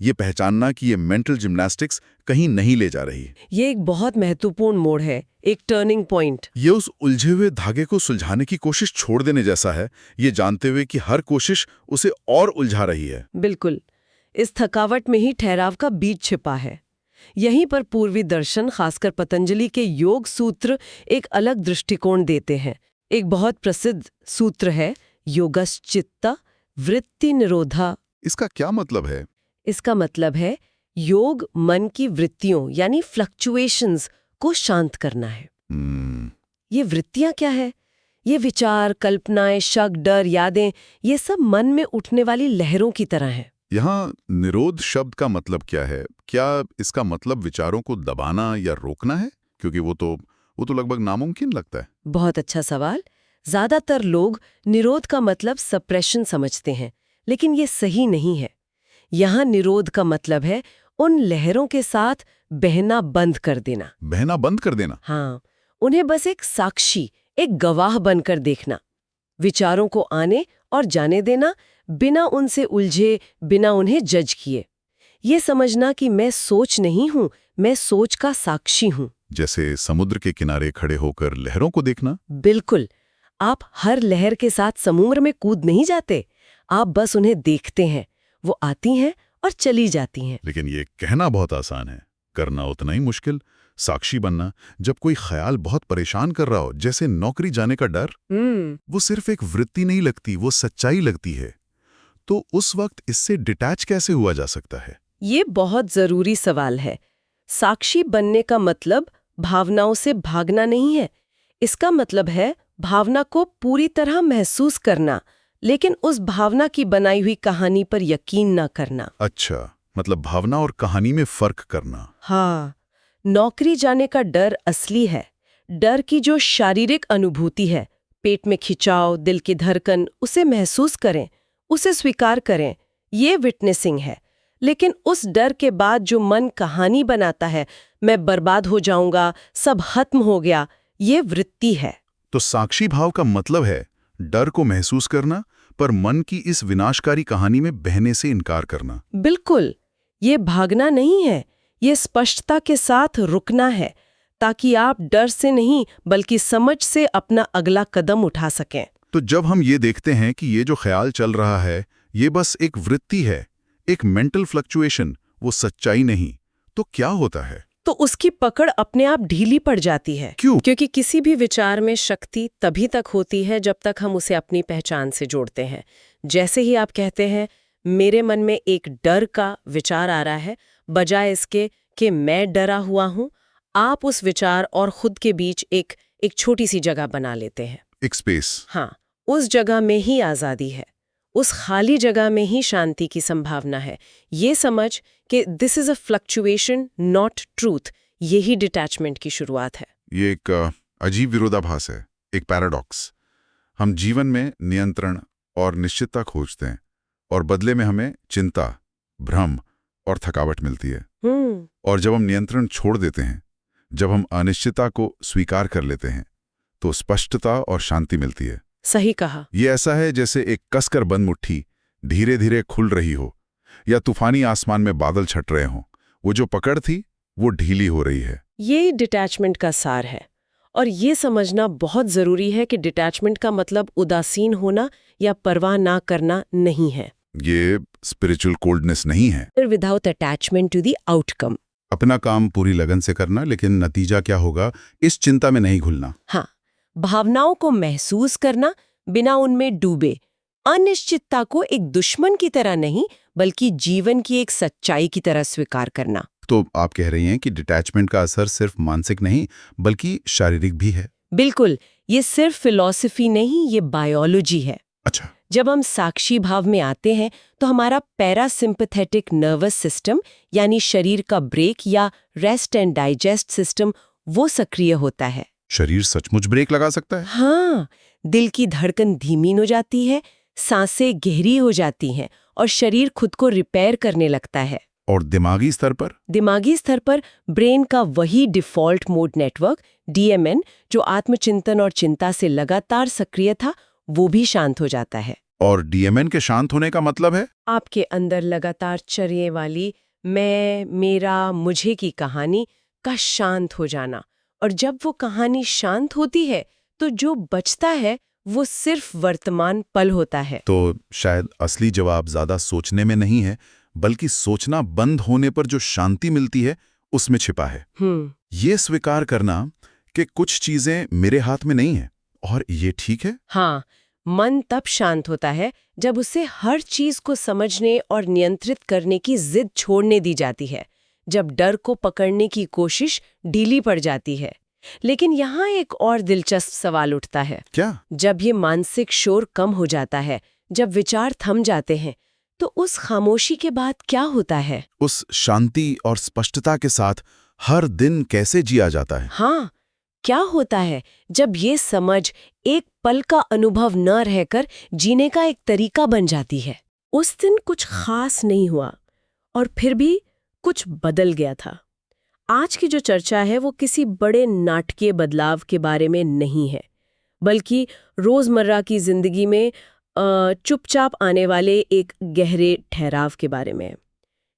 ये पहचानना कि ये मेंटल जिम्नास्टिक्स कहीं नहीं ले जा रही। ये एक बहुत महत्वपूर्ण मोड़ है, एक टर्निंग पॉइंट। ये उस उलझे हुए धागे को सुलझाने की कोशिश छोड़ देने जैसा है, ये जानते हुए कि हर कोशिश उसे और उलझा रही है। बिल्कुल, इस थकावट में ही ठहराव का बीज छिपा है। यहीं पर पूर्वी दर्शन, खासकर पतंजलि के योग सूत्र एक अलग दृष्टिकोण देते हैं। एक बहुत प्रसिद्ध सूत्र है योगश्चित्त वृत्ति निरोधा। इसका क्या मतलब है? इसका मतलब है योग मन की वृत्तियों यानी फ्लक्चुएशंस को शांत करना है। ये वृत्तियां क्या है? ये विचार, कल्पनाएं, शक, डर, यादें, ये सब मन में उठने वाली लहरों की तरह हैं। यहाँ निरोध शब्द का मतलब क्या है? क्या इसका मतलब विचारों को दबाना या रोकना है? क्योंकि वो तो लगभग नामुमकिन लगता है। बहुत अच्छा सवाल। ज्यादातर लोग निरोध का मतलब सप्रेशन समझते हैं, लेकिन ये सही नहीं है। यहाँ निरोध का मतलब है उन लहरों के साथ बहना बंद कर देना। बहना बंद कर देना? हाँ, उन्हें बस एक साक्षी, एक गवाह बनकर देखना, विचारों को आने और जाने देना, बिना उनसे उलझे, बिना उन्हें जज किए। ये समझना कि मैं सोच नहीं हूं, मैं सोच का साक्षी हूं। जैसे समुद्र के किनारे खड़े होकर लहरों को देखना? बिल्कुल। आप हर लहर के साथ समुद्र में कूद नहीं जाते, आप बस उन्हें देखते हैं। वो आती हैं और चली जाती हैं। लेकिन ये कहना बहुत आसान है, करना उतना ही मुश्किल। साक्षी बनना, जब कोई ख्याल बहुत परेशान कर रहा हो, जैसे नौकरी जाने का डर, वो सिर्फ एक वृत्ति नहीं लगती, वो सच्चाई लगती है। तो उस वक्त इससे डिटैच कैसे हुआ जा सकता है? ये बहुत जरूरी सवाल है। साक्षी बनने का मतलब भावनाओं से भागना नहीं है। इसका मतलब है भावना को पूरी तरह महसूस करना, लेकिन उस भावना की बनाई हुई कहानी पर यकीन न करना। अच्छा, मतलब भावना और कहानी में फर्क करना। हाँ, नौकरी जाने का डर असली है। डर की जो शारीरिक अनुभूति है, पेट में खिंचाव, दिल की धड़कन, उसे महसूस करें, उसे स्वीकार करें, ये विटनेसिंग है। लेकिन उस डर के बाद जो मन कहानी बनाता है, मैं बर्बाद हो जाऊंगा, सब खत्म हो गया, ये वृत्ति है। तो साक्षी भाव का मतलब है डर को महसूस करना, पर मन की इस विनाशकारी कहानी में बहने से इनकार करना। बिल्कुल, ये भागना नहीं है, ये स्पष्टता के साथ रुकना है, ताकि आप डर से नहीं बल्कि समझ से अपना अगला कदम उठा सकें। तो जब हम ये देखते हैं कि ये जो ख्याल चल रहा है, ये बस एक वृत्ति है, एक मेंटल फ्लक्चुएशन, वो सच्चाई नहीं, तो क्या होता है? तो उसकी पकड़ अपने आप ढीली पड़ जाती है। क्यों? क्योंकि किसी भी विचार में शक्ति तभी तक होती है जब तक हम उसे अपनी पहचान से जोड़ते हैं। जैसे ही आप कहते हैं, मेरे मन में एक डर का विचार आ रहा है, बजाय इसके कि मैं डरा हुआ हूं, आप उस विचार और खुद के बीच एक छोटी सी जगह बना लेते हैं। एक स्पेस। हाँ, उस जगह में ही आज़ादी है, उस खाली जगह में ही शांति की संभावना है। ये समझ कि this is a fluctuation not truth, यही डिटैचमेंट की शुरुआत है। ये एक अजीब विरोधाभास है, एक पैराडॉक्स। हम जीवन में नियंत्रण और निश्चितता खोजते हैं और बदले में हमें चिंता, भ्रम और थकावट मिलती है। और जब हम नियंत्रण छोड़ देते हैं, जब हम अनिश्चितता को स्वीकार कर लेते हैं, तो स्पष्टता और शांति मिलती है। सही कहा। ये ऐसा है जैसे एक कसकर बंद मुट्ठी धीरे धीरे खुल रही हो, या तूफानी आसमान में बादल छट रहे हों। वो जो पकड़ थी वो ढीली हो रही है। ये डिटैचमेंट का सार है। और ये समझना बहुत जरूरी है कि डिटैचमेंट का मतलब उदासीन होना या परवाह ना करना नहीं है। ये स्पिरिचुअल कोल्डनेस नहीं है। Without attachment to the outcome. अपना काम पूरी लगन से करना, लेकिन नतीजा क्या होगा इस चिंता में नहीं घुलना। हाँ, भावनाओं को महसूस करना बिना उनमें डूबे, अनिश्चितता को एक दुश्मन की तरह नहीं बल्कि जीवन की एक सच्चाई की तरह स्वीकार करना। तो आप कह रही हैं कि डिटैचमेंट का असर सिर्फ मानसिक नहीं बल्कि शारीरिक भी है। बिल्कुल, ये सिर्फ फिलॉसफी नहीं, ये बायोलॉजी है। अच्छा। जब हम साक्षी भाव में आते हैं तो हमारा पैरासिम्पैथेटिक नर्वस सिस्टम यानी शरीर का ब्रेक या रेस्ट एंड डाइजेस्ट सिस्टम वो सक्रिय होता है। शरीर सचमुच ब्रेक लगा सकता है? हाँ, दिल की धड़कन धीमी हो जाती है, सांसें गहरी हो जाती हैं और शरीर खुद को रिपेयर करने लगता है। और दिमागी स्तर पर? दिमागी स्तर पर ब्रेन का वही डिफॉल्ट मोड नेटवर्क DMN जो आत्मचिंतन और चिंता से लगातार सक्रिय था, वो भी शांत हो जाता है। और DMN के शांत होने का मतलब है आपके अंदर लगातार चलने वाली मैं, मेरा, मुझे की कहानी का शांत हो जाना। और जब वो कहानी शांत होती है तो जो बचता है वो सिर्फ वर्तमान पल होता है। तो शायद असली जवाब ज्यादा सोचने में नहीं है बल्कि सोचना बंद होने पर जो शांति मिलती है उसमें छिपा है। ये स्वीकार करना कि कुछ चीजें मेरे हाथ में नहीं है और ये ठीक है। हाँ, मन तब शांत होता है जब उसे हर चीज को समझने और नियंत्रित करने की जिद छोड़ने दी जाती है, जब डर को पकड़ने की कोशिश ढीली पड़ जाती है। लेकिन यहाँ एक और दिलचस्प सवाल उठता है। क्या? जब ये मानसिक शोर कम हो जाता है, जब विचार थम जाते हैं, तो उस खामोशी के बाद क्या होता है? उस शांति और स्पष्टता के साथ हर दिन कैसे जिया जाता है? हाँ, क्या होता है जब ये समझ एक पल का अनुभव न रहकर जीने का एक तरीका बन जाती है? उस दिन कुछ खास नहीं हुआ और फिर भी कुछ बदल गया था। आज की जो चर्चा है वो किसी बड़े नाटकीय बदलाव के बारे में नहीं है, बल्कि रोजमर्रा की जिंदगी में चुपचाप आने वाले एक गहरे ठहराव के बारे में।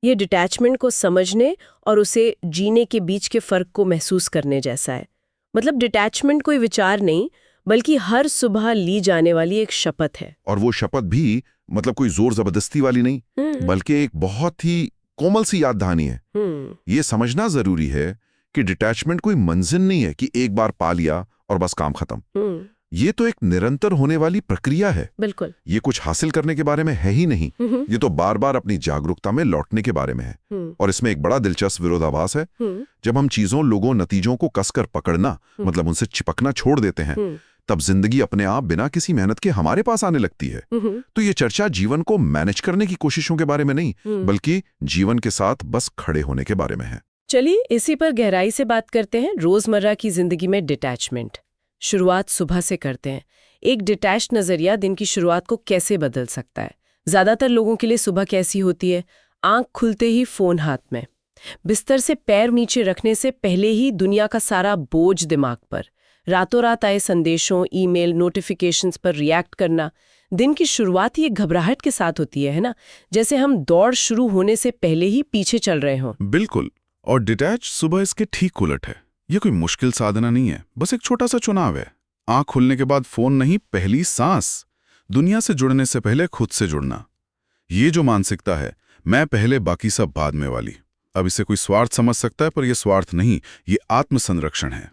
ये डिटैचमेंट को समझने और उसे जीने के बीच के फर्क को महसूस करने जैसा है। मतलब डिटैचमेंट कोई विचार नहीं बल्कि हर सुबह ली जाने वाली एक शपथ है। और वो शपथ भी मतलब कोई जोर जबरदस्ती वाली नहीं बल्कि एक बहुत ही कोमल सी याद दहानी है। ये समझना जरूरी है कि डिटैचमेंट कोई मंजिल नहीं है कि एक बार पा लिया और बस काम खत्म। ये तो एक निरंतर होने वाली प्रक्रिया है। बिल्कुल। ये कुछ हासिल करने के बारे में है ही नहीं, ये तो बार बार अपनी जागरूकता में लौटने के बारे में है। और इसमें एक बड़ा दिलचस्प विरोधाभास है। जब हम चीजों, लोगों, नतीजों को कसकर पकड़ना मतलब उनसे चिपकना छोड़ देते हैं, तब जिंदगी अपने आप बिना किसी मेहनत के हमारे पास आने लगती है। तो ये चर्चा जीवन को मैनेज करने की कोशिशों के बारे में नहीं बल्कि जीवन के साथ बस खड़े होने के बारे में है। चलिए इसी पर गहराई से बात करते हैं। रोजमर्रा की जिंदगी में डिटैचमेंट। शुरुआत सुबह से करते हैं। एक डिटैच्ड नजरिया दिन की शुरुआत को कैसे बदल सकता है? ज्यादातर लोगों के लिए सुबह कैसी होती है? आंख खुलते ही फोन हाथ में, बिस्तर से पैर नीचे रखने से पहले ही दुनिया का सारा बोझ दिमाग पर, रातों रात आए संदेशों, ईमेल, नोटिफिकेशंस पर रिएक्ट करना। दिन की शुरुआत ही एक घबराहट के साथ होती है ना? जैसे हम दौड़ शुरू होने से पहले ही पीछे चल रहे हों। बिल्कुल। और डिटैच सुबह इसके ठीक उलट है। ये कोई मुश्किल साधना नहीं है, बस एक छोटा सा चुनाव है। आंख खुलने के बाद फोन नहीं, पहली सांस। दुनिया से जुड़ने से पहले खुद से जुड़ना। ये जो मानसिकता है, मैं पहले बाकी सब बाद में वाली, अब इसे कोई स्वार्थ समझ सकता है, पर यह स्वार्थ नहीं, ये आत्मसंरक्षण है।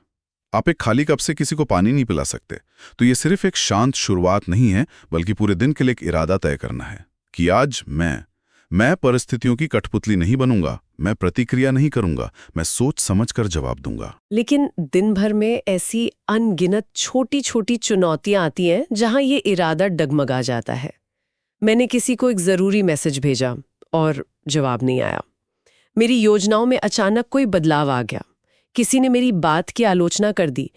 आप एक खाली कप से किसी को पानी नहीं पिला सकते, तो ये सिर्फ एक शांत शुरुआत नहीं है, बल्कि पूरे दिन के लिए एक इरादा तय करना है कि आज मैं परिस्थितियों की कठपुतली नहीं बनूंगा, मैं प्रतिक्रिया नहीं करूंगा, मैं सोच समझकर जवाब दूंगा। लेकिन दिन भर में ऐसी अनगिनत छोटी छोटी चुनौतियां आती हैं जहां ये इरादा डगमगा जाता है। मैंने किसी को एक जरूरी मैसेज भेजा और जवाब नहीं आया। मेरी योजनाओं में अचानक कोई बदलाव आ गया। किसी ने मेरी बात की आलोचना कर दी।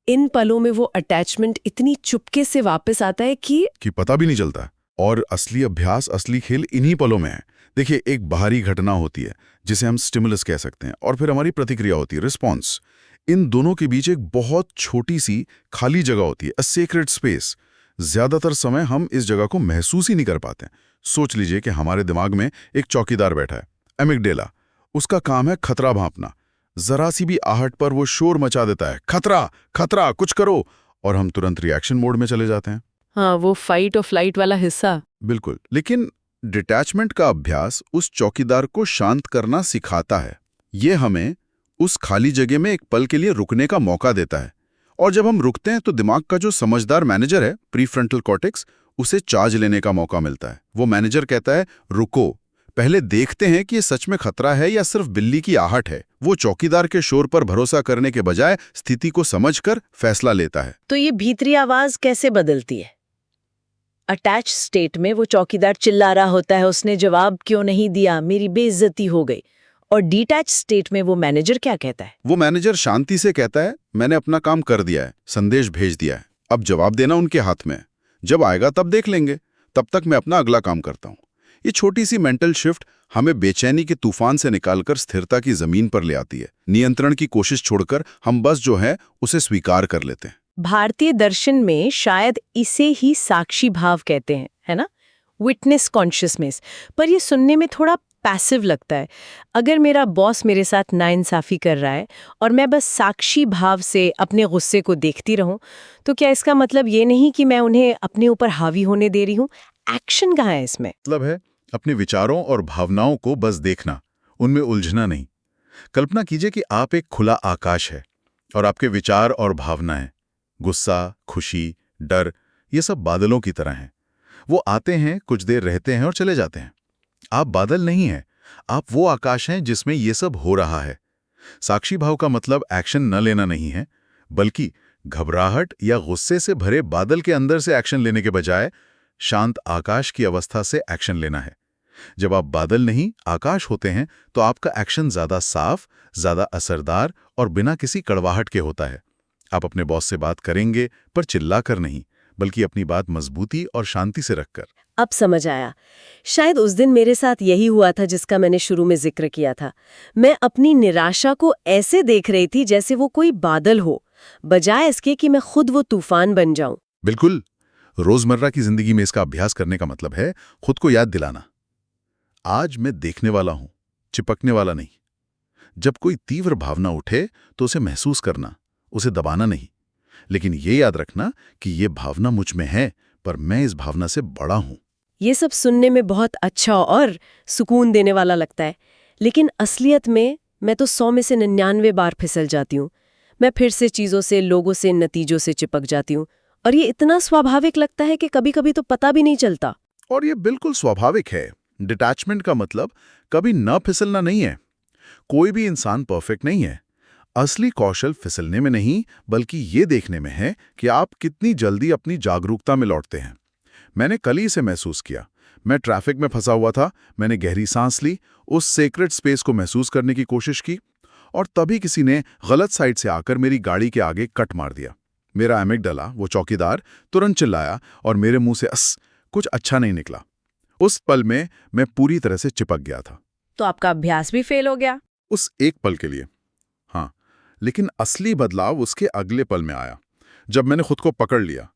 इन पलों में वो अटैचमेंट इतनी चुपके से वापस आता है कि पता भी नहीं चलता। और असली अभ्यास, असली खेल इन्हीं पलों में है। देखिए, एक बाहरी घटना होती है जिसे हम स्टिमुलस कह सकते हैं, और फिर हमारी प्रतिक्रिया होती है, रिस्पॉन्स। इन दोनों के बीच एक बहुत छोटी सी खाली जगह होती है, अ सेक्रेड स्पेस। ज्यादातर समय हम इस जगह को महसूस ही नहीं कर पाते। सोच लीजिए कि हमारे दिमाग में एक चौकीदार बैठा है, एमिगडेला। उसका काम है खतरा भांपना। जरा सी भी आहट पर वो शोर मचा देता है, खतरा, खतरा, कुछ करो, और हम तुरंत रिएक्शन मोड में चले जाते हैं। हाँ, वो फाइट और फ्लाइट वाला हिस्सा। बिल्कुल। लेकिन डिटैचमेंट का अभ्यास उस चौकीदार को शांत करना सिखाता है। ये हमें उस खाली जगह में एक पल के लिए रुकने का मौका देता है। और जब हम रुकते हैं तो दिमाग का जो समझदार मैनेजर है, प्रीफ्रंटल कॉर्टेक्स, उसे चार्ज लेने का मौका मिलता है। वो मैनेजर कहता है, रुको, पहले देखते हैं कि ये सच में खतरा है या सिर्फ बिल्ली की आहट है। वो चौकीदार के शोर पर भरोसा करने के बजाय स्थिति को समझकर फैसला लेता है। तो ये भीतरी आवाज कैसे बदलती है? अटैच स्टेट में वो चौकीदार चिल्ला रहा होता है, उसने जवाब क्यों नहीं दिया, मेरी बेइज्जती हो गई। और डिटैच स्टेट में वो मैनेजर क्या कहता है? वो मैनेजर शांति से कहता है, मैंने अपना काम कर दिया है, संदेश भेज दिया है, अब जवाब देना उनके हाथ में है। जब आएगा तब देख लेंगे, तब तक मैं अपना अगला काम करता हूं। ये छोटी सी मेंटल शिफ्ट हमें बेचैनी के तूफान से निकालकर स्थिरता की जमीन पर ले आती है। नियंत्रण की कोशिश छोड़कर हम बस जो है उसे स्वीकार कर लेते हैं। भारतीय दर्शन में शायद इसे ही साक्षी भाव कहते हैं, है ना? Witness consciousness. पर ये सुनने में थोड़ा पैसिव लगता है। अगर मेरा बॉस मेरे साथ नाइंसाफी कर रहा है और मैं बस साक्षी भाव से अपने गुस्से को देखती रहूं, तो क्या इसका मतलब ये नहीं कि मैं उन्हें अपने ऊपर हावी होने दे रही हूं? एक्शन कहाँ है इसमें? मतलब है अपने विचारों और भावनाओं को बस देखना, उनमें उलझना नहीं। कल्पना कीजिए कि आप एक खुला आकाश है और आपके विचार और भावनाएं, गुस्सा, खुशी, डर, ये सब बादलों की तरह हैं। वो आते हैं, कुछ देर रहते हैं और चले जाते हैं। आप बादल नहीं हैं, आप वो आकाश हैं जिसमें ये सब हो रहा है। साक्षी भाव का मतलब एक्शन न लेना नहीं है, बल्कि घबराहट या गुस्से से भरे बादल के अंदर से एक्शन लेने के बजाय शांत आकाश की अवस्था से एक्शन लेना है। जब आप बादल नहीं आकाश होते हैं तो आपका एक्शन ज्यादा साफ, ज्यादा असरदार और बिना किसी कड़वाहट के होता है। आप अपने बॉस से बात करेंगे, पर चिल्लाकर नहीं, बल्कि अपनी बात मजबूती और शांति से रखकर। अब समझ आया। शायद उस दिन मेरे साथ यही हुआ था जिसका मैंने शुरू में जिक्र किया था। मैं अपनी निराशा को ऐसे देख रही थी जैसे वो कोई बादल हो, बजाय इसके कि मैं खुद वो तूफान बन जाऊं। बिल्कुल। रोजमर्रा की जिंदगी में इसका अभ्यास करने का मतलब है खुद को याद दिलाना, आज मैं देखने वाला हूं, चिपकने वाला नहीं। जब कोई तीव्र भावना उठे तो उसे महसूस करना, उसे दबाना नहीं। लेकिन ये याद रखना कि ये भावना मुझ में है, पर मैं इस भावना से बड़ा हूं। ये सब सुनने में बहुत अच्छा और सुकून देने वाला लगता है, लेकिन असलियत में मैं तो 100 में से 99 बार फिसल जाती हूँ। मैं फिर से चीज़ों से, लोगों से, नतीजों से चिपक जाती हूँ, और ये इतना स्वाभाविक लगता है कि कभी-कभी तो पता भी नहीं चलता। और ये बिल्कुल स्वाभाविक है। डिटैचमेंट का मतलब कभी न फिसलना नहीं है। कोई भी इंसान परफेक्ट नहीं है। असली कौशल फिसलने में नहीं, बल्कि ये देखने में है कि आप कितनी जल्दी अपनी जागरूकता में लौटते हैं। मैंने कल ही इसे महसूस किया। मैं ट्रैफिक में फंसा हुआ था, मैंने गहरी सांस ली, उस सेक्रेट स्पेस को महसूस करने की कोशिश की, और तभी किसी ने गलत साइड से आकर मेरी गाड़ी के आगे कट मार दिया। मेरा एमिगडाला, वो चौकीदार, तुरंत चिल्लाया और मेरे मुंह से कुछ अच्छा नहीं निकला। उस पल में मैं पूरी तरह से चिपक गया था। तो आपका अभ्यास भी फेल हो गया? उस एक पल के लिए हाँ, लेकिन असली बदलाव उसके अगले पल में आया, जब मैंने खुद को पकड़ लिया।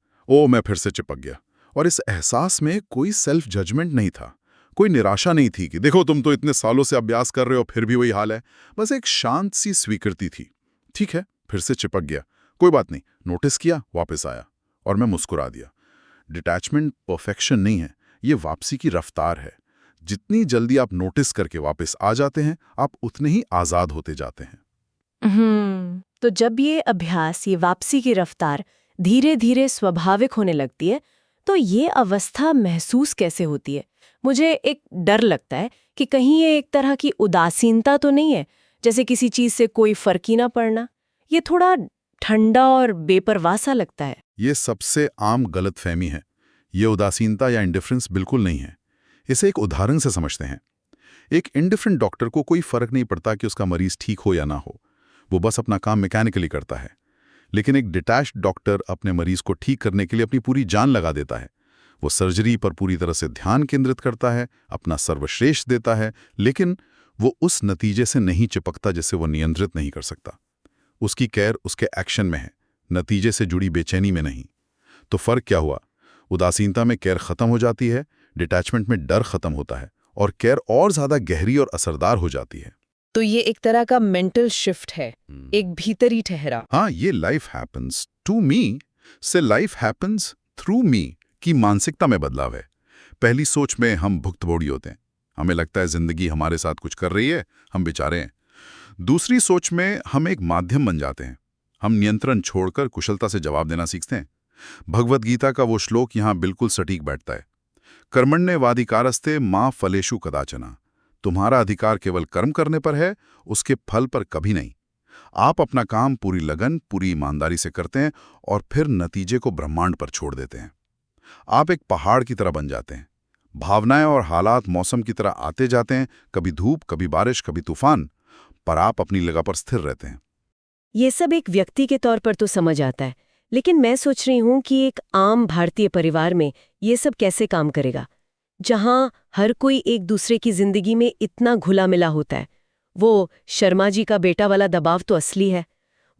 मैं फिर से चिपक गया। और इस एहसास में कोई सेल्फ जजमेंट नहीं था, कोई निराशा नहीं थी कि देखो तुम तो इतने सालों से अभ्यास कर रहे हो फिर भी वही हाल है। बस एक शांत सी स्वीकृति थी। ठीक है, फिर से चिपक गया, कोई बात नहीं, नोटिस किया, वापस आया, और मैं मुस्कुरा दिया। डिटैचमेंट परफेक्शन नहीं है, ये वापसी की रफ्तार है। जितनी जल्दी आप नोटिस करके वापस आ जाते हैं, आप उतने ही आज़ाद होते जाते हैं। तो जब ये अभ्यास, ये वापसी की रफ्तार धीरे धीरे स्वाभाविक होने लगती है, तो ये अवस्था महसूस कैसे होती है? मुझे एक डर लगता है कि कहीं ये एक तरह की उदासीनता तो नहीं है, जैसे किसी चीज से कोई फर्क ही ना पड़ना। ये थोड़ा ठंडा और बेपरवाह सा लगता है। ये सबसे आम गलतफहमी है। ये उदासीनता या इंडिफरेंस बिल्कुल नहीं है। इसे एक उदाहरण से समझते हैं। एक इंडिफरेंट डॉक्टर को कोई फर्क नहीं पड़ता कि उसका मरीज ठीक हो या ना हो, वो बस अपना काम मैकेनिकली करता है। लेकिन एक डिटैच्ड डॉक्टर अपने मरीज को ठीक करने के लिए अपनी पूरी जान लगा देता है। वो सर्जरी पर पूरी तरह से ध्यान केंद्रित करता है, अपना सर्वश्रेष्ठ देता है, लेकिन वो उस नतीजे से नहीं चिपकता जिसे वो नियंत्रित नहीं कर सकता। उसकी केयर उसके एक्शन में है, नतीजे से जुड़ी बेचैनी में नहीं। तो फर्क क्या हुआ? उदासीनता में केयर खत्म हो जाती है, डिटैचमेंट में डर खत्म होता है, और केयर और ज्यादा गहरी और असरदार हो जाती है। तो ये एक तरह का मेंटल शिफ्ट है, एक भीतरी ठहरा। हाँ, ये लाइफ हैपन्स टू मी से लाइफ हैपन्स थ्रू मी की मानसिकता में बदलाव है। पहली सोच में हम भुक्तभोगी होते हैं, हमें लगता है जिंदगी हमारे साथ कुछ कर रही है, हम बेचारे हैं। दूसरी सोच में हम एक माध्यम बन जाते हैं, हम नियंत्रण छोड़कर कुशलता से जवाब देना सीखते हैं। भगवद गीता का वो श्लोक यहाँ बिल्कुल सटीक बैठता है। कर्मण्येवाधिकारस्ते मां फलेषु कदाचन। तुम्हारा अधिकार केवल कर्म करने पर है, उसके फल पर कभी नहीं। आप अपना काम पूरी लगन, पूरी ईमानदारी से करते हैं और फिर नतीजे को ब्रह्मांड पर छोड़ देते हैं। आप एक पहाड़ की तरह बन जाते हैं। भावनाएं और हालात मौसम की तरह आते जाते हैं, कभी धूप, कभी बारिश, कभी तूफान, पर आप अपनी जगह पर स्थिर रहते हैं। ये सब एक व्यक्ति के तौर पर तो समझ आता है, लेकिन मैं सोच रही हूँ कि एक आम भारतीय परिवार में ये सब कैसे काम करेगा, जहाँ हर कोई एक दूसरे की जिंदगी में इतना घुला मिला होता है। वो शर्मा जी का बेटा वाला दबाव तो असली है,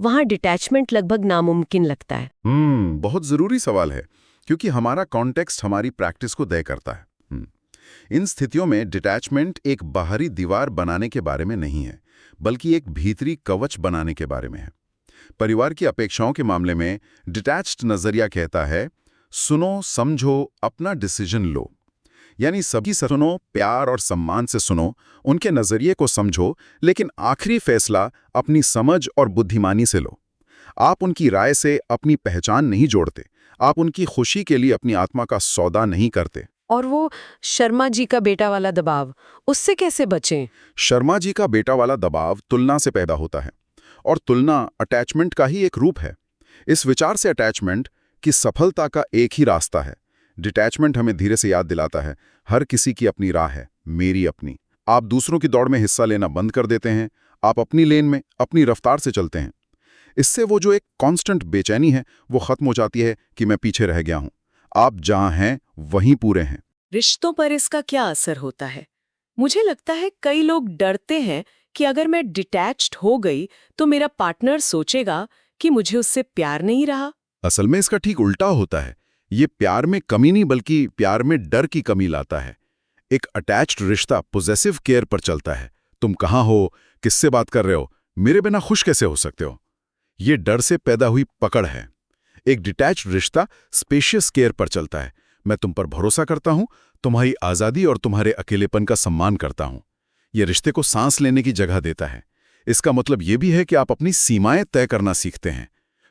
वहाँ डिटैचमेंट लगभग नामुमकिन लगता है। बहुत जरूरी सवाल है, क्योंकि हमारा कॉन्टेक्स्ट हमारी प्रैक्टिस को तय करता है। इन स्थितियों में डिटैचमेंट एक बाहरी दीवार बनाने के बारे में नहीं है, बल्कि एक भीतरी कवच बनाने के बारे में है। परिवार की अपेक्षाओं के मामले में डिटैच्ड नजरिया कहता है, सुनो, समझो, अपना डिसीजन लो। यानी सभी सुनो, प्यार और सम्मान से सुनो, उनके नजरिए को समझो, लेकिन आखिरी फैसला अपनी समझ और बुद्धिमानी से लो। आप उनकी राय से अपनी पहचान नहीं जोड़ते, आप उनकी खुशी के लिए अपनी आत्मा का सौदा नहीं करते। और वो शर्मा जी का बेटा वाला दबाव, उससे कैसे बचें? शर्मा जी का बेटा वाला दबाव तुलना से पैदा होता है, और तुलना अटैचमेंट का ही एक रूप है। इस विचार से अटैचमेंट की सफलता का एक ही रास्ता है। डिटैचमेंट हमें धीरे से याद दिलाता है, हर किसी की अपनी राह है, मेरी अपनी। आप दूसरों की दौड़ में हिस्सा लेना बंद कर देते हैं, आप अपनी लेन में अपनी रफ्तार से चलते हैं। इससे वो जो एक कांस्टेंट बेचैनी है, वो खत्म हो जाती है कि मैं पीछे रह गया हूं। आप जहां हैं वहीं पूरे हैं। रिश्तों पर इसका क्या असर होता है? मुझे लगता है कई लोग डरते हैं कि अगर मैं डिटैच्ड हो गई तो मेरा पार्टनर सोचेगा कि मुझे उससे प्यार नहीं रहा। असल में इसका ठीक उल्टा होता है। ये प्यार में कमी नहीं, बल्कि प्यार में डर की कमी लाता है। एक अटैच्ड रिश्ता पॉजेसिव केयर पर चलता है। तुम कहाँ हो, किससे बात कर रहे हो, मेरे बिना खुश कैसे हो सकते हो, ये डर से पैदा हुई पकड़ है। एक डिटैच्ड रिश्ता स्पेशियस केयर पर चलता है। मैं तुम पर भरोसा करता हूं, तुम्हारी आज़ादी और तुम्हारे अकेलेपन का सम्मान करता हूं। यह रिश्ते को सांस लेने की जगह देता है। इसका मतलब यह भी है कि आप अपनी सीमाएं तय करना सीखते हैं।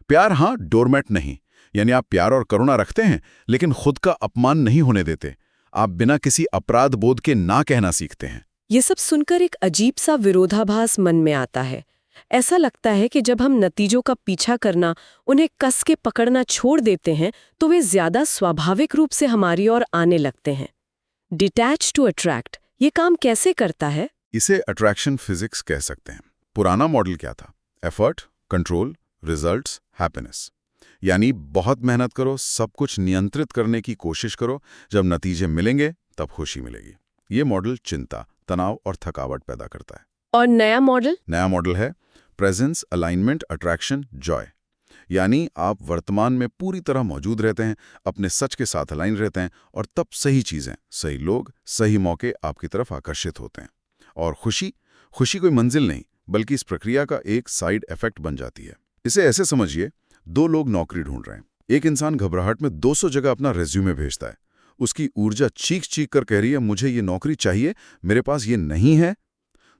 प्यार, हाँ, डोरमैट नहीं। यानी आप प्यार और करुणा रखते हैं, लेकिन खुद का अपमान नहीं होने देते। आप बिना किसी अपराध बोध के ना कहना सीखते हैं। ये सब सुनकर एक अजीब सा विरोधाभास मन में आता है। ऐसा लगता है कि जब हम नतीजों का पीछा करना, उन्हें कस के पकड़ना छोड़ देते हैं, तो वे ज्यादा स्वाभाविक रूप से हमारी ओर आने लगते हैं। डिटैच टू अट्रैक्ट, ये काम कैसे करता है? इसे अट्रैक्शन फिजिक्स कह सकते हैं। पुराना मॉडल क्या था? Effort, control, results, happiness. यानी बहुत मेहनत करो, सब कुछ नियंत्रित करने की कोशिश करो, जब नतीजे मिलेंगे तब खुशी मिलेगी। ये मॉडल चिंता, तनाव और थकावट पैदा करता है। और नया मॉडल है प्रेजेंस, अलाइनमेंट, अट्रैक्शन, जॉय। यानी आप वर्तमान में पूरी तरह मौजूद रहते हैं, अपने सच के साथ अलाइन रहते हैं, और तब सही चीजें, सही लोग, सही मौके आपकी तरफ आकर्षित होते हैं। और खुशी कोई मंजिल नहीं, बल्कि इस प्रक्रिया का एक साइड इफेक्ट बन जाती है। इसे ऐसे समझिए, दो लोग नौकरी ढूंढ रहे हैं। एक इंसान घबराहट में 200 जगह अपना रेज्यूमे भेजता है। उसकी ऊर्जा चीख चीख कर कह रही है मुझे ये नौकरी चाहिए, मेरे पास ये नहीं है।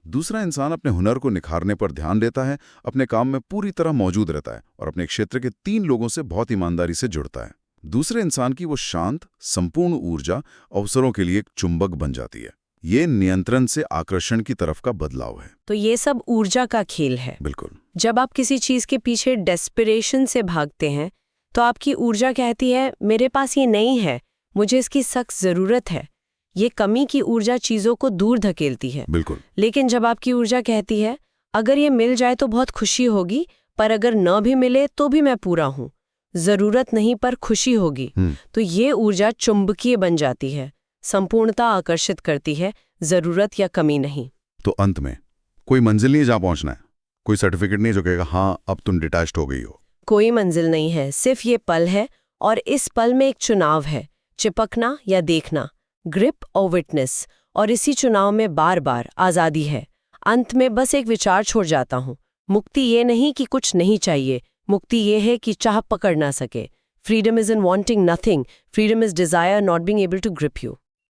दूसरा इंसान अपने हुनर को निखारने पर ध्यान देता है, अपने काम में पूरी तरह मौजूद रहता है और अपने क्षेत्र के 3 लोगों से बहुत ईमानदारी से जुड़ता है। दूसरे इंसान की वो शांत, संपूर्ण ऊर्जा अवसरों के लिए एक चुंबक बन जाती है। ये नियंत्रण से आकर्षण की तरफ का बदलाव है। तो ये सब ऊर्जा का खेल है। बिल्कुल। जब आप किसी चीज के पीछे डेस्परेशन से भागते हैं तो आपकी ऊर्जा कहती है मेरे पास ये नहीं है, मुझे इसकी सख्त जरूरत है। ये कमी की ऊर्जा चीजों को दूर धकेलती है। बिल्कुल। लेकिन जब आपकी ऊर्जा कहती है अगर ये मिल जाए तो बहुत खुशी होगी, पर अगर न भी मिले तो भी मैं पूरा हूँ, जरूरत नहीं पर खुशी होगी, तो ये ऊर्जा चुंबकीय बन जाती है, संपूर्णता आकर्षित करती है, जरूरत या कमी नहीं। तो अंत में कोई मंजिल नहीं जहाँ पहुंचना है, कोई सर्टिफिकेट नहीं जो कहेगा हाँ अब तुम डिटैच्ड हो गई हो। कोई मंजिल नहीं है, सिर्फ ये पल है, और इस पल में एक चुनाव है, चिपकना या देखना, ग्रिप और विटनेस, और इसी चुनाव में बार बार आज़ादी है। अंत में बस एक विचार छोड़ जाता हूँ, मुक्ति ये नहीं कि कुछ नहीं चाहिए, मुक्ति ये है कि चाह पकड़ ना सके। Freedom is in wanting nothing, freedom is desire not being able to grip you.